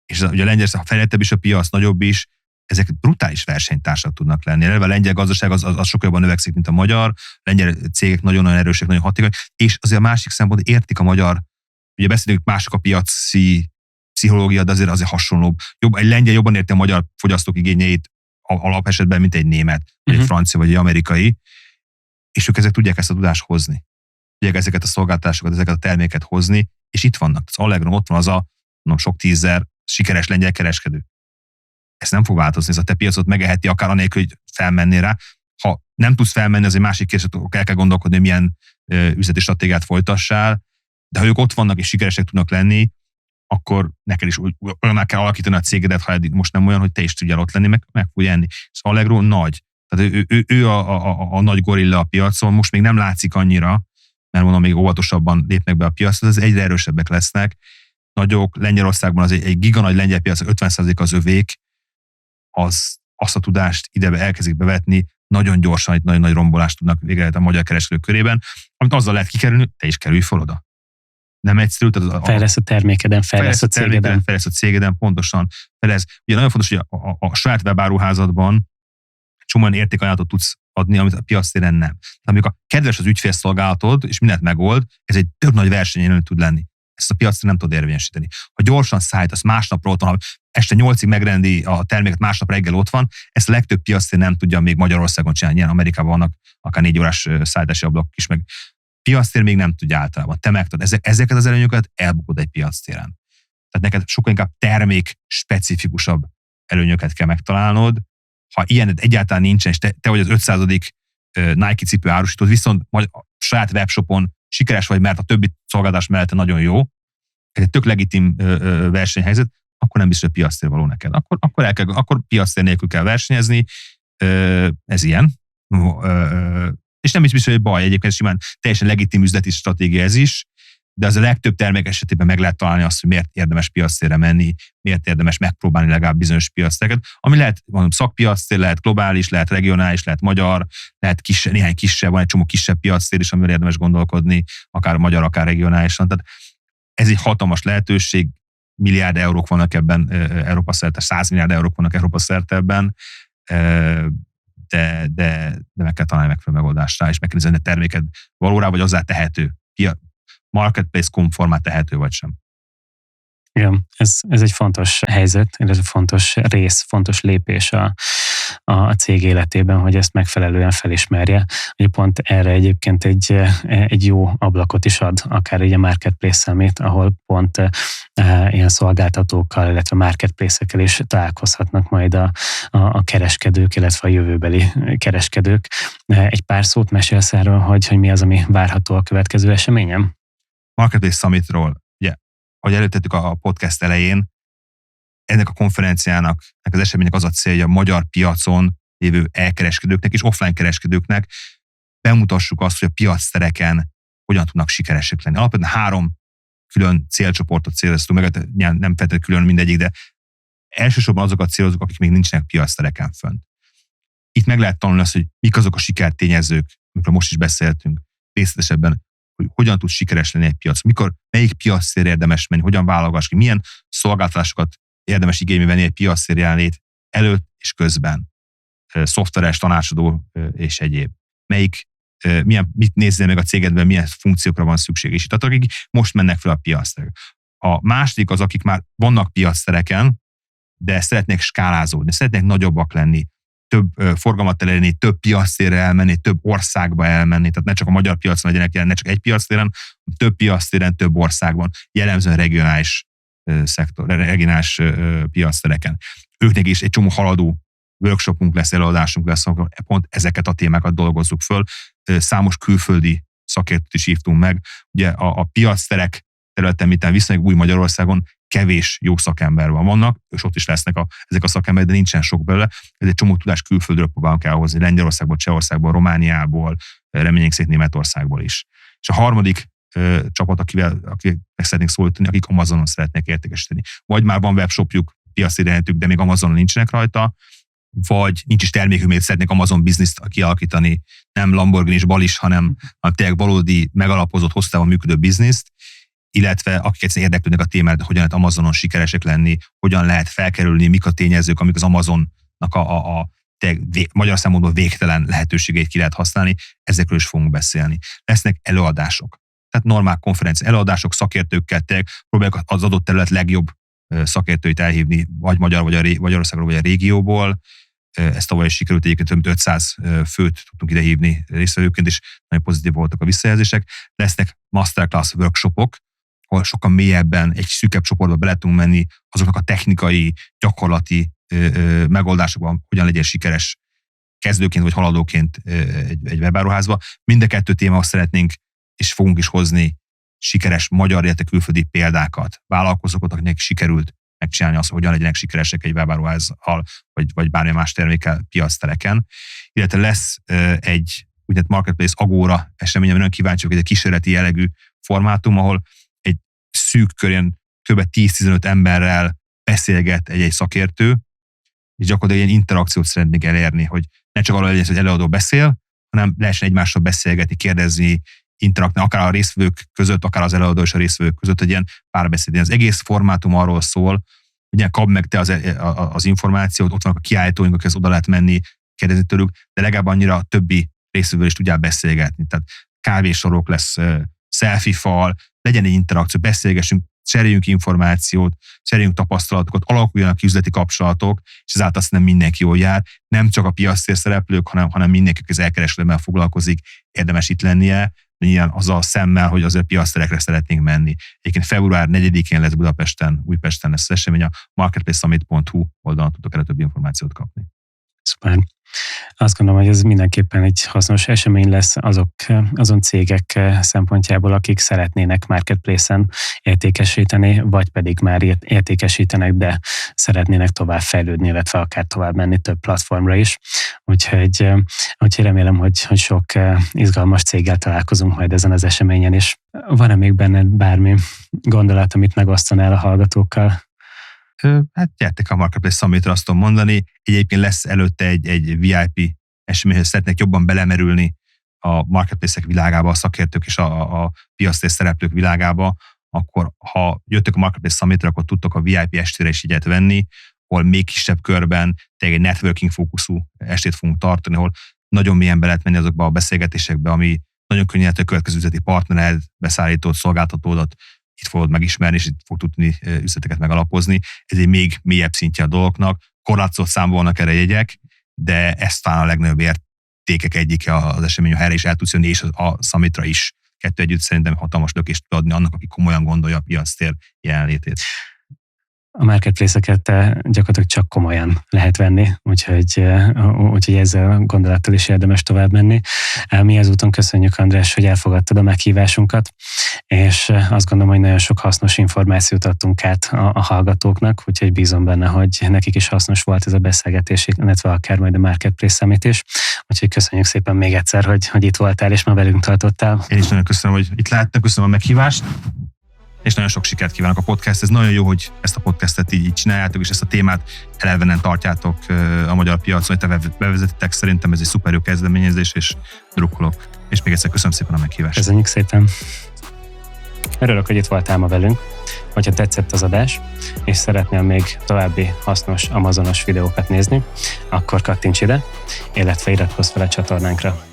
Speaker 1: És ugye a lengyel, ha fejlettebb is a piac, nagyobb is, ezek brutális versenytársak tudnak lenni. Eleve a lengyel gazdaság az sokkal jobban növekszik, mint a magyar, lengyel cégek nagyon-nagyon erősek, nagyon hatékony, és azért a másik szempont értik a magyar, ugye beszélünk, mások a piaci pszichológia, de azért hasonlóbb. Egy lengyel jobban érti a magyar fogyasztók igényeit alapesetben, mint egy német, vagy egy francia, vagy egy amerikai, és ők ezek tudják ezt a tudást hozni. Tudják ezeket a szolgáltatásokat, ezeket a terméket hozni, és itt vannak. Az Allegro ott van az sok 10 000 sikeres lengyel kereskedő. Ez nem fog változni, ez a te piacot megeheti akár anélkül, hogy felmennél rá. Ha nem tudsz felmenni, az egy másik kérdés, akkor el kell gondolkodni, hogy milyen üzleti stratégiát folytassál, de ha ők ott vannak és sikeresek tudnak lenni, akkor neked is olyan kell alakítani a cégedet, ha most nem olyan, hogy te is tudjál ott lenni, meg fogj enni. És Allegro nagy. Tehát ő a nagy gorilla a piacon, most még nem látszik annyira, mert mondom, még óvatosabban lépnek be a piacra, az egyre erősebbek lesznek. Nagyok, Lengyelországban az egy giganagy lengyel piac, 50% az övék, azt a tudást ide elkezdik bevetni, nagyon gyorsan egy nagyon nagy rombolást tudnak végrehajtani a magyar kereskedők körében, amit azzal lehet kikerülni, te is kerülj fel oda. Nem egyszerű.
Speaker 2: Fejlesz a termékeden, fejlesz a cégeden.
Speaker 1: Fejlesz a cégeden, pontosan. Fejlesz. Ugye nagyon fontos, hogy a saját webáruházadban csomóan értékajánlatot tudsz adni, amit a piactéren nem. Tehát amikor kedves az ügyfélszolgálatod, és mindent megold, ez egy tök nagy versenyen tud lenni. Ezt a piacra nem tud érvényesíteni. Ha gyorsan szállítasz, másnapról ott van, ha este 8-ig megrendi a terméket, másnap reggel ott van, ezt a legtöbb piactér nem tudja még Magyarországon csinálni. Ilyen Amerikában vannak akár 4 órás szállítási ablakok is, meg piactér még nem tudja általában. Te megtudod. Ezeket az előnyöket elbukod egy piactéren. Tehát neked sokkal inkább termék specifikusabb előnyöket kell megtalálnod. Ha ilyen egyáltalán nincsen, és te vagy az 500. Nike cipő árusítod, viszont majd a saját webshopon sikeres vagy, mert a többi szolgáltatás mellett nagyon jó, ez egy tök legitim versenyhelyzet, akkor nem biztos, hogy piactér való neked. Akkor piactér nélkül kell versenyezni, ez ilyen. És nem is biztos, hogy baj, egyébként simán teljesen legitim üzleti stratégia ez is, de az a legtöbb termék esetében meg lehet találni azt, hogy miért érdemes piactérre menni, miért érdemes megpróbálni legalább bizonyos piactéreket, ami lehet, mondom, szakpiactér, lehet globális, lehet regionális, lehet magyar, lehet kisebb, néhány kisebb, van egy csomó kisebb piactér is, amivel érdemes gondolkodni, akár magyar, akár regionálisan. Tehát ez egy hatalmas lehetőség, milliárd eurók vannak ebben Európa szerte, 100 milliárd eurók vannak Európa szerte ebben, de meg kell találni megfelelő megoldást rá, és meg kell nézni, a terméked valóra vagy hozzá tehető. Marketplace konformát tehető vagy sem.
Speaker 2: Igen, ez egy fontos helyzet, illetve fontos rész, fontos lépés a cég életében, hogy ezt megfelelően felismerje. Ugye pont erre egyébként egy jó ablakot is ad, akár egy a Marketplace Summit, ahol pont ilyen szolgáltatókkal, illetve marketplace-ekkel is találkozhatnak majd a kereskedők, illetve a jövőbeli kereskedők. Egy pár szót mesélsz erről, hogy mi az, ami várható a következő eseményen?
Speaker 1: Marketplace Summitról, ugye, ahogy előtettük a podcast elején, ennek a konferenciának, ennek az eseménynek az a célja, a magyar piacon lévő elkereskedőknek és offline kereskedőknek bemutassuk azt, hogy a piactereken hogyan tudnak sikeresek lenni. Alapvetően 3 külön célcsoportot céloztunk meg, nem feltétlenül külön mindegyik, de elsősorban azokat célozunk, akik még nincsenek piactereken fönt. Itt meg lehet tanulni azt, hogy mik azok a sikertényezők, amikről most is beszéltünk részletesebben, hogy hogyan tud sikeres lenni egy piac, melyik piactér érdemes menni, hogyan válogass ki, milyen szolgáltatásokat érdemes igénybe venni egy piactér jelenlét előtt és közben, szoftveres, tanácsadó és egyéb. Mit nézzél meg a cégedben, milyen funkciókra van szükség, és itt akik most mennek fel a piacterek. A második az, akik már vannak piactereken, de szeretnék skálázódni, szeretnék nagyobbak lenni, több forgalmat elérni, több piactérre elmenni, több országba elmenni, tehát ne csak a magyar piacon legyenek jelen, ne csak egy piactéren, több piactéren, több országban, jellemzően regionális piactereken. Őknek is egy csomó haladó workshopunk lesz, előadásunk lesz, akkor pont ezeket a témákat dolgozzuk föl. Számos külföldi szakértőt is hívtunk meg. Ugye a piacterek területen, miután viszonylag új Magyarországon kevés jó szakember vannak, és ott is lesznek ezek a szakemberek, de nincsen sok belőle. Ez egy csomó tudás külföldről próbálunk elhozni, Lengyelországból, Csehországból, Romániából, reményénk szerint Németországból is. És a harmadik csapat, akivel szeretnénk szólítani, akik Amazonon szeretnék értékesíteni. Vagy már van webshopjuk, piacirányítők, de még Amazonon nincsenek rajta, vagy nincs is termékük, mert szeretnék Amazon bizniszt kialakítani, nem Lamborghini és Balis, hanem tényleg valódi, megalapozott, hosszú távon működő bizniszt, illetve akik egyszerűen érdeklődnek a témára, hogyan lehet Amazonon sikeresek lenni, hogyan lehet felkerülni, mik a tényezők, amik az Amazonnak a magyar számodból végtelen lehetőségeit ki lehet használni, ezekről is fogunk beszélni. Lesznek előadások. Tehát normál konferencia előadások, szakértőkkel próbáljuk az adott terület legjobb szakértőit elhívni, vagy Magyarországról, vagy a régióból. Ezt tavaly is sikerült, egyébként több mint 500 főt tudtunk ide hívni résztvevőként, és nagyon pozitív voltak a visszajelzések. Lesznek masterclass workshopok, ahol sokkal mélyebben egy szűkebb csoportba bele tudunk menni azoknak a technikai, gyakorlati megoldásokban, hogyan legyen sikeres kezdőként vagy haladóként egy webáruházba. Mind a 2 témához szeretnénk és fogunk is hozni sikeres magyar, illetve külföldi példákat, vállalkozókat, akiknek sikerült megcsinálni azt, hogy hogyan legyenek sikeresek egy webáruházzal, vagy bármilyen más termékkel piactereken. Illetve lesz egy úgynevezett Marketplace Agora esemény, ami nagyon kíváncsi vagyok, egy kísérleti jellegű formátum, ahol egy szűk körén kb. 10-15 emberrel beszélget egy szakértő, és gyakorlatilag ilyen interakciót szeretnék elérni, hogy ne csak arról legyen, hogy előadó beszél, hanem lehessen egymással beszélgetni, kérdezni, interaktálni, akár a résztvevők között, akár az előadó és a résztvevők között, hogy ilyen párbeszéd. Az egész formátum arról szól, hogy kapd meg te az információt, ott vannak a kiállítóink, akikhez oda lehet menni, kérdezni tőlük, de legalább annyira a többi résztvevővel is tudjál beszélgetni. Tehát kávésorok lesz, selfie fal, legyen egy interakció, beszélgessünk, cseréljünk információt, cseréljünk tapasztalatokat, alakuljanak ki üzleti kapcsolatok, és ezáltal azt nem mindenki jól jár. Nem csak a piactér szereplők, hanem mindenki, aki az elkereskedelemmel foglalkozik, érdemes itt lennie, de ilyen az a szemmel, hogy azért piacterekre szeretnénk menni. Egyébként február 4-én lesz Újpesten lesz az esemény, a marketplacesummit.hu oldalon tudok erre több információt kapni.
Speaker 2: Szuper. Azt gondolom, hogy ez mindenképpen egy hasznos esemény lesz azon cégek szempontjából, akik szeretnének marketplace-en értékesíteni, vagy pedig már értékesítenek, de szeretnének tovább fejlődni, illetve akár tovább menni több platformra is. Úgyhogy remélem, hogy sok izgalmas céggel találkozunk majd ezen az eseményen is. Van-e még benned bármi gondolat, amit megosztanál a hallgatókkal?
Speaker 1: Hát gyertek a Marketplace Summitra, azt tudom mondani. Egyébként lesz előtte egy VIP eseményhez, szeretnék jobban belemerülni a marketplace-ek világába, a szakértők és a piactér szereplők világába, akkor ha jöttök a Marketplace Summitra, akkor tudtok a VIP estére is jegyet venni, ahol még kisebb körben tényleg egy networking fókuszú estét fogunk tartani, ahol nagyon mélyen be lehet menni azokba a beszélgetésekbe, ami nagyon könnyen a következő üzleti partnered, beszállítót, szolgáltatódat itt fogod megismerni, és itt fog tudni üzleteket megalapozni. Ez egy még mélyebb szintje a dolgoknak. Korlátozott számban vannak erre jegyek, de ez talán a legnagyobb értékek egyike az esemény, ha erre is el tudsz jönni, és a Summitra is. 2 együtt szerintem hatalmas lökést tud adni annak, aki komolyan gondolja a piactér jelenlétét.
Speaker 2: A marketplace-eket gyakorlatilag csak komolyan lehet venni, úgyhogy ezzel a gondolattal is érdemes tovább menni. Mi ezúton köszönjük, András, hogy elfogadtad a meghívásunkat, és azt gondolom, hogy nagyon sok hasznos információt adtunk át a hallgatóknak, úgyhogy bízom benne, hogy nekik is hasznos volt ez a beszélgetés, illetve akár majd a Marketplace Summit is. Úgyhogy köszönjük szépen még egyszer, hogy itt voltál, és ma velünk tartottál.
Speaker 1: Én is nagyon köszönöm, hogy itt lehettek, köszönöm a meghívást, és nagyon sok sikert kívánok a podcast. Ez nagyon jó, hogy ezt a podcastet így csináljátok, és ezt a témát elevenen tartjátok a magyar piacon, hogy te bevezetitek. Szerintem ez egy szuper jó kezdeményezés, és drukkolok. És még egyszer köszönöm szépen a meghívást.
Speaker 2: Köszönjük szépen. Örülök, hogy itt voltál ma velünk. Hogyha tetszett az adás, és szeretnél még további hasznos Amazonos videókat nézni, akkor kattints ide, illetve iratkozz fel a csatornánkra.